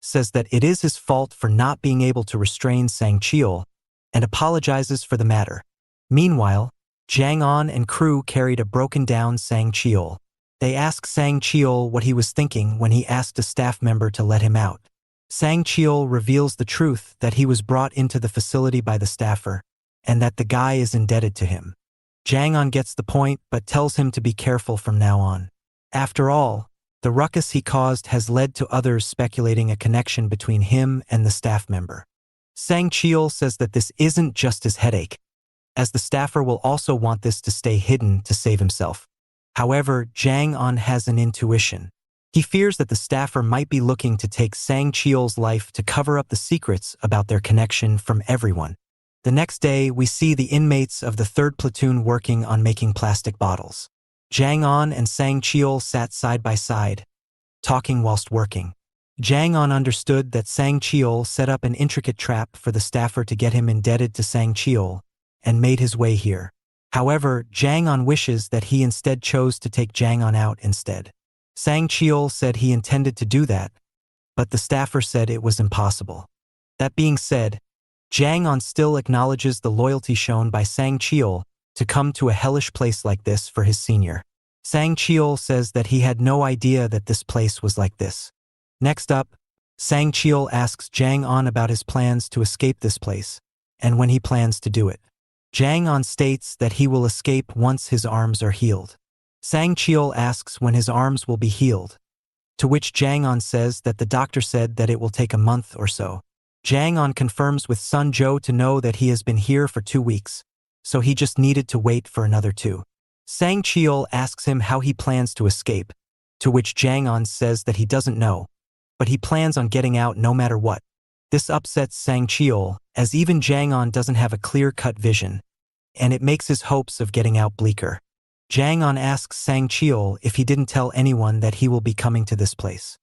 says that it is his fault for not being able to restrain Sang Cheol and apologizes for the matter. Meanwhile, Jang-on and crew carried a broken-down Sang Cheol. They asked Sang Cheol what he was thinking when he asked a staff member to let him out. Sang Cheol reveals the truth that he was brought into the facility by the staffer, and that the guy is indebted to him. Jang-on gets the point but tells him to be careful from now on. After all, the ruckus he caused has led to others speculating a connection between him and the staff member. Sang Cheol says that this isn't just his headache, as the staffer will also want this to stay hidden to save himself. However, Jang-on has an intuition. He fears that the staffer might be looking to take Sang Cheol's life to cover up the secrets about their connection from everyone. The next day, we see the inmates of the 3rd platoon working on making plastic bottles. Jang-on and Sang Cheol sat side by side, talking whilst working. Jang-on understood that Sang Cheol set up an intricate trap for the staffer to get him indebted to Sang Cheol, and made his way here. However, Jang-on wishes that he instead chose to take Jang-on out instead. Sang Cheol said he intended to do that, but the staffer said it was impossible. That being said, Jang-on still acknowledges the loyalty shown by Sang Cheol to come to a hellish place like this for his senior. Sang Cheol says that he had no idea that this place was like this. Next up, Sang Cheol asks Jang-on about his plans to escape this place, and when he plans to do it. Jang-on states that he will escape once his arms are healed. Sang Cheol asks when his arms will be healed, to which Jang-on says that the doctor said that it will take a month or so. Jang-on confirms with Sun-jo to know that he has been here for 2 weeks, so he just needed to wait for another 2. Sang Cheol asks him how he plans to escape, to which Jang-on says that he doesn't know, but he plans on getting out no matter what. This upsets Sang Cheol, as even Jang On doesn't have a clear-cut vision, and it makes his hopes of getting out bleaker. Jang On asks Sang Cheol if he didn't tell anyone that he will be coming to this place.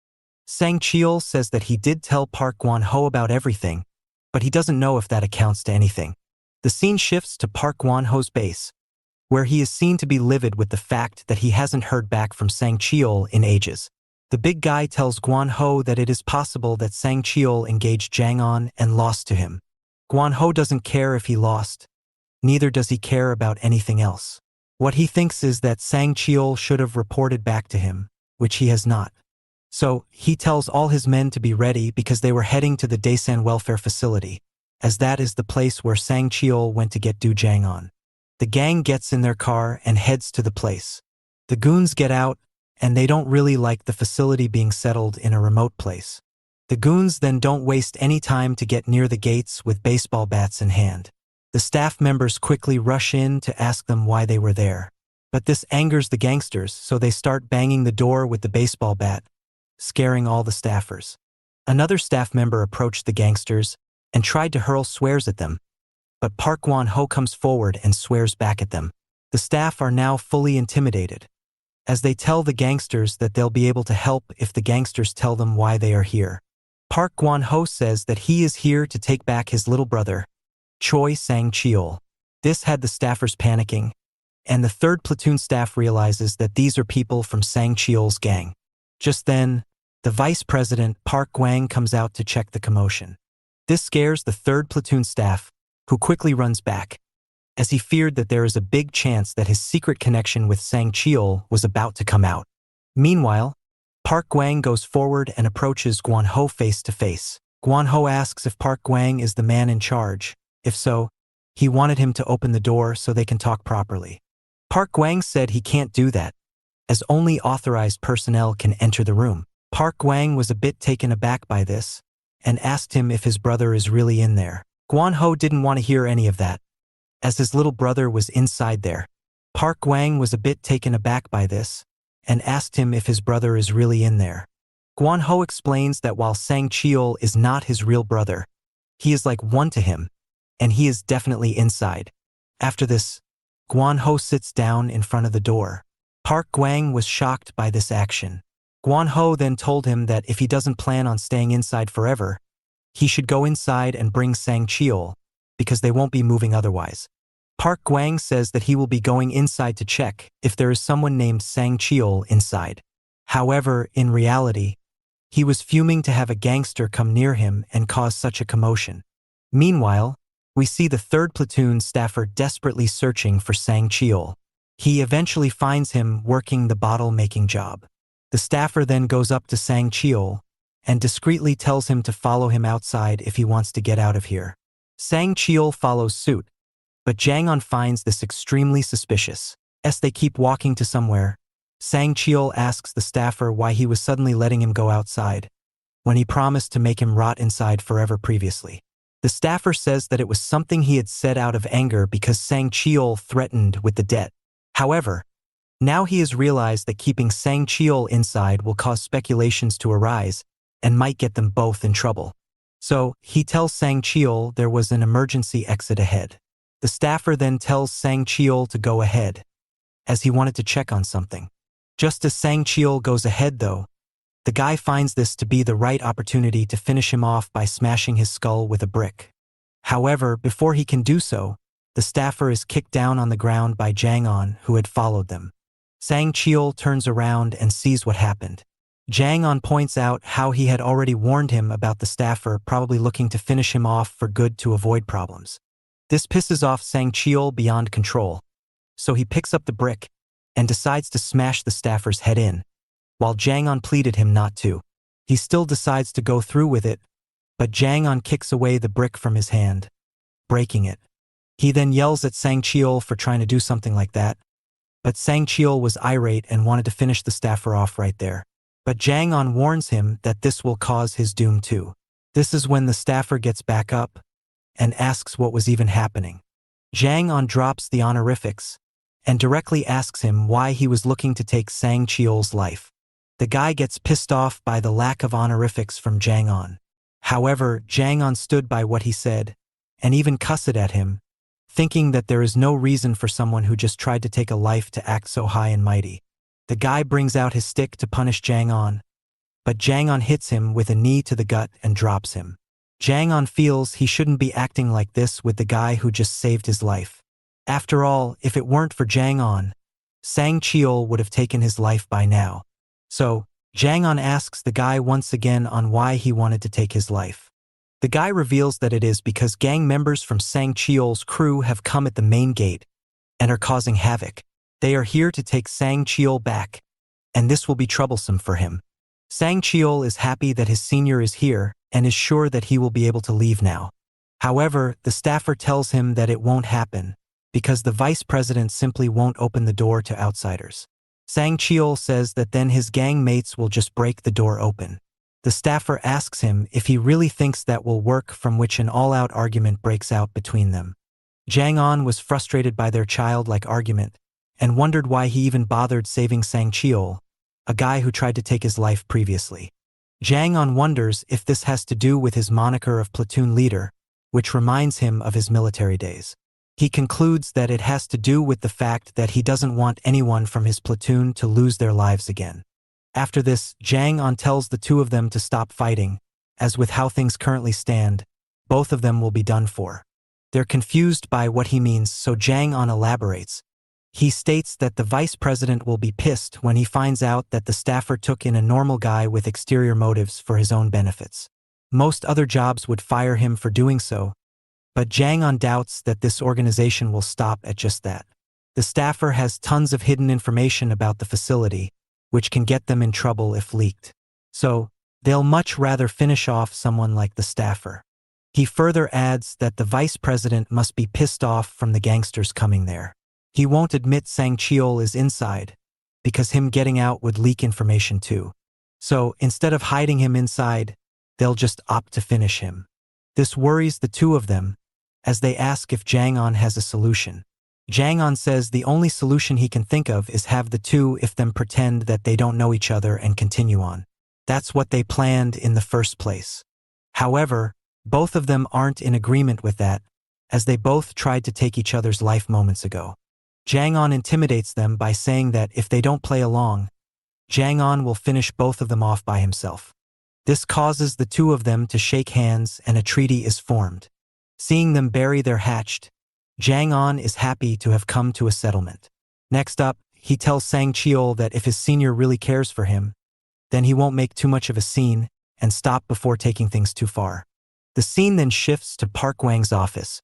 Sang Cheol says that he did tell Park Won-ho about everything, but he doesn't know if that accounts to anything. The scene shifts to Park Won-ho's base, where he is seen to be livid with the fact that he hasn't heard back from Sang Cheol in ages. The big guy tells Guan-ho that it is possible that Sang Cheol engaged Jang On and lost to him. Guan-ho doesn't care if he lost, neither does he care about anything else. What he thinks is that Sang Cheol should have reported back to him, which he has not. So, he tells all his men to be ready because they were heading to the Daesan Welfare Facility, as that is the place where Sang Cheol went to get Du Jang On. The gang gets in their car and heads to the place. The goons get out, and they don't really like the facility being settled in a remote place. The goons then don't waste any time to get near the gates with baseball bats in hand. The staff members quickly rush in to ask them why they were there. But this angers the gangsters, so they start banging the door with the baseball bat, scaring all the staffers. Another staff member approached the gangsters and tried to hurl swears at them, but Park Won-ho comes forward and swears back at them. The staff are now fully intimidated, as they tell the gangsters that they'll be able to help if the gangsters tell them why they are here. Park Won-ho says that he is here to take back his little brother, Choi Sang Cheol. This had the staffers panicking, and the 3rd platoon staff realizes that these are people from Sang Cheol's gang. Just then, the vice president, Park Gwang, comes out to check the commotion. This scares the 3rd platoon staff, who quickly runs back, as he feared that there is a big chance that his secret connection with Sang Cheol was about to come out. Meanwhile, Park Gwang goes forward and approaches Guan-ho face to face. Guan-ho asks if Park Gwang is the man in charge. If so, he wanted him to open the door so they can talk properly. Park Gwang said he can't do that, as only authorized personnel can enter the room. Park Gwang was a bit taken aback by this, and asked him if his brother is really in there. Guan-ho didn't want to hear any of that, as his little brother was inside there. Park Gwang was a bit taken aback by this, and asked him if his brother is really in there. Guan-ho explains that while Sang Cheol is not his real brother, he is like one to him, and he is definitely inside. After this, Guan-ho sits down in front of the door. Park Gwang was shocked by this action. Guan-ho then told him that if he doesn't plan on staying inside forever, he should go inside and bring Sang Cheol, because they won't be moving otherwise. Park Gwang says that he will be going inside to check if there is someone named Sang Cheol inside. However, in reality, he was fuming to have a gangster come near him and cause such a commotion. Meanwhile, we see the 3rd platoon staffer desperately searching for Sang Cheol. He eventually finds him working the bottle-making job. The staffer then goes up to Sang Cheol and discreetly tells him to follow him outside if he wants to get out of here. Sang Cheol follows suit, but Jang On finds this extremely suspicious. As they keep walking to somewhere, Sang Cheol asks the staffer why he was suddenly letting him go outside, when he promised to make him rot inside forever previously. The staffer says that it was something he had said out of anger because Sang Cheol threatened with the debt. However, now he has realized that keeping Sang Cheol inside will cause speculations to arise and might get them both in trouble. So, he tells Sang Cheol there was an emergency exit ahead. The staffer then tells Sang Cheol to go ahead, as he wanted to check on something. Just as Sang Cheol goes ahead though, the guy finds this to be the right opportunity to finish him off by smashing his skull with a brick. However, before he can do so, the staffer is kicked down on the ground by Jang On, who had followed them. Sang Cheol turns around and sees what happened. Jang On points out how he had already warned him about the staffer probably looking to finish him off for good to avoid problems. This pisses off Sang Cheol beyond control, so he picks up the brick and decides to smash the staffer's head in, while Jang On pleaded him not to. He still decides to go through with it, but Jang On kicks away the brick from his hand, breaking it. He then yells at Sang Cheol for trying to do something like that, but Sang Cheol was irate and wanted to finish the staffer off right there. But Jang On warns him that this will cause his doom too. This is when the staffer gets back up and asks what was even happening. Jang On drops the honorifics and directly asks him why he was looking to take Sang Cheol's life. The guy gets pissed off by the lack of honorifics from Jang-on. However, Jang-on stood by what he said, and even cussed at him, thinking that there is no reason for someone who just tried to take a life to act so high and mighty. The guy brings out his stick to punish Jang-on, but Jang-on hits him with a knee to the gut and drops him. Jang-on feels he shouldn't be acting like this with the guy who just saved his life. After all, if it weren't for Jang-on, Sang Cheol would have taken his life by now. So, Jang-on asks the guy once again on why he wanted to take his life. The guy reveals that it is because gang members from Sang Cheol's crew have come at the main gate and are causing havoc. They are here to take Sang Cheol back, and this will be troublesome for him. Sang Cheol is happy that his senior is here and is sure that he will be able to leave now. However, the staffer tells him that it won't happen because the vice president simply won't open the door to outsiders. Sang Cheol says that then his gang mates will just break the door open. The staffer asks him if he really thinks that will work, from which an all-out argument breaks out between them. Jang-on was frustrated by their childlike argument and wondered why he even bothered saving Sang Cheol, a guy who tried to take his life previously. Jang-on wonders if this has to do with his moniker of platoon leader, which reminds him of his military days. He concludes that it has to do with the fact that he doesn't want anyone from his platoon to lose their lives again. After this, Jang-on tells the two of them to stop fighting, as with how things currently stand, both of them will be done for. They're confused by what he means, so Jang-on elaborates. He states that the vice president will be pissed when he finds out that the staffer took in a normal guy with exterior motives for his own benefits. Most other jobs would fire him for doing so, but Jang-on doubts that this organization will stop at just that. The staffer has tons of hidden information about the facility, which can get them in trouble if leaked. So, they'll much rather finish off someone like the staffer. He further adds that the vice president must be pissed off from the gangsters coming there. He won't admit Sang Cheol is inside, because him getting out would leak information too. So, instead of hiding him inside, they'll just opt to finish him. This worries the two of them, as they ask if Jang-on has a solution. Jang-on says the only solution he can think of is have the two of them pretend that they don't know each other and continue on. That's what they planned in the first place. However, both of them aren't in agreement with that, as they both tried to take each other's life moments ago. Jang-on intimidates them by saying that if they don't play along, Jang-on will finish both of them off by himself. This causes the two of them to shake hands and a treaty is formed. Seeing them bury their hatchet, Jang-on is happy to have come to a settlement. Next up, he tells Sang Cheol that if his senior really cares for him, then he won't make too much of a scene and stop before taking things too far. The scene then shifts to Park Gwang's office,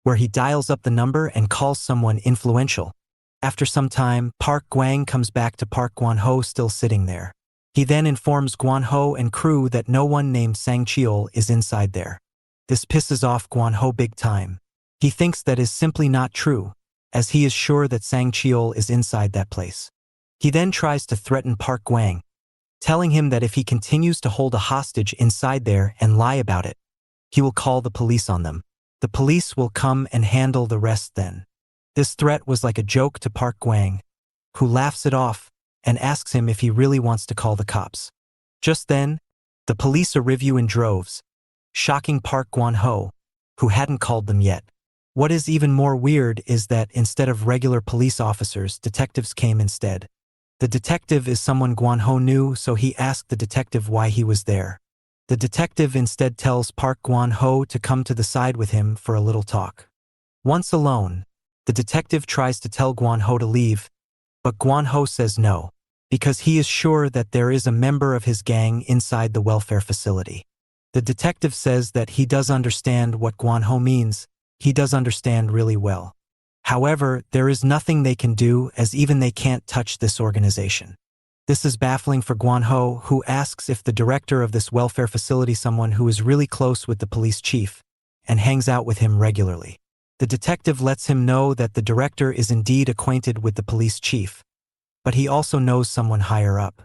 where he dials up the number and calls someone influential. After some time, Park Gwang comes back to Park Gwan-ho still sitting there. He then informs Gwan-ho and crew that no one named Sang Cheol is inside there. This pisses off Gwan-ho big time. He thinks that is simply not true, as he is sure that Sang Cheol is inside that place. He then tries to threaten Park Gwang, telling him that if he continues to hold a hostage inside there and lie about it, he will call the police on them. The police will come and handle the rest then. This threat was like a joke to Park Gwang, who laughs it off and asks him if he really wants to call the cops. Just then, the police arrive in droves, shocking Park Gwan-ho, who hadn't called them yet. What is even more weird is that instead of regular police officers, detectives came instead. The detective is someone Gwan-ho knew, so he asked the detective why he was there. The detective instead tells Park Gwan-ho to come to the side with him for a little talk. Once alone, the detective tries to tell Gwan-ho to leave, but Gwan-ho says no, because he is sure that there is a member of his gang inside the welfare facility. The detective says that he does understand what Gwan-ho means. He does understand really well. However, there is nothing they can do, as even they can't touch this organization. This is baffling for Gwan-ho, who asks if the director of this welfare facility is someone who is really close with the police chief and hangs out with him regularly. The detective lets him know that the director is indeed acquainted with the police chief, but he also knows someone higher up.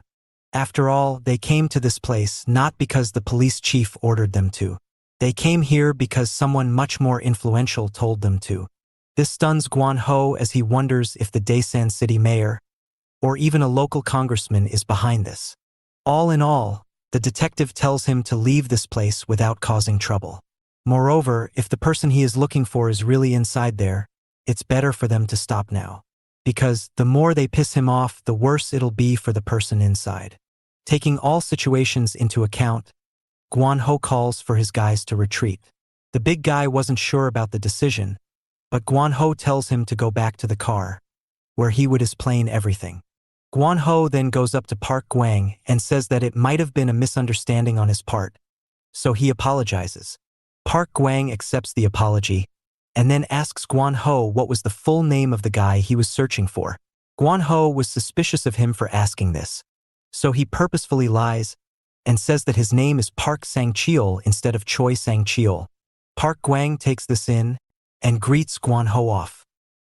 After all, they came to this place not because the police chief ordered them to. They came here because someone much more influential told them to. This stuns Gwan-ho as he wonders if the Daesan city mayor or even a local congressman is behind this. All in all, the detective tells him to leave this place without causing trouble. Moreover, if the person he is looking for is really inside there, it's better for them to stop now. Because the more they piss him off, the worse it'll be for the person inside. Taking all situations into account, Guan-ho calls for his guys to retreat. The big guy wasn't sure about the decision, but Guan-ho tells him to go back to the car, where he would explain everything. Guan-ho then goes up to Park Gwang and says that it might have been a misunderstanding on his part, so he apologizes. Park Gwang accepts the apology and then asks Guan-ho what was the full name of the guy he was searching for. Guan-ho was suspicious of him for asking this, so he purposefully lies and says that his name is Park Sang-cheol instead of Choi Sang-cheol. Park Gwang takes this in and greets Guan-ho off.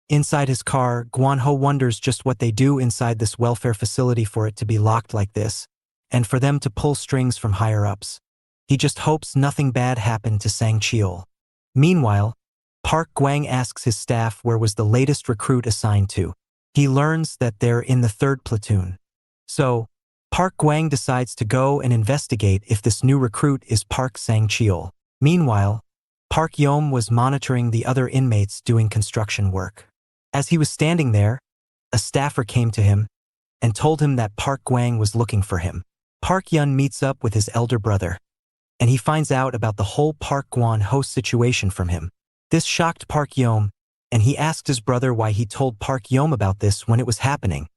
Inside his car, Guan-ho wonders just what they do inside this welfare facility for it to be locked like this, and for them to pull strings from higher-ups. He just hopes nothing bad happened to Sang-cheol. Meanwhile, Park Gwang asks his staff where was the latest recruit assigned to. He learns that they're in the 3rd platoon. So, Park Gwang decides to go and investigate if this new recruit is Park Sang-cheol. Meanwhile, Park Yom was monitoring the other inmates doing construction work. As he was standing there, a staffer came to him and told him that Park Gwang was looking for him. Park Yun meets up with his elder brother, and he finds out about the whole Park Guan-ho situation from him. This shocked Park Yom, and he asked his brother why he told Park Yom about this when it was happening,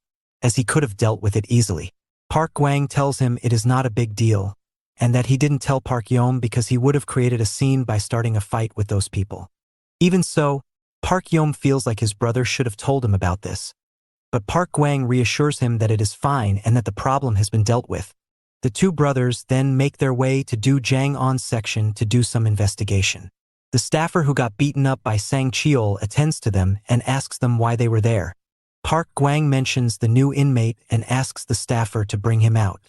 as he could have dealt with it easily. Park Gwang tells him it is not a big deal, and that he didn't tell Park Yom because he would have created a scene by starting a fight with those people. Even so, Park Yom feels like his brother should have told him about this. But Park Gwang reassures him that it is fine and that the problem has been dealt with. The two brothers then make their way to Do Jang-on's section to do some investigation. The staffer who got beaten up by Sang-cheol attends to them and asks them why they were there. Park Gwang mentions the new inmate and asks the staffer to bring him out.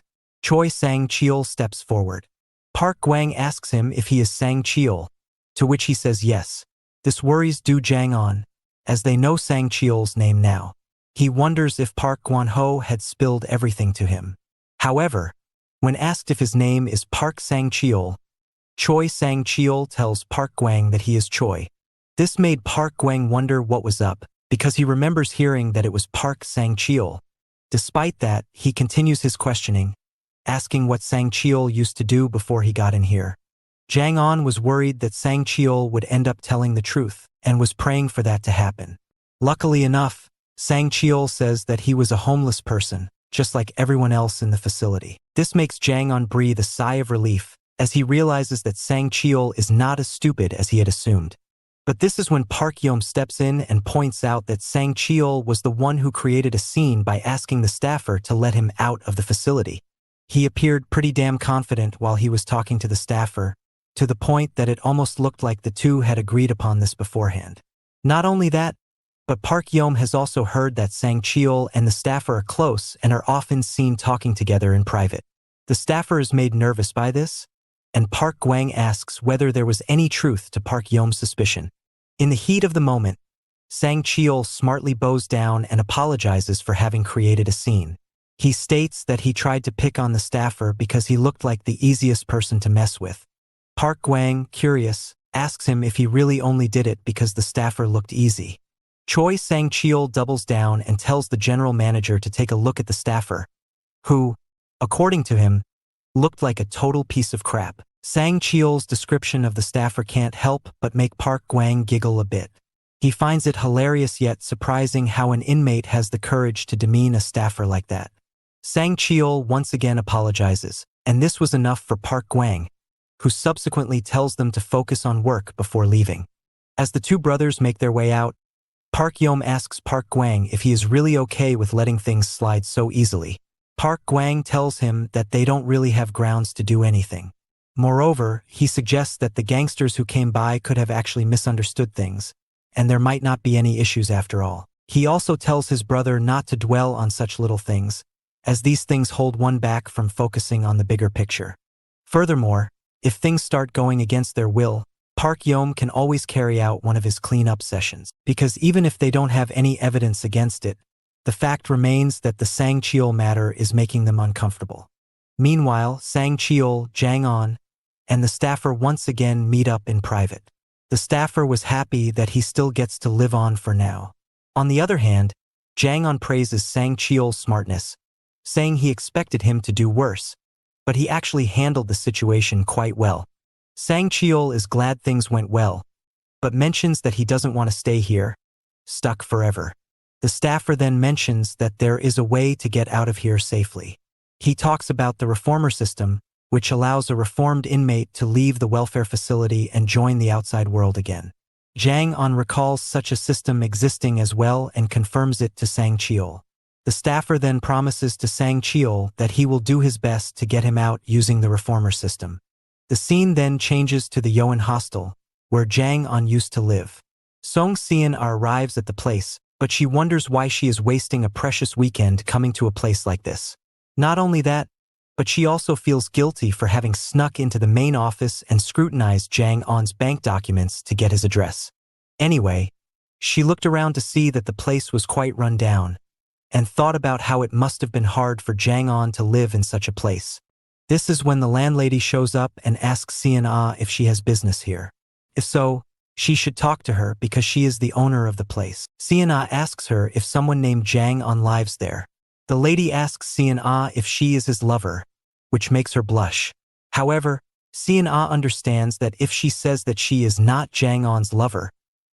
Choi Sang-cheol steps forward. Park Gwang asks him if he is Sang-cheol, to which he says yes. This worries Do Jang-on, as they know Sang-cheol's name now. He wonders if Park Guan-ho had spilled everything to him. However, when asked if his name is Park Sang-cheol, Choi Sang-cheol tells Park Gwang that he is Choi. This made Park Gwang wonder what was up, because he remembers hearing that it was Park Sang-cheol. Despite that, he continues his questioning, asking what Sang-cheol used to do before he got in here. Jang-on was worried that Sang-cheol would end up telling the truth, and was praying for that to happen. Luckily enough, Sang-cheol says that he was a homeless person, just like everyone else in the facility. This makes Jang-on breathe a sigh of relief, as he realizes that Sang-cheol is not as stupid as he had assumed. But this is when Park Yom steps in and points out that Sang-cheol was the one who created a scene by asking the staffer to let him out of the facility. He appeared pretty damn confident while he was talking to the staffer, to the point that it almost looked like the two had agreed upon this beforehand. Not only that, but Park Yom has also heard that Sang-cheol and the staffer are close and are often seen talking together in private. The staffer is made nervous by this, and Park Gwang asks whether there was any truth to Park Yom's suspicion. In the heat of the moment, Sang-cheol smartly bows down and apologizes for having created a scene. He states that he tried to pick on the staffer because he looked like the easiest person to mess with. Park Gwang, curious, asks him if he really only did it because the staffer looked easy. Choi Sang-cheol doubles down and tells the general manager to take a look at the staffer, who, according to him, looked like a total piece of crap. Sang-cheol's description of the staffer can't help but make Park Gwang giggle a bit. He finds it hilarious yet surprising how an inmate has the courage to demean a staffer like that. Sang-cheol once again apologizes, and this was enough for Park Gwang, who subsequently tells them to focus on work before leaving. As the two brothers make their way out, Park Yom asks Park Gwang if he is really okay with letting things slide so easily. Park Gwang tells him that they don't really have grounds to do anything. Moreover, he suggests that the gangsters who came by could have actually misunderstood things, and there might not be any issues after all. He also tells his brother not to dwell on such little things, as these things hold one back from focusing on the bigger picture. Furthermore, if things start going against their will, Park Yom can always carry out one of his cleanup sessions, because even if they don't have any evidence against it, the fact remains that the Sang-cheol matter is making them uncomfortable. Meanwhile, Sang Cheol, Jang On, and the staffer once again meet up in private. The staffer was happy that he still gets to live on for now. On the other hand, Jang On praises Sang Cheol's smartness, saying he expected him to do worse, but he actually handled the situation quite well. Sang Cheol is glad things went well, but mentions that he doesn't want to stay here, stuck forever. The staffer then mentions that there is a way to get out of here safely. He talks about the reformer system, which allows a reformed inmate to leave the welfare facility and join the outside world again. Jang On recalls such a system existing as well and confirms it to Sang Cheol. The staffer then promises to Sang Cheol that he will do his best to get him out using the reformer system. The scene then changes to the Yoan hostel, where Jang On used to live. Song Seon arrives at the place, but she wonders why she is wasting a precious weekend coming to a place like this. Not only that, but she also feels guilty for having snuck into the main office and scrutinized Jang On's bank documents to get his address. Anyway, she looked around to see that the place was quite run down, and thought about how it must have been hard for Jang On to live in such a place. This is when the landlady shows up and asks Seon if she has business here. If so, she should talk to her because she is the owner of the place. Seon asks her if someone named Jang On lives there. The lady asks Seon if she is his lover, which makes her blush. However, Seon understands that if she says that she is not Jang On's lover,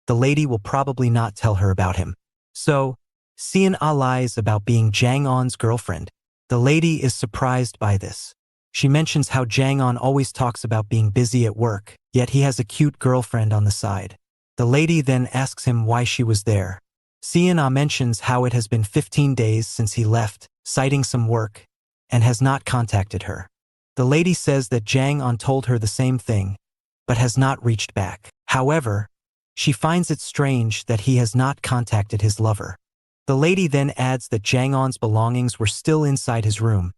the lady will probably not tell her about him. So, Seon lies about being Jang On's girlfriend. The lady is surprised by this. She mentions how Jang On always talks about being busy at work, yet he has a cute girlfriend on the side. The lady then asks him why she was there. Seon mentions how it has been 15 days since he left, citing some work, and has not contacted her. The lady says that Jang On told her the same thing, but has not reached back. However, she finds it strange that he has not contacted his lover. The lady then adds that Jang On's belongings were still inside his room,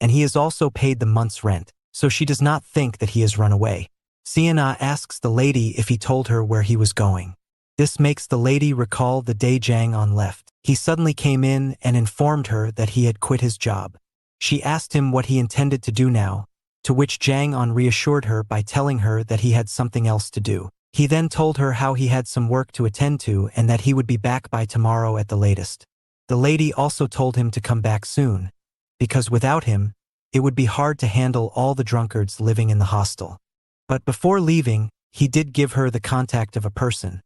and he has also paid the month's rent, so she does not think that he has run away. Seon asks the lady if he told her where he was going. This makes the lady recall the day Jang On left. He suddenly came in and informed her that he had quit his job. She asked him what he intended to do now, to which Jang On reassured her by telling her that he had something else to do. He then told her how he had some work to attend to and that he would be back by tomorrow at the latest. The lady also told him to come back soon, because without him, it would be hard to handle all the drunkards living in the hostel. But before leaving, he did give her the contact of a person,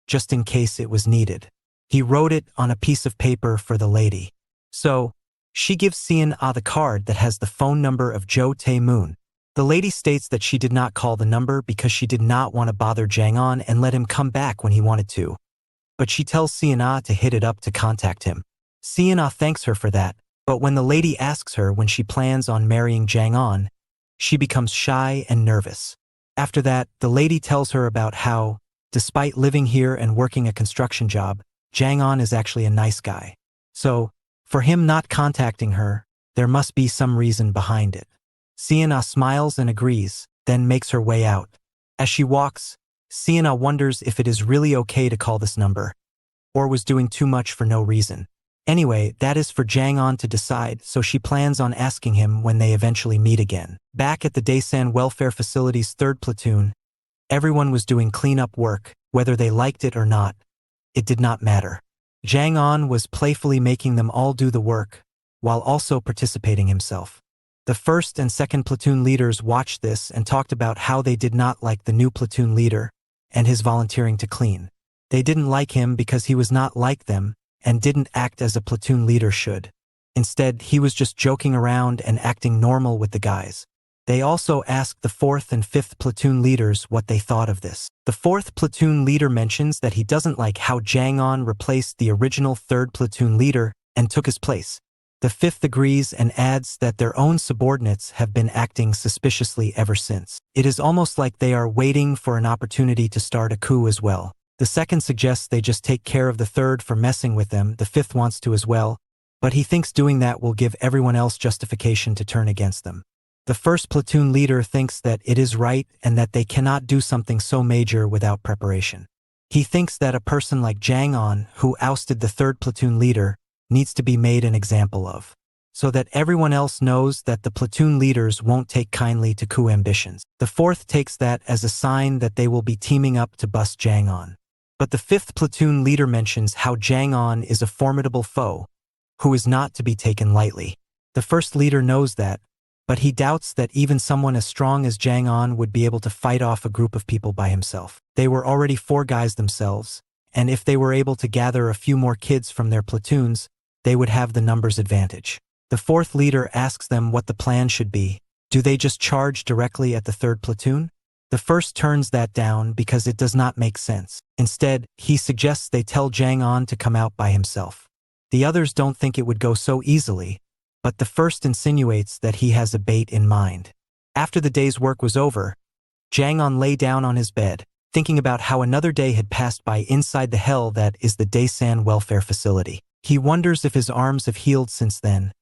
just in case it was needed. He wrote it on a piece of paper for the lady. So, she gives Seon the card that has the phone number of Jo Tae-moon. The lady states that she did not call the number because she did not want to bother Jang On and let him come back when he wanted to. But she tells Seon to hit it up to contact him. Seon thanks her for that, but when the lady asks her when she plans on marrying Jang On, she becomes shy and nervous. After that, the lady tells her about how, despite living here and working a construction job, Jang On is actually a nice guy. So, for him not contacting her, there must be some reason behind it. Seon smiles and agrees, then makes her way out. As she walks, Seon wonders if it is really okay to call this number, or was doing too much for no reason. Anyway, that is for Jang On to decide, so she plans on asking him when they eventually meet again. Back at the Daesan Welfare Facility's 3rd platoon, everyone was doing cleanup work, whether they liked it or not. It did not matter. Jang On was playfully making them all do the work, while also participating himself. The 1st and 2nd platoon leaders watched this and talked about how they did not like the new platoon leader and his volunteering to clean. They didn't like him because he was not like them and didn't act as a platoon leader should. Instead, he was just joking around and acting normal with the guys. They also asked the 4th and 5th platoon leaders what they thought of this. The 4th platoon leader mentions that he doesn't like how Jang On replaced the original 3rd platoon leader and took his place. The 5th agrees and adds that their own subordinates have been acting suspiciously ever since. It is almost like they are waiting for an opportunity to start a coup as well. The 2nd suggests they just take care of the 3rd for messing with them. The 5th wants to as well, but he thinks doing that will give everyone else justification to turn against them. The 1st platoon leader thinks that it is right and that they cannot do something so major without preparation. He thinks that a person like Jang On, who ousted the 3rd platoon leader, needs to be made an example of. so that everyone else knows that the platoon leaders won't take kindly to coup ambitions. The fourth takes that as a sign that they will be teaming up to bust Jang On. But the fifth platoon leader mentions how Jang On is a formidable foe, who is not to be taken lightly. The first leader knows that, but he doubts that even someone as strong as Jang On would be able to fight off a group of people by himself. They were already 4 guys themselves, and if they were able to gather a few more kids from their platoons, they would have the numbers advantage. The fourth leader asks them what the plan should be. Do they just charge directly at the third platoon? The first turns that down because it does not make sense. Instead, he suggests they tell Jang On to come out by himself. The others don't think it would go so easily, but the first insinuates that he has a bait in mind. After the day's work was over, Jang On lay down on his bed, thinking about how another day had passed by inside the hell that is the Daesan welfare facility. He wonders if his arms have healed since then,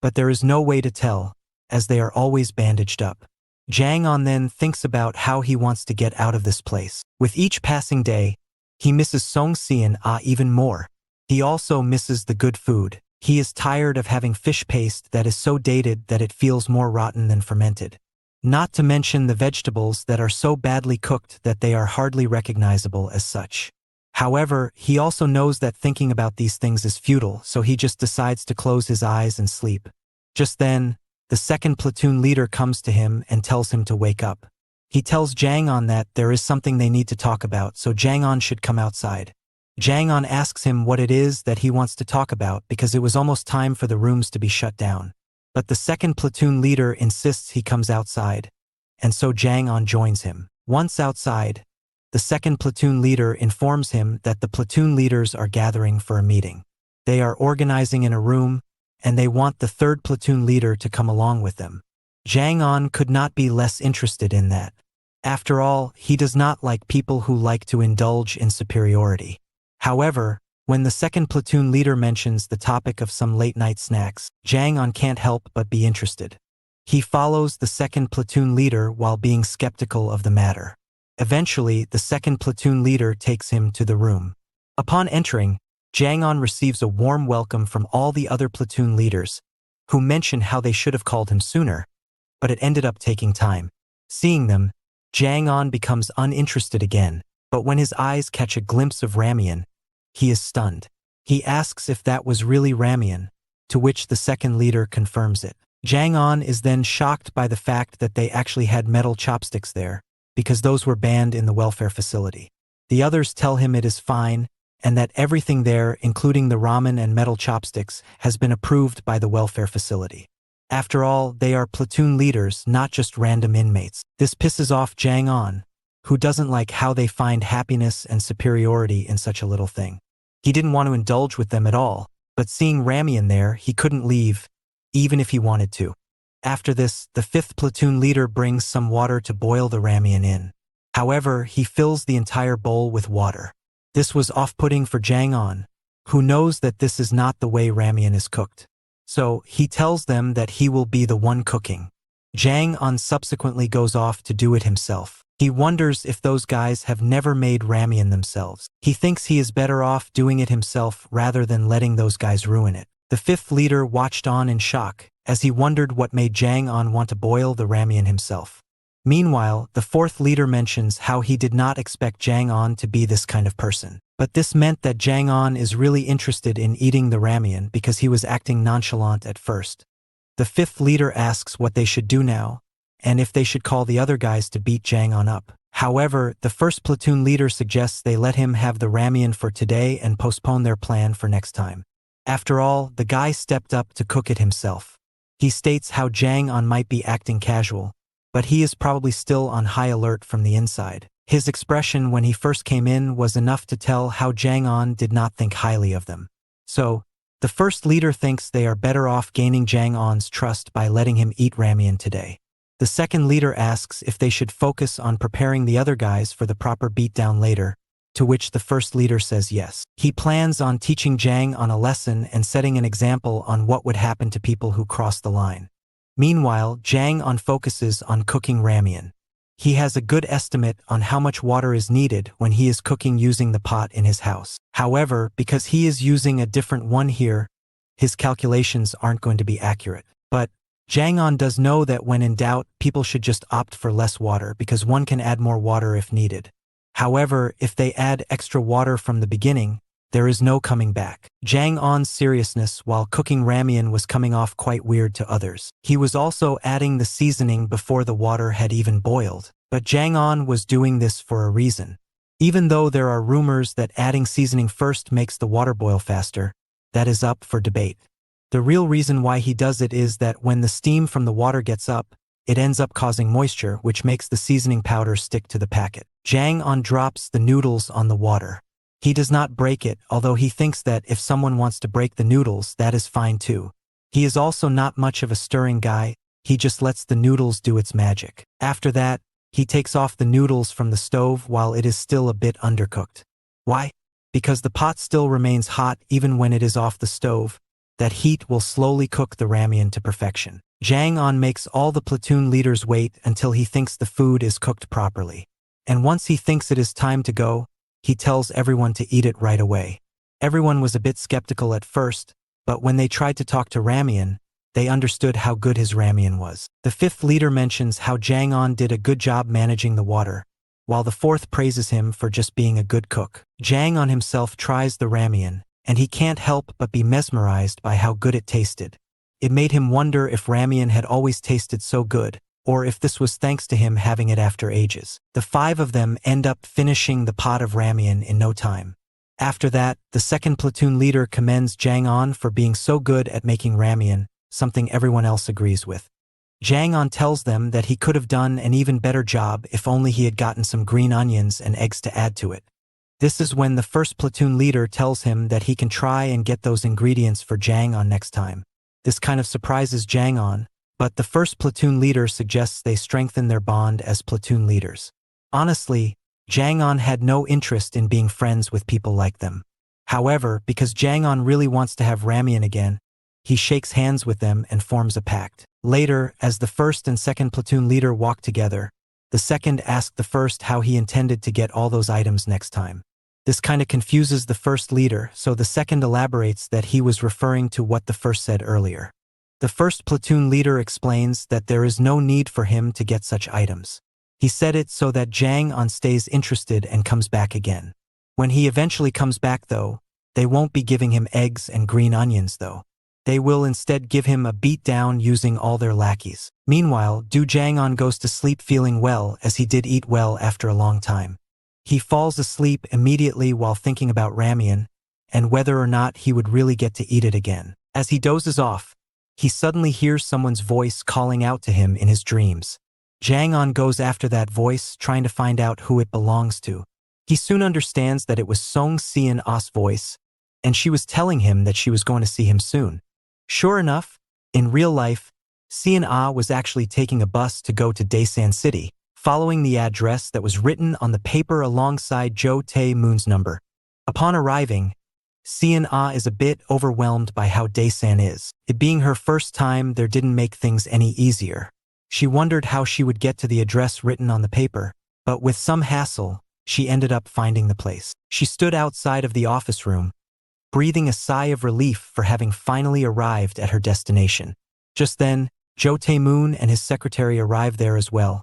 but there is no way to tell, as they are always bandaged up. Jang On then thinks about how he wants to get out of this place. With each passing day, he misses Song Si and Ah even more. He also misses the good food. He is tired of having fish paste that is so dated that it feels more rotten than fermented. Not to mention the vegetables that are so badly cooked that they are hardly recognizable as such. However, he also knows that thinking about these things is futile, so he just decides to close his eyes and sleep. Just then, the second platoon leader comes to him and tells him to wake up. He tells Jang On that there is something they need to talk about, so Jang On should come outside. Jang On asks him what it is that he wants to talk about because it was almost time for the rooms to be shut down. But the second platoon leader insists he comes outside, and so Jang On joins him. Once outside, the second platoon leader informs him that the platoon leaders are gathering for a meeting. They are organizing in a room, and they want the third platoon leader to come along with them. Jang On could not be less interested in that. After all, he does not like people who like to indulge in superiority. However, when the second platoon leader mentions the topic of some late-night snacks, Jang On can't help but be interested. He follows the second platoon leader while being skeptical of the matter. Eventually, the second platoon leader takes him to the room. Upon entering, Jang On receives a warm welcome from all the other platoon leaders, who mention how they should have called him sooner, but it ended up taking time. Seeing them, Jang On becomes uninterested again, but when his eyes catch a glimpse of Ramian, he is stunned. He asks if that was really Ramian, to which the second leader confirms it. Jang On is then shocked by the fact that they actually had metal chopsticks there, because those were banned in the welfare facility. The others tell him it is fine, and that everything there, including the ramen and metal chopsticks, has been approved by the welfare facility. After all, they are platoon leaders, not just random inmates. This pisses off Jang On, who doesn't like how they find happiness and superiority in such a little thing. He didn't want to indulge with them at all, but seeing Ramian there, he couldn't leave, even if he wanted to. After this, the fifth platoon leader brings some water to boil the Ramian in. However, he fills the entire bowl with water. This was off-putting for Jang On, who knows that this is not the way Ramian is cooked. So, he tells them that he will be the one cooking. Jang On subsequently goes off to do it himself. He wonders if those guys have never made Ramian themselves. He thinks he is better off doing it himself rather than letting those guys ruin it. The fifth leader watched on in shock, as he wondered what made Jang On want to boil the Ramian himself. Meanwhile, the fourth leader mentions how he did not expect Jang On to be this kind of person. But this meant that Jang On is really interested in eating the Ramian because he was acting nonchalant at first. The fifth leader asks what they should do now, and if they should call the other guys to beat Jang On up. However, the first platoon leader suggests they let him have the Ramian for today and postpone their plan for next time. After all, the guy stepped up to cook it himself. He states how Jang On might be acting casual, but he is probably still on high alert from the inside. His expression when he first came in was enough to tell how Jang On did not think highly of them. So, the first leader thinks they are better off gaining Jang On's trust by letting him eat Ramian today. The second leader asks if they should focus on preparing the other guys for the proper beatdown later, to which the first leader says yes. He plans on teaching Jang On a lesson and setting an example on what would happen to people who cross the line. Meanwhile, Jang On focuses on cooking Ramian. He has a good estimate on how much water is needed when he is cooking using the pot in his house. However, because he is using a different one here, his calculations aren't going to be accurate. But Jang On does know that when in doubt, people should just opt for less water because one can add more water if needed. However, if they add extra water from the beginning, there is no coming back. Jang On's seriousness while cooking ramen was coming off quite weird to others. He was also adding the seasoning before the water had even boiled. But Jang On was doing this for a reason. Even though there are rumors that adding seasoning first makes the water boil faster, that is up for debate. The real reason why he does it is that when the steam from the water gets up, it ends up causing moisture, which makes the seasoning powder stick to the packet. Jang On drops the noodles on the water. He does not break it, although he thinks that if someone wants to break the noodles, that is fine too. He is also not much of a stirring guy, he just lets the noodles do its magic. After that, he takes off the noodles from the stove while it is still a bit undercooked. Why? Because the pot still remains hot even when it is off the stove. That heat will slowly cook the ramen to perfection. Jang On makes all the platoon leaders wait until he thinks the food is cooked properly. And once he thinks it is time to go, he tells everyone to eat it right away. Everyone was a bit skeptical at first, but when they tried to talk to ramen, they understood how good his ramen was. The fifth leader mentions how Jang On did a good job managing the water, while the fourth praises him for just being a good cook. Jang On himself tries the ramen, and he can't help but be mesmerized by how good it tasted. It made him wonder if ramen had always tasted so good, or if this was thanks to him having it after ages. The five of them end up finishing the pot of ramen in no time. After that, the second platoon leader commends Jang On for being so good at making ramen, something everyone else agrees with. Jang On tells them that he could have done an even better job if only he had gotten some green onions and eggs to add to it. This is when the first platoon leader tells him that he can try and get those ingredients for Jang On next time. This kind of surprises Jang On, but the first platoon leader suggests they strengthen their bond as platoon leaders. Honestly, Jang On had no interest in being friends with people like them. However, because Jang On really wants to have ramen again, he shakes hands with them and forms a pact. Later, as the first and second platoon leader walk together, the second asked the first how he intended to get all those items next time. This kind of confuses the first leader, so the second elaborates that he was referring to what the first said earlier. The first platoon leader explains that there is no need for him to get such items. He said it so that Jang On stays interested and comes back again. When he eventually comes back though, they won't be giving him eggs and green onions though. They will instead give him a beatdown using all their lackeys. Meanwhile, Jang On goes to sleep feeling well as he did eat well after a long time. He falls asleep immediately while thinking about ramen and whether or not he would really get to eat it again. As he dozes off, he suddenly hears someone's voice calling out to him in his dreams. Jang On goes after that voice, trying to find out who it belongs to. He soon understands that it was Song Seon Ah's voice, and she was telling him that she was going to see him soon. Sure enough, in real life, Seon Ah was actually taking a bus to go to Daesan City, following the address that was written on the paper alongside Jo Tae-moon's number. Upon arriving, Seon Ah is a bit overwhelmed by how Daesan is. It being her first time, there didn't make things any easier. She wondered how she would get to the address written on the paper, but with some hassle, she ended up finding the place. She stood outside of the office room, breathing a sigh of relief for having finally arrived at her destination. Just then, Jo Tae-moon and his secretary arrived there as well,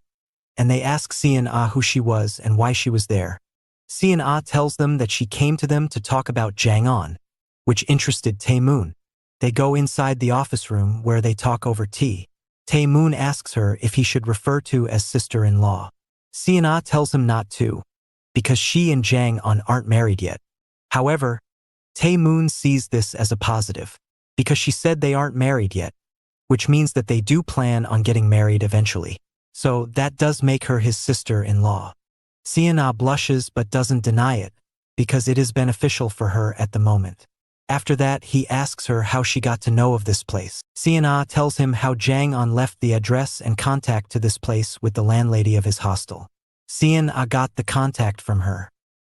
and they ask Seon Ah who she was and why she was there. Seon Ah tells them that she came to them to talk about Jang On, which interested Tae-moon. They go inside the office room where they talk over tea. Tae-moon asks her if he should refer to as sister-in-law. Seon Ah tells him not to, because she and Jang On aren't married yet. However, Tae-moon sees this as a positive, because she said they aren't married yet, which means that they do plan on getting married eventually. So that does make her his sister-in-law. Seon Ah blushes but doesn't deny it, because it is beneficial for her at the moment. After that, he asks her how she got to know of this place. Seon Ah tells him how Jang On left the address and contact to this place with the landlady of his hostel. Seon Ah got the contact from her.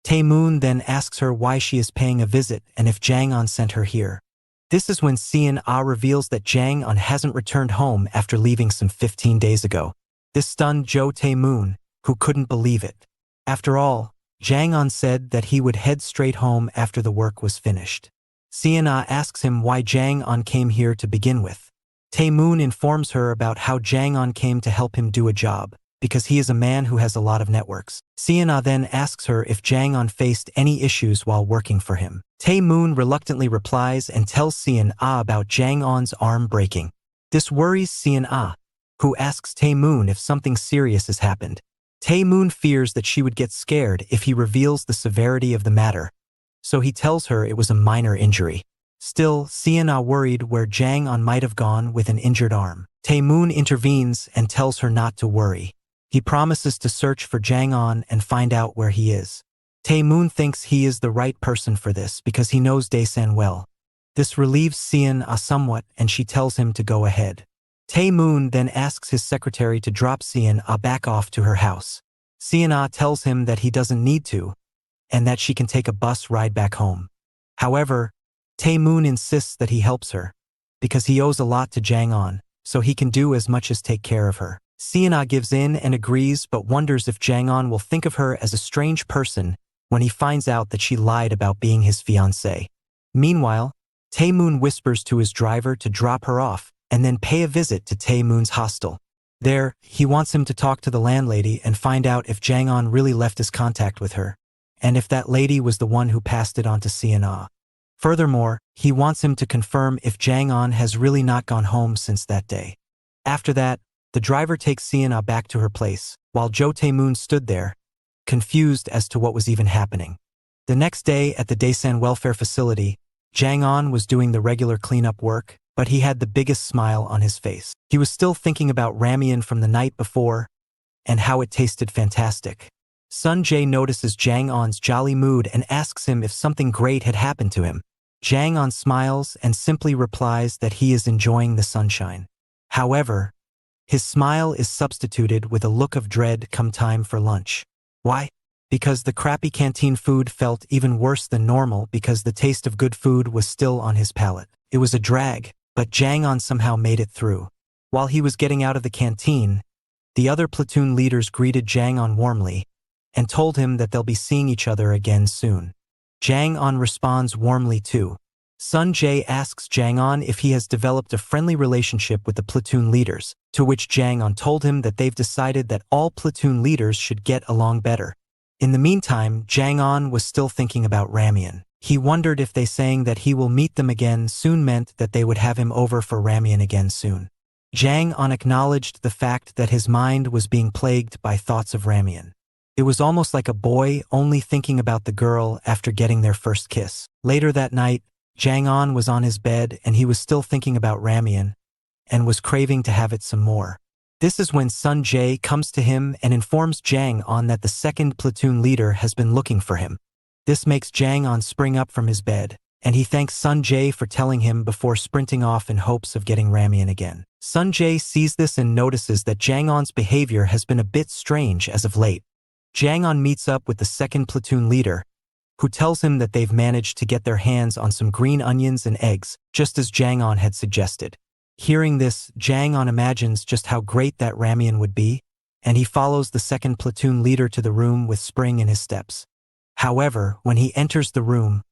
Tae-moon then asks her why she is paying a visit and if Jang On sent her here. This is when Seon Ah reveals that Jang On hasn't returned home after leaving some 15 days ago. This stunned Jo Tae-moon, who couldn't believe it. After all, Jang On said that he would head straight home after the work was finished. Sienna asks him why Jang-on came here to begin with. Tae-moon informs her about how Jang-on came to help him do a job, because he is a man who has a lot of networks. Sienna then asks her if Jang-on faced any issues while working for him. Tae-moon reluctantly replies and tells Sienna about Jang-on's arm breaking. This worries Sienna, who asks Tae-moon if something serious has happened. Tae-moon fears that she would get scared if he reveals the severity of the matter, so he tells her it was a minor injury. Still, Sienna worried where Jang-on might have gone with an injured arm. Tae-moon intervenes and tells her not to worry. He promises to search for Jang-on and find out where he is. Tae-moon thinks he is the right person for this because he knows Dae-san well. This relieves Sienna somewhat and she tells him to go ahead. Tae-moon then asks his secretary to drop Sienna back off to her house. Sienna tells him that he doesn't need to, and that she can take a bus ride back home. However, Tae-moon insists that he helps her, because he owes a lot to Jang-on, so he can do as much as take care of her. Sienna gives in and agrees but wonders if Jang-on will think of her as a strange person when he finds out that she lied about being his fiancée. Meanwhile, Tae-moon whispers to his driver to drop her off and then pay a visit to Tae-moon's hostel. There, he wants him to talk to the landlady and find out if Jang-on really left his contact with her, and if that lady was the one who passed it on to Sienna. Furthermore, he wants him to confirm if Jang-on has really not gone home since that day. After that, the driver takes Sienna back to her place, while Tae-moon stood there, confused as to what was even happening. The next day at the Daesan welfare facility, Jang-on was doing the regular cleanup work, but he had the biggest smile on his face. He was still thinking about ramen from the night before, and how it tasted fantastic. Sun-jae notices Jang-on's jolly mood and asks him if something great had happened to him. Jang-on smiles and simply replies that he is enjoying the sunshine. However, his smile is substituted with a look of dread come time for lunch. Why? Because the crappy canteen food felt even worse than normal because the taste of good food was still on his palate. It was a drag, but Jang-on somehow made it through. While he was getting out of the canteen, the other platoon leaders greeted Jang-on warmly and told him that they'll be seeing each other again soon. Jang-on responds warmly too. Sun-jae asks Jang-on if he has developed a friendly relationship with the platoon leaders, to which Jang-on told him that they've decided that all platoon leaders should get along better. In the meantime, Jang-on was still thinking about ramen. He wondered if they saying that he will meet them again soon meant that they would have him over for ramen again soon. Jang-on acknowledged the fact that his mind was being plagued by thoughts of ramen. It was almost like a boy only thinking about the girl after getting their first kiss. Later that night, Jang-on was on his bed and he was still thinking about ramen and was craving to have it some more. This is when Sun-jae comes to him and informs Jang-on that the second platoon leader has been looking for him. This makes Jang-on spring up from his bed, and he thanks Sun-jae for telling him before sprinting off in hopes of getting ramen again. Sun-jae sees this and notices that Jang-on's behavior has been a bit strange as of late. Jang-on meets up with the second platoon leader, who tells him that they've managed to get their hands on some green onions and eggs, just as Jang-on had suggested. Hearing this, Jang-on imagines just how great that ramen would be, and he follows the second platoon leader to the room with spring in his steps. However, when he enters the room,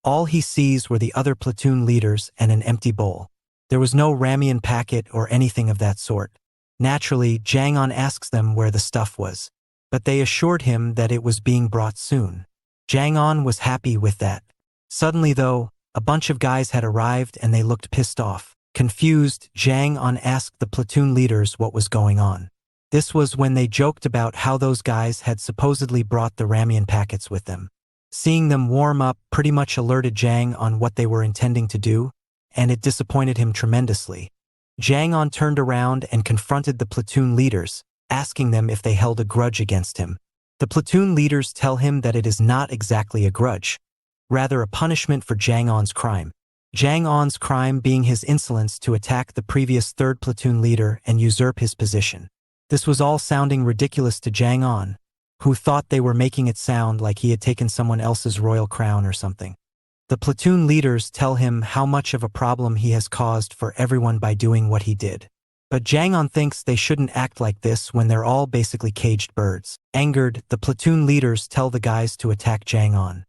all he sees were the other platoon leaders and an empty bowl. There was no ramen packet or anything of that sort. Naturally, Jang-on asks them where the stuff was, but they assured him that it was being brought soon. Jang-on was happy with that. Suddenly though, a bunch of guys had arrived and they looked pissed off. Confused, Jang-on asked the platoon leaders what was going on. This was when they joked about how those guys had supposedly brought the ramen packets with them. Seeing them warm up pretty much alerted Jang on what they were intending to do, and it disappointed him tremendously. Jang-on turned around and confronted the platoon leaders, asking them if they held a grudge against him. The platoon leaders tell him that it is not exactly a grudge, rather a punishment for Jang-on's crime. Jang-on's crime being his insolence to attack the previous third platoon leader and usurp his position. This was all sounding ridiculous to Jang-on, who thought they were making it sound like he had taken someone else's royal crown or something. The platoon leaders tell him how much of a problem he has caused for everyone by doing what he did. But Jang-on thinks they shouldn't act like this when they're all basically caged birds. Angered, the platoon leaders tell the guys to attack Jang-on.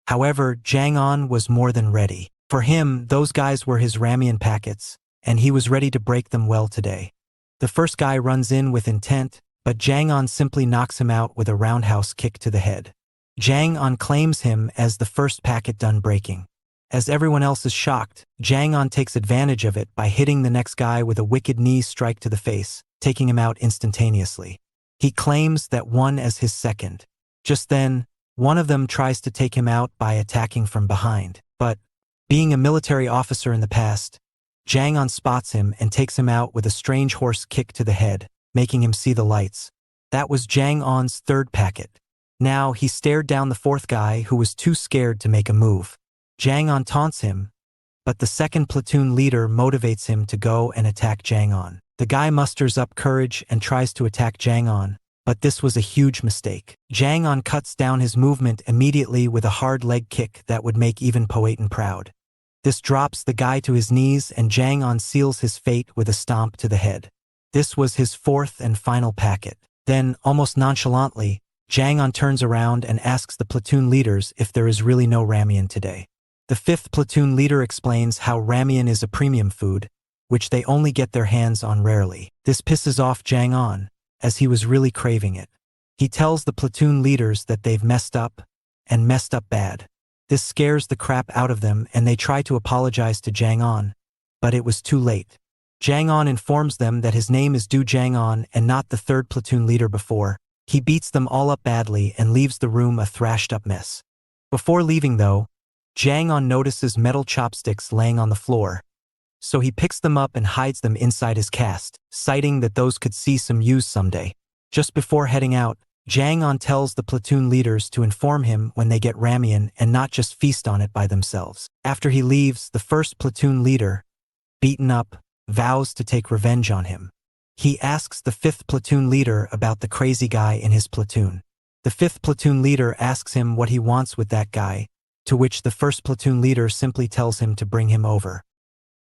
However, Jang-on was more than ready. For him, those guys were his ramen packets, and he was ready to break them well today. The first guy runs in with intent, but Jang-on simply knocks him out with a roundhouse kick to the head. Jang-on claims him as the first packet done breaking. As everyone else is shocked, Jang-on takes advantage of it by hitting the next guy with a wicked knee strike to the face, taking him out instantaneously. He claims that one as his second. Just then, one of them tries to take him out by attacking from behind, but, being a military officer in the past, Jang-on spots him and takes him out with a strange horse kick to the head, making him see the lights. That was Jang-on's third packet. Now he stared down the fourth guy who was too scared to make a move. Jang-on taunts him, but the second platoon leader motivates him to go and attack Jang-on. The guy musters up courage and tries to attack Jang-on, but this was a huge mistake. Jang-on cuts down his movement immediately with a hard leg kick that would make even Poetin proud. This drops the guy to his knees and Jang-on seals his fate with a stomp to the head. This was his fourth and final packet. Then, almost nonchalantly, Jang-on turns around and asks the platoon leaders if there is really no ramen today. The fifth platoon leader explains how ramen is a premium food, which they only get their hands on rarely. This pisses off Jang-on, as he was really craving it. He tells the platoon leaders that they've messed up, and messed up bad. This scares the crap out of them and they try to apologize to Jang-on, but it was too late. Jang-on informs them that his name is Du Jang-on and not the third platoon leader before. He beats them all up badly and leaves the room a thrashed-up mess. Before leaving, though, Jang-on notices metal chopsticks laying on the floor, so he picks them up and hides them inside his cast, citing that those could see some use someday. Just before heading out, Jang-on tells the platoon leaders to inform him when they get ramen and not just feast on it by themselves. After he leaves, the first platoon leader, beaten up, vows to take revenge on him. He asks the fifth platoon leader about the crazy guy in his platoon. The fifth platoon leader asks him what he wants with that guy, to which the first platoon leader simply tells him to bring him over.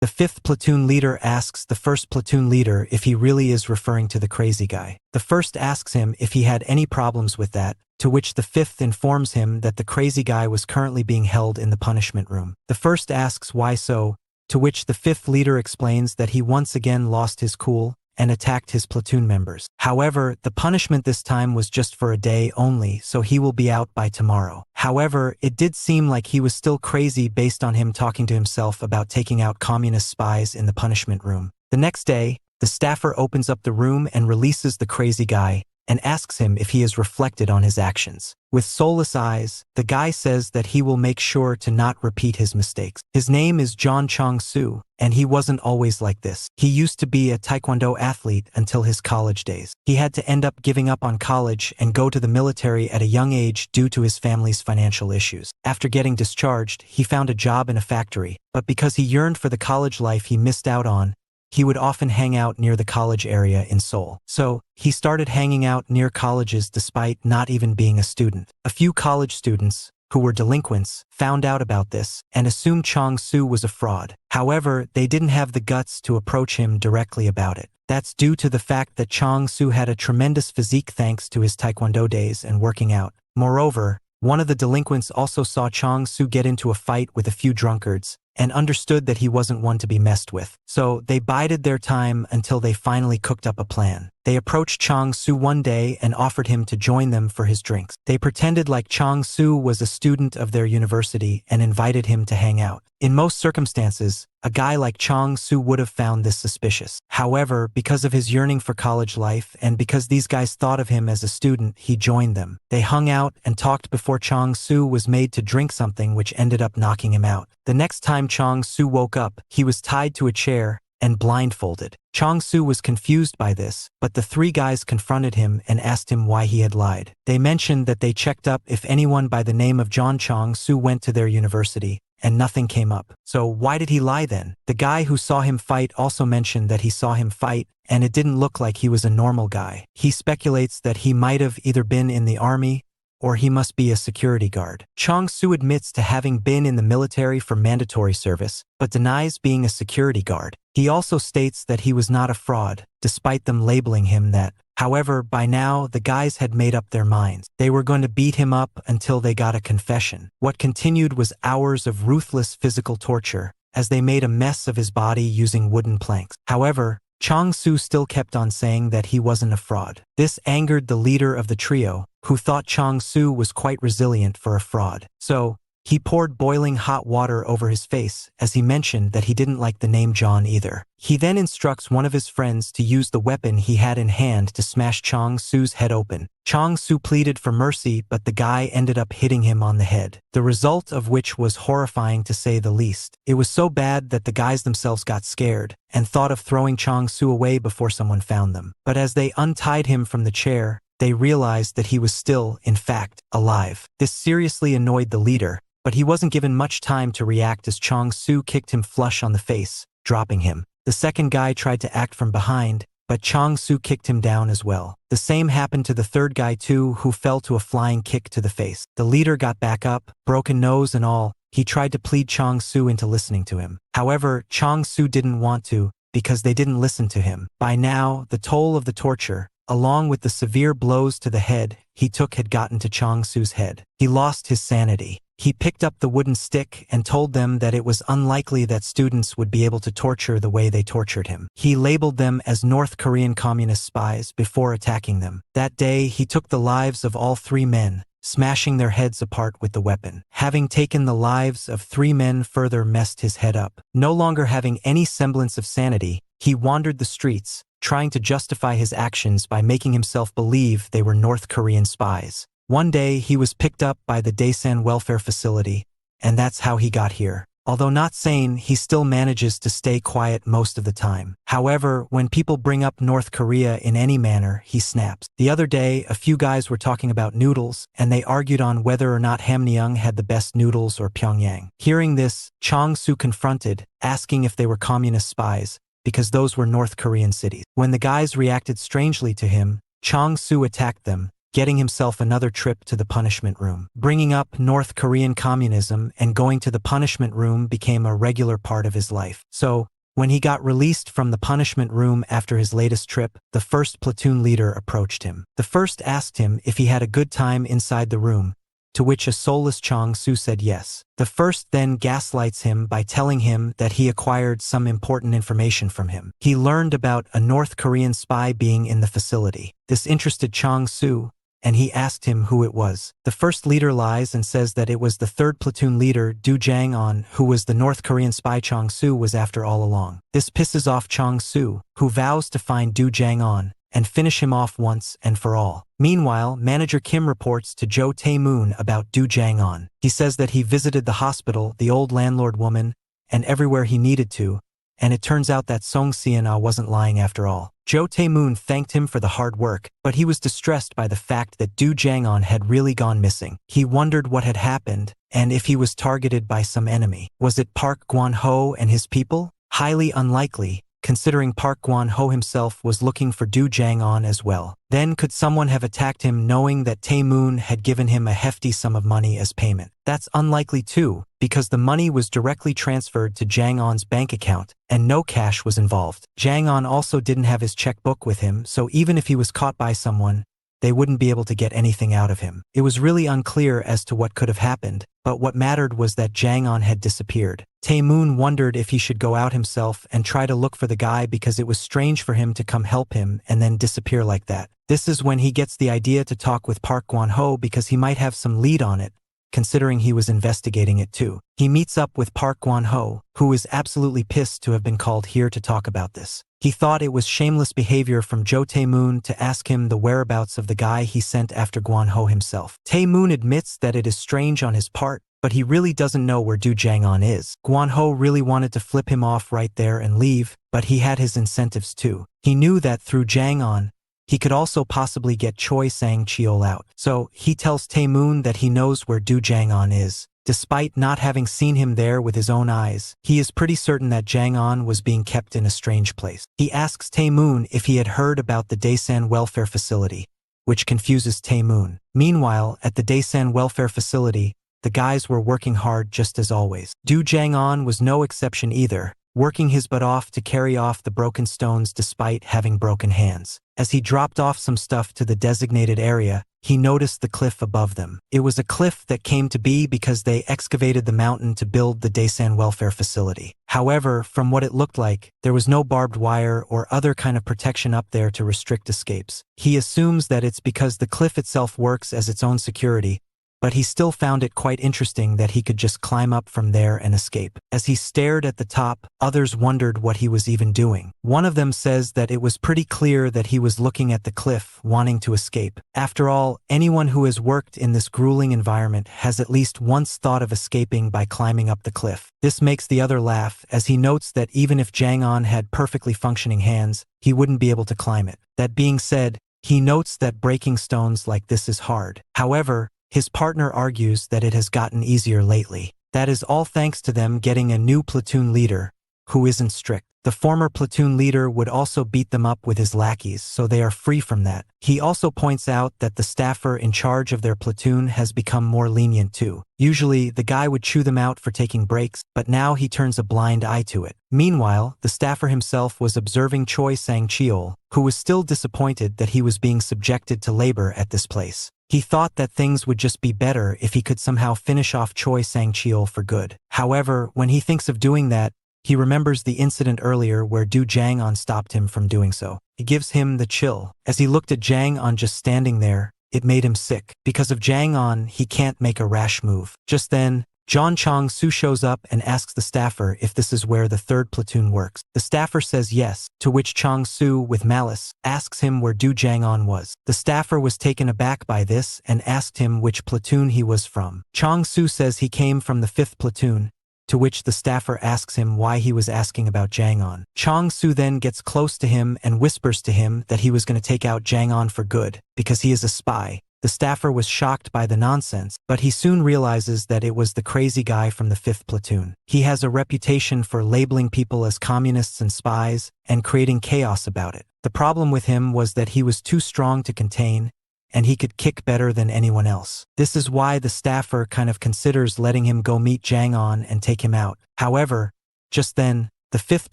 The fifth platoon leader asks the first platoon leader if he really is referring to the crazy guy. The first asks him if he had any problems with that, to which the fifth informs him that the crazy guy was currently being held in the punishment room. The first asks why so, to which the fifth leader explains that he once again lost his cool and attacked his platoon members. However, the punishment this time was just for a day only, so he will be out by tomorrow. However, it did seem like he was still crazy based on him talking to himself about taking out communist spies in the punishment room. The next day, the staffer opens up the room and releases the crazy guy, and asks him if he has reflected on his actions. With soulless eyes, the guy says that he will make sure to not repeat his mistakes. His name is John Chong-soo, and he wasn't always like this. He used to be a taekwondo athlete until his college days. He had to end up giving up on college and go to the military at a young age due to his family's financial issues. After getting discharged, he found a job in a factory, but because he yearned for the college life he missed out on, he would often hang out near the college area in Seoul. So, he started hanging out near colleges despite not even being a student. A few college students, who were delinquents, found out about this and assumed Chong-soo was a fraud. However, they didn't have the guts to approach him directly about it. That's due to the fact that Chong-soo had a tremendous physique thanks to his taekwondo days and working out. Moreover, one of the delinquents also saw Chong-soo get into a fight with a few drunkards, and understood that he wasn't one to be messed with. So they bided their time until they finally cooked up a plan. They approached Chong-soo one day and offered him to join them for his drinks. They pretended like Chong-soo was a student of their university and invited him to hang out. In most circumstances, a guy like Chong-soo would have found this suspicious. However, because of his yearning for college life and because these guys thought of him as a student, he joined them. They hung out and talked before Chong-soo was made to drink something which ended up knocking him out. The next time Chong-soo woke up, he was tied to a chair and blindfolded. Chong-soo was confused by this, but the three guys confronted him and asked him why he had lied. They mentioned that they checked up if anyone by the name of John Chong-soo went to their university, and nothing came up. So why did he lie then? The guy who saw him fight also mentioned that he saw him fight, and it didn't look like he was a normal guy. He speculates that he might have either been in the army, or he must be a security guard. Chong-soo admits to having been in the military for mandatory service, but denies being a security guard. He also states that he was not a fraud, despite them labeling him that. However, by now, the guys had made up their minds. They were going to beat him up until they got a confession. What continued was hours of ruthless physical torture, as they made a mess of his body using wooden planks. However, Chang-Su still kept on saying that he wasn't a fraud. This angered the leader of the trio, who thought Chang-Su was quite resilient for a fraud. So, he poured boiling hot water over his face, as he mentioned that he didn't like the name John either. He then instructs one of his friends to use the weapon he had in hand to smash Chang-Su's head open. Chang-Su pleaded for mercy, but the guy ended up hitting him on the head, the result of which was horrifying to say the least. It was so bad that the guys themselves got scared, and thought of throwing Chang-Su away before someone found them. But as they untied him from the chair, they realized that he was still, in fact, alive. This seriously annoyed the leader, but he wasn't given much time to react as Chang-Su kicked him flush on the face, dropping him. The second guy tried to act from behind, but Chang-Su kicked him down as well. The same happened to the third guy too, who fell to a flying kick to the face. The leader got back up, broken nose and all. He tried to plead Chang-Su into listening to him. However, Chang-Su didn't want to, because they didn't listen to him. By now, the toll of the torture, along with the severe blows to the head he took, had gotten to Chang-Su's head. He lost his sanity. He picked up the wooden stick and told them that it was unlikely that students would be able to torture the way they tortured him. He labeled them as North Korean communist spies before attacking them. That day, he took the lives of all 3 men, smashing their heads apart with the weapon. Having taken the lives of 3 men further messed his head up. No longer having any semblance of sanity, he wandered the streets, trying to justify his actions by making himself believe they were North Korean spies. One day, he was picked up by the Daesan welfare facility, and that's how he got here. Although not sane, he still manages to stay quiet most of the time. However, when people bring up North Korea in any manner, he snaps. The other day, a few guys were talking about noodles, and they argued on whether or not Hamgyong had the best noodles or Pyongyang. Hearing this, Chang-Su confronted, asking if they were communist spies, because those were North Korean cities. When the guys reacted strangely to him, Chang-Su attacked them, getting himself another trip to the punishment room. Bringing up North Korean communism and going to the punishment room became a regular part of his life. So, when he got released from the punishment room after his latest trip, the first platoon leader approached him. The first asked him if he had a good time inside the room, to which a soulless Chang-Su said yes. The first then gaslights him by telling him that he acquired some important information from him. He learned about a North Korean spy being in the facility. This interested Chang-Su, and he asked him who it was. The first leader lies and says that it was the third platoon leader, Do Jang-on, who was the North Korean spy Chang-Su was after all along. This pisses off Chang-Su, who vows to find Do Jang-on and finish him off once and for all. Meanwhile, manager Kim reports to Jo Tae-moon about Do Jang-on. He says that he visited the hospital, the old landlord woman, and everywhere he needed to, and it turns out that Song Seon-ah wasn't lying after all. Jo Tae-moon thanked him for the hard work, but he was distressed by the fact that Do Jang-on had really gone missing. He wondered what had happened, and if he was targeted by some enemy. Was it Park Gwon-ho and his people? Highly unlikely, considering Park Gwon-ho himself was looking for Do Jang-on as well. Then could someone have attacked him knowing that Tae-moon had given him a hefty sum of money as payment? That's unlikely too, because the money was directly transferred to Jang-on's bank account, and no cash was involved. Jang-on also didn't have his checkbook with him, so even if he was caught by someone, they wouldn't be able to get anything out of him. It was really unclear as to what could have happened, but what mattered was that Jang-on had disappeared. Tae-moon wondered if he should go out himself and try to look for the guy because it was strange for him to come help him and then disappear like that. This is when he gets the idea to talk with Park Gwon-ho because he might have some lead on it, considering he was investigating it too. He meets up with Park Gwon-ho, who is absolutely pissed to have been called here to talk about this. He thought it was shameless behavior from Jo Tae-moon to ask him the whereabouts of the guy he sent after Gwon-ho himself. Tae-moon admits that it is strange on his part, but he really doesn't know where Do Jang-on is. Gwon-ho really wanted to flip him off right there and leave, but he had his incentives too. He knew that through Jang-on, he could also possibly get Choi Sang-cheol out. So, he tells Tae-moon that he knows where Do Jang-on is. Despite not having seen him there with his own eyes, he is pretty certain that Jang-on was being kept in a strange place. He asks Tae-moon if he had heard about the Daesan welfare facility, which confuses Tae-moon. Meanwhile, at the Daesan welfare facility, the guys were working hard just as always. Do Jang-on was no exception either, working his butt off to carry off the broken stones despite having broken hands. As he dropped off some stuff to the designated area, he noticed the cliff above them. It was a cliff that came to be because they excavated the mountain to build the Daesan welfare facility. However, from what it looked like, there was no barbed wire or other kind of protection up there to restrict escapes. He assumes that it's because the cliff itself works as its own security, but he still found it quite interesting that he could just climb up from there and escape. As he stared at the top, others wondered what he was even doing. One of them says that it was pretty clear that he was looking at the cliff, wanting to escape. After all, anyone who has worked in this grueling environment has at least once thought of escaping by climbing up the cliff. This makes the other laugh, as he notes that even if Jang-on had perfectly functioning hands, he wouldn't be able to climb it. That being said, he notes that breaking stones like this is hard. However, his partner argues that it has gotten easier lately. That is all thanks to them getting a new platoon leader, who isn't strict. The former platoon leader would also beat them up with his lackeys, so they are free from that. He also points out that the staffer in charge of their platoon has become more lenient too. Usually, the guy would chew them out for taking breaks, but now he turns a blind eye to it. Meanwhile, the staffer himself was observing Choi Sang-cheol, who was still disappointed that he was being subjected to labor at this place. He thought that things would just be better if he could somehow finish off Choi Sang-cheol for good. However, when he thinks of doing that, he remembers the incident earlier where Du Jang-on stopped him from doing so. It gives him the chill. As he looked at Jang-on just standing there, it made him sick. Because of Jang-on, he can't make a rash move. Just then, John Chong-soo shows up and asks the staffer if this is where the 3rd platoon works. The staffer says yes, to which Chong-soo, with malice, asks him where Du Jang-on was. The staffer was taken aback by this and asked him which platoon he was from. Chong-soo says he came from the 5th platoon, to which the staffer asks him why he was asking about Jang-on. Chong-soo then gets close to him and whispers to him that he was going to take out Jang-on for good, because he is a spy. The staffer was shocked by the nonsense, but he soon realizes that it was the crazy guy from the 5th platoon. He has a reputation for labeling people as communists and spies, and creating chaos about it. The problem with him was that he was too strong to contain, and he could kick better than anyone else. This is why the staffer kind of considers letting him go meet Jang-on and take him out. However, just then, the 5th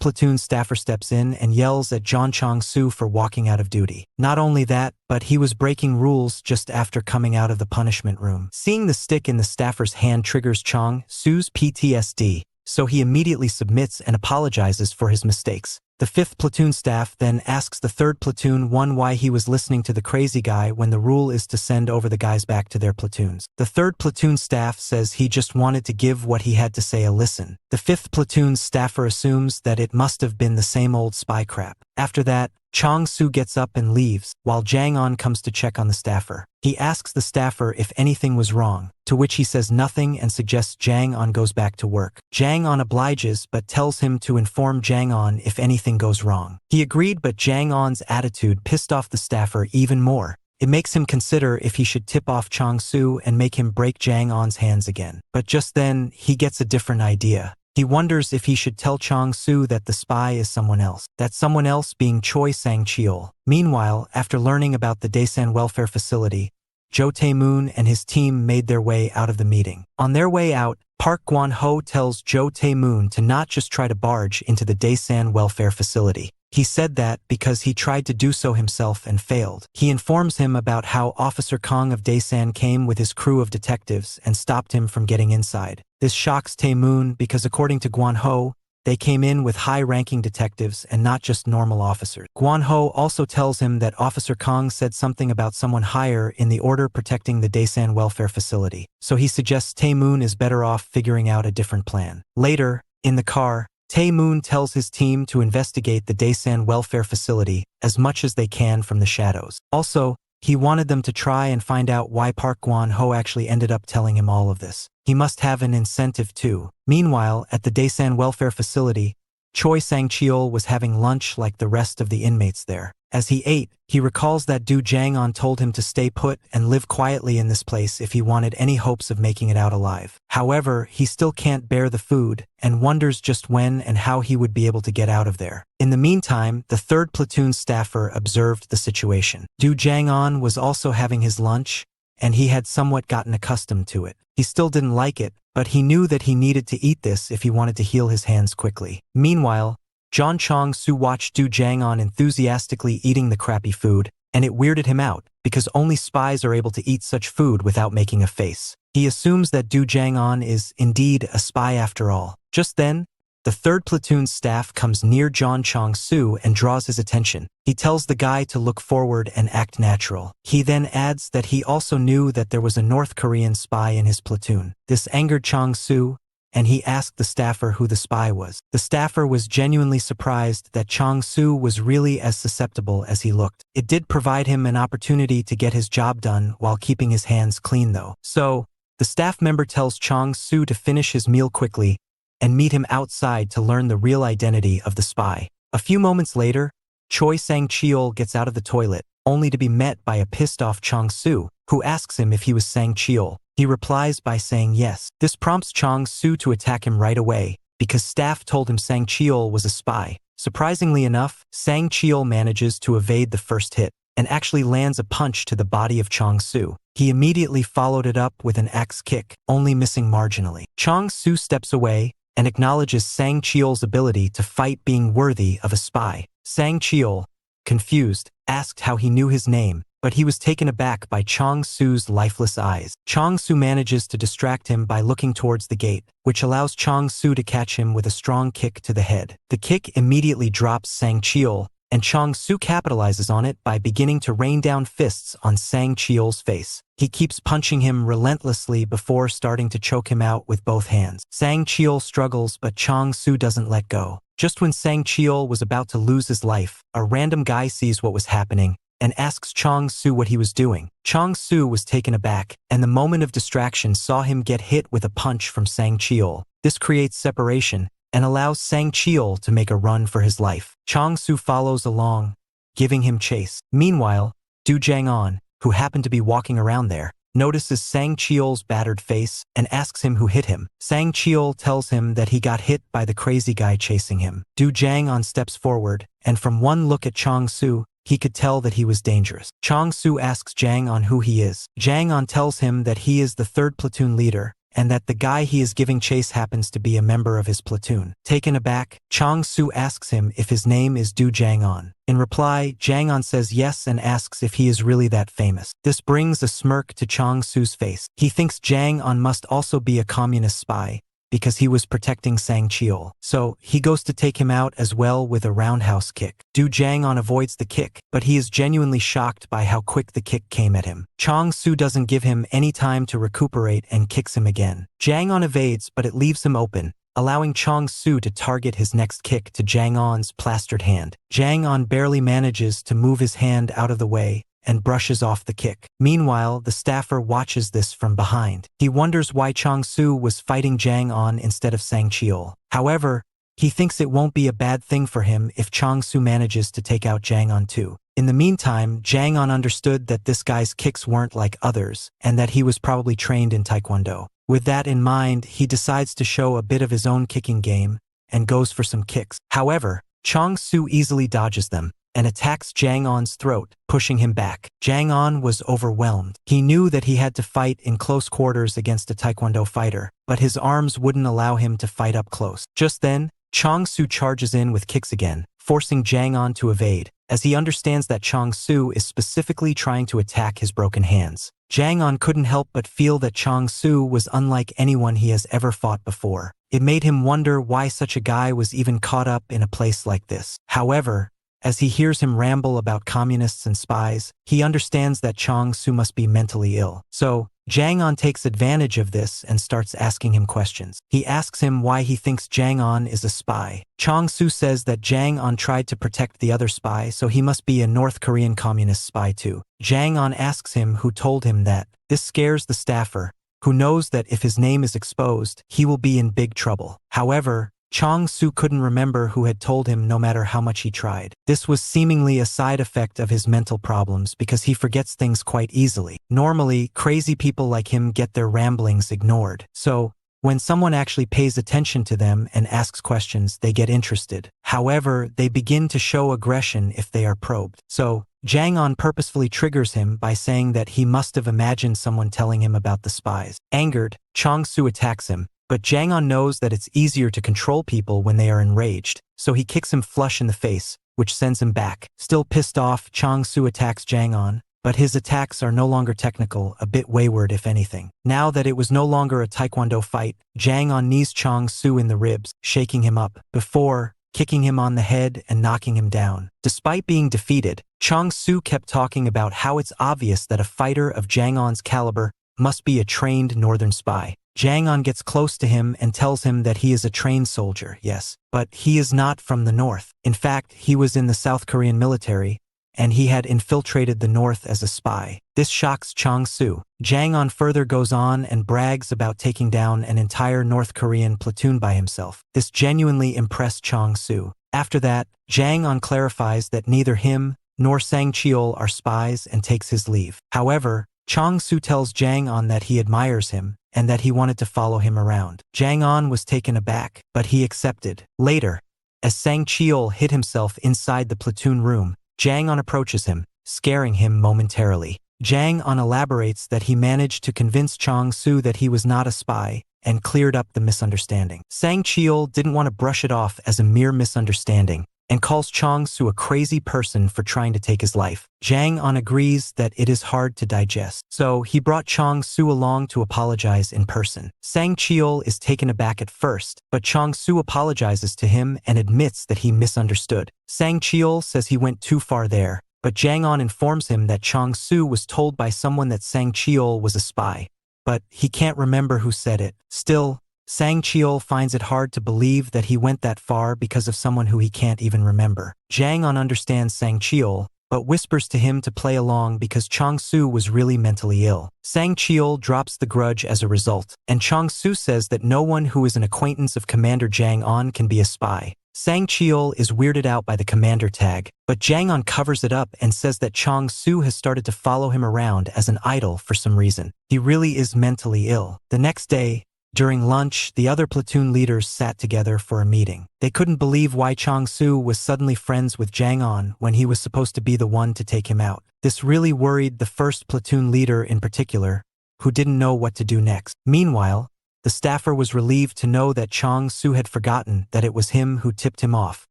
platoon staffer steps in and yells at John Chong-soo for walking out of duty. Not only that, but he was breaking rules just after coming out of the punishment room. Seeing the stick in the staffer's hand triggers Chong-soo's PTSD, so he immediately submits and apologizes for his mistakes. The 5th platoon staff then asks the 3rd platoon why he was listening to the crazy guy when the rule is to send over the guys back to their platoons. The 3rd platoon staff says he just wanted to give what he had to say a listen. The 5th platoon's staffer assumes that it must have been the same old spy crap. After that, Chong-soo gets up and leaves, while Jang-on comes to check on the staffer. He asks the staffer if anything was wrong, to which he says nothing and suggests Jang-on goes back to work. Jang-on obliges but tells him to inform Jang-on if anything goes wrong. He agreed, but Jang-on's attitude pissed off the staffer even more. It makes him consider if he should tip off Chong-soo and make him break Jang-on's hands again. But just then, he gets a different idea. He wonders if he should tell Chong-soo that the spy is someone else, that someone else being Choi Sang-cheol. Meanwhile, after learning about the Daesan welfare facility, Jo Tae-moon and his team made their way out of the meeting. On their way out, Park Gwon-ho tells Jo Tae-moon to not just try to barge into the Daesan welfare facility. He said that because he tried to do so himself and failed. He informs him about how Officer Kong of Daesan came with his crew of detectives and stopped him from getting inside. This shocks Tae-moon because according to Gwon-ho, they came in with high-ranking detectives and not just normal officers. Gwon-ho also tells him that Officer Kong said something about someone higher in the order protecting the Daesan welfare facility, so he suggests Tae-moon is better off figuring out a different plan. Later, in the car, Tae-moon tells his team to investigate the Daesan welfare facility as much as they can from the shadows. Also, he wanted them to try and find out why Park Gwon-ho actually ended up telling him all of this. He must have an incentive too. Meanwhile, at the Daesan welfare facility, Choi Sang-cheol was having lunch like the rest of the inmates there. As he ate, he recalls that Du Jang-on told him to stay put and live quietly in this place if he wanted any hopes of making it out alive. However, he still can't bear the food and wonders just when and how he would be able to get out of there. In the meantime, the 3rd platoon staffer observed the situation. Du Jang-on was also having his lunch, and he had somewhat gotten accustomed to it. He still didn't like it, but he knew that he needed to eat this if he wanted to heal his hands quickly. Meanwhile, John Chong-su watched Du Jang-on enthusiastically eating the crappy food, and it weirded him out, because only spies are able to eat such food without making a face. He assumes that Du Jang-on is indeed a spy after all. Just then, the 3rd platoon's staff comes near John Chong-su and draws his attention. He tells the guy to look forward and act natural. He then adds that he also knew that there was a North Korean spy in his platoon. This angered Chong-su, and he asked the staffer who the spy was. The staffer was genuinely surprised that Chong-su was really as susceptible as he looked. It did provide him an opportunity to get his job done while keeping his hands clean though. So, the staff member tells Chong-su to finish his meal quickly and meet him outside to learn the real identity of the spy. A few moments later, Choi Sang-cheol gets out of the toilet, only to be met by a pissed-off Chong-su, who asks him if he was Sang-cheol. He replies by saying yes. This prompts Chong-su to attack him right away, because staff told him Sang-cheol was a spy. Surprisingly enough, Sang-cheol manages to evade the first hit, and actually lands a punch to the body of Chong-su. He immediately followed it up with an axe kick, only missing marginally. Chong-su steps away, and acknowledges Sang-cheol's ability to fight being worthy of a spy. Sang-cheol, confused, asked how he knew his name, but he was taken aback by Chong-su's lifeless eyes. Chong-su manages to distract him by looking towards the gate, which allows Chong-su to catch him with a strong kick to the head. The kick immediately drops Sang-cheol, and Chong-su capitalizes on it by beginning to rain down fists on Sang-cheol's face. He keeps punching him relentlessly before starting to choke him out with both hands. Sang-cheol struggles, but Chong-su doesn't let go. Just when Sang-cheol was about to lose his life, a random guy sees what was happening and asks Chong-su what he was doing. Chong-su was taken aback, and the moment of distraction saw him get hit with a punch from Sang-cheol. This creates separation and allows Sang-cheol to make a run for his life. Chong-su follows along, giving him chase. Meanwhile, Du Jang-on, who happened to be walking around there, notices Sang-cheol's battered face and asks him who hit him. Sang-cheol tells him that he got hit by the crazy guy chasing him. Du Jang-on steps forward, and from one look at Chong-su, he could tell that he was dangerous. Chong-su asks Jang-on who he is. Jang-on tells him that he is the 3rd platoon leader, and that the guy he is giving chase happens to be a member of his platoon. Taken aback, Chong-su asks him if his name is Du Jang-on. In reply, Jang-on says yes and asks if he is really that famous. This brings a smirk to Chong-su's face. He thinks Jang-on must also be a communist spy, because he was protecting Sang-cheol. So, he goes to take him out as well with a roundhouse kick. Du Jang-on avoids the kick, but he is genuinely shocked by how quick the kick came at him. Chong-su doesn't give him any time to recuperate and kicks him again. Jang-on evades, but it leaves him open, allowing Chong-su to target his next kick to Jang-on's plastered hand. Jang-on barely manages to move his hand out of the way and brushes off the kick. Meanwhile, the staffer watches this from behind. He wonders why Chong-su was fighting Jang-on instead of Sang-cheol. However, he thinks it won't be a bad thing for him if Chong-su manages to take out Jang-on too. In the meantime, Jang-on understood that this guy's kicks weren't like others, and that he was probably trained in Taekwondo. With that in mind, he decides to show a bit of his own kicking game, and goes for some kicks. However, Chong-su easily dodges them, and attacks Jang-on's throat, pushing him back. Jang-on was overwhelmed. He knew that he had to fight in close quarters against a Taekwondo fighter, but his arms wouldn't allow him to fight up close. Just then, Chong-su charges in with kicks again, forcing Jang-on to evade, as he understands that Chong-su is specifically trying to attack his broken hands. Jang-on couldn't help but feel that Chong-su was unlike anyone he has ever fought before. It made him wonder why such a guy was even caught up in a place like this. However, as he hears him ramble about communists and spies, he understands that Chong-su must be mentally ill. So, Jang-on takes advantage of this and starts asking him questions. He asks him why he thinks Jang-on is a spy. Chong-su says that Jang-on tried to protect the other spy, so he must be a North Korean communist spy too. Jang-on asks him who told him that. This scares the staffer, who knows that if his name is exposed, he will be in big trouble. However, Chong-su couldn't remember who had told him no matter how much he tried. This was seemingly a side effect of his mental problems because he forgets things quite easily. Normally, crazy people like him get their ramblings ignored. So, when someone actually pays attention to them and asks questions, they get interested. However, they begin to show aggression if they are probed. So, Jang On purposefully triggers him by saying that he must have imagined someone telling him about the spies. Angered, Chong-su attacks him, but Jang On knows that it's easier to control people when they are enraged, so he kicks him flush in the face, which sends him back. Still pissed off, Chong-su attacks Jang On, but his attacks are no longer technical, a bit wayward if anything. Now that it was no longer a taekwondo fight, Jang On knees Chong-su in the ribs, shaking him up, before kicking him on the head and knocking him down. Despite being defeated, Chong-su kept talking about how it's obvious that a fighter of Jang On's caliber must be a trained northern spy. Jang On gets close to him and tells him that he is a trained soldier, yes, but he is not from the north. In fact, he was in the South Korean military, and he had infiltrated the north as a spy. This shocks Chong-su. Jang On further goes on and brags about taking down an entire North Korean platoon by himself. This genuinely impressed Chong-su. After that, Jang On clarifies that neither him nor Sang Cheol are spies and takes his leave. However, Chong-su tells Jang On that he admires him and that he wanted to follow him around. Jang On was taken aback, but he accepted. Later, as Sang Cheol hid himself inside the platoon room, Jang On approaches him, scaring him momentarily. Jang On elaborates that he managed to convince Chong-su that he was not a spy and cleared up the misunderstanding. Sang Cheol didn't want to brush it off as a mere misunderstanding and calls Chong-su a crazy person for trying to take his life. Jang On agrees that it is hard to digest, so he brought Chong-su along to apologize in person. Sang Cheol is taken aback at first, but Chong-su apologizes to him and admits that he misunderstood. Sang Cheol says he went too far there, but Jang On informs him that Chong-su was told by someone that Sang Cheol was a spy, but he can't remember who said it. Still, Sang Cheol finds it hard to believe that he went that far because of someone who he can't even remember. Jang On understands Sang Cheol, but whispers to him to play along because Chong-su was really mentally ill. Sang Cheol drops the grudge as a result, and Chong-su says that no one who is an acquaintance of Commander Jang On can be a spy. Sang Cheol is weirded out by the commander tag, but Jang On covers it up and says that Chong-su has started to follow him around as an idol for some reason. He really is mentally ill. The next day, during lunch, the other platoon leaders sat together for a meeting. They couldn't believe why Chong-su was suddenly friends with Jang On when he was supposed to be the one to take him out. This really worried the first platoon leader in particular, who didn't know what to do next. Meanwhile, the staffer was relieved to know that Chong-su had forgotten that it was him who tipped him off.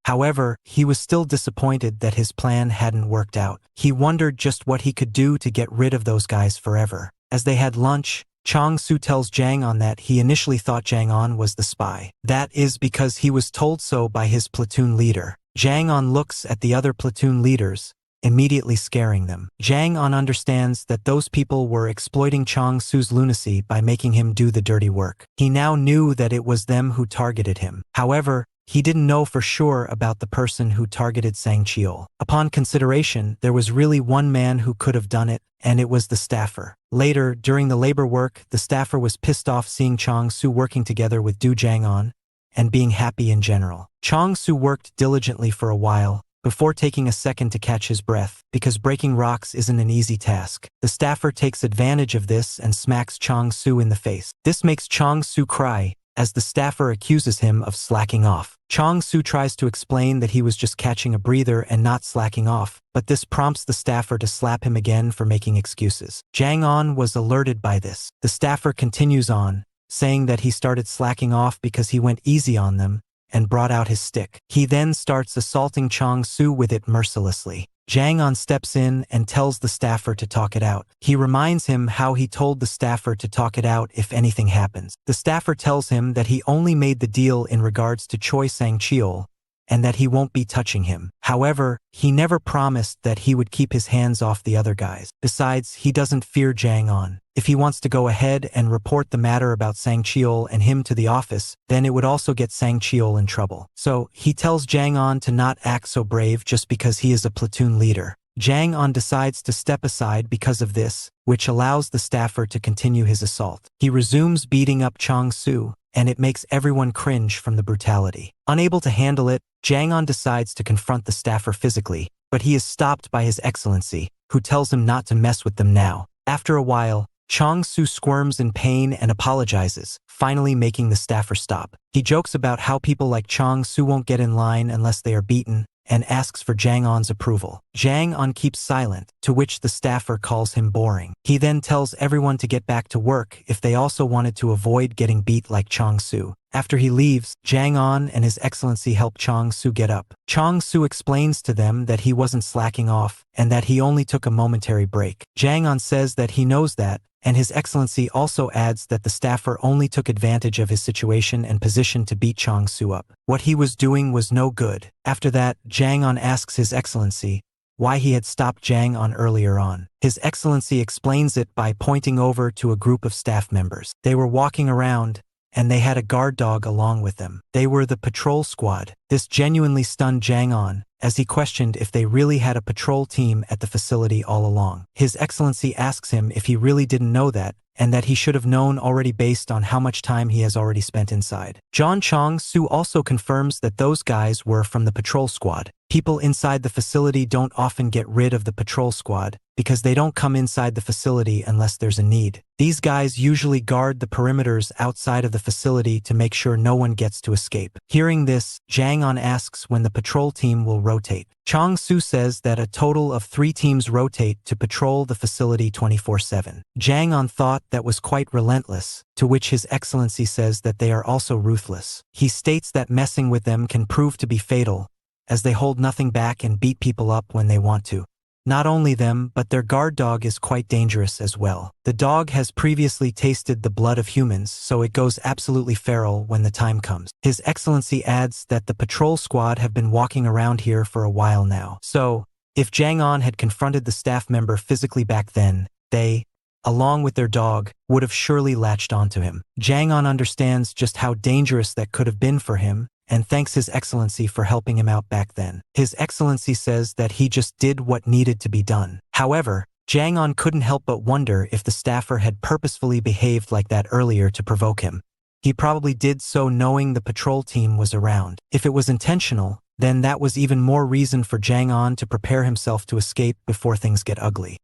However, he was still disappointed that his plan hadn't worked out. He wondered just what he could do to get rid of those guys forever. As they had lunch, Chong-su tells Jang On that he initially thought Jang On was the spy. That is because he was told so by his platoon leader. Jang On looks at the other platoon leaders, immediately scaring them. Jang On understands that those people were exploiting Chong-su's lunacy by making him do the dirty work. He now knew that it was them who targeted him. However, he didn't know for sure about the person who targeted Sang Cheol. Upon consideration, there was really one man who could have done it, and it was the staffer. Later, during the labor work, the staffer was pissed off seeing Chong-su working together with Jang On and being happy in general. Chong-su worked diligently for a while, before taking a second to catch his breath, because breaking rocks isn't an easy task. The staffer takes advantage of this and smacks Chong-su in the face. This makes Chong-su cry, as the staffer accuses him of slacking off. Chong-su tries to explain that he was just catching a breather and not slacking off, but this prompts the staffer to slap him again for making excuses. Jang On was alerted by this. The staffer continues on, saying that he started slacking off because he went easy on them and brought out his stick. He then starts assaulting Chong-su with it mercilessly. Jang On steps in and tells the staffer to talk it out. He reminds him how he told the staffer to talk it out if anything happens. The staffer tells him that he only made the deal in regards to Choi Sang Cheol, and that he won't be touching him. However, he never promised that he would keep his hands off the other guys. Besides, he doesn't fear Jang On. If he wants to go ahead and report the matter about Sang Cheol and him to the office, then it would also get Sang Cheol in trouble. So, he tells Jang On to not act so brave just because he is a platoon leader. Jang On decides to step aside because of this, which allows the staffer to continue his assault. He resumes beating up Chong-su, and it makes everyone cringe from the brutality. Unable to handle it, Jang On decides to confront the staffer physically, but he is stopped by His Excellency, who tells him not to mess with them now. After a while, Chong-su squirms in pain and apologizes, finally making the staffer stop. He jokes about how people like Chong-su won't get in line unless they are beaten, and asks for Jang On's approval. Jang On keeps silent, to which the staffer calls him boring. He then tells everyone to get back to work if they also wanted to avoid getting beat like Chong Su. After he leaves, Jang On and His Excellency help Chong Su get up. Chong Su explains to them that he wasn't slacking off and that he only took a momentary break. Jang On says that he knows that, and His Excellency also adds that the staffer only took advantage of his situation and position to beat Chong Su up. What he was doing was no good. After that, Jang On asks His Excellency why he had stopped Jang On earlier on. His Excellency explains it by pointing over to a group of staff members. They were walking around, and they had a guard dog along with them. They were the patrol squad. This genuinely stunned Jang On, as he questioned if they really had a patrol team at the facility all along. His Excellency asks him if he really didn't know that, and that he should have known already based on how much time he has already spent inside. John Chong Su also confirms that those guys were from the patrol squad. People inside the facility don't often get rid of the patrol squad because they don't come inside the facility unless there's a need. These guys usually guard the perimeters outside of the facility to make sure no one gets to escape. Hearing this, Jang On asks when the patrol team will rotate. Chong Su says that a total of 3 teams rotate to patrol the facility 24/7. Jang On thought that was quite relentless, to which His Excellency says that they are also ruthless. He states that messing with them can prove to be fatal, as they hold nothing back and beat people up when they want to. Not only them, but their guard dog is quite dangerous as well. The dog has previously tasted the blood of humans, so it goes absolutely feral when the time comes. His Excellency adds that the patrol squad have been walking around here for a while now. So, if Jang On had confronted the staff member physically back then, they, along with their dog, would have surely latched onto him. Jang On understands just how dangerous that could have been for him, and thanks His Excellency for helping him out back then. His Excellency says that he just did what needed to be done. However, Jang On couldn't help but wonder if the staffer had purposefully behaved like that earlier to provoke him. He probably did so knowing the patrol team was around. If it was intentional, then that was even more reason for Jang On to prepare himself to escape before things get ugly.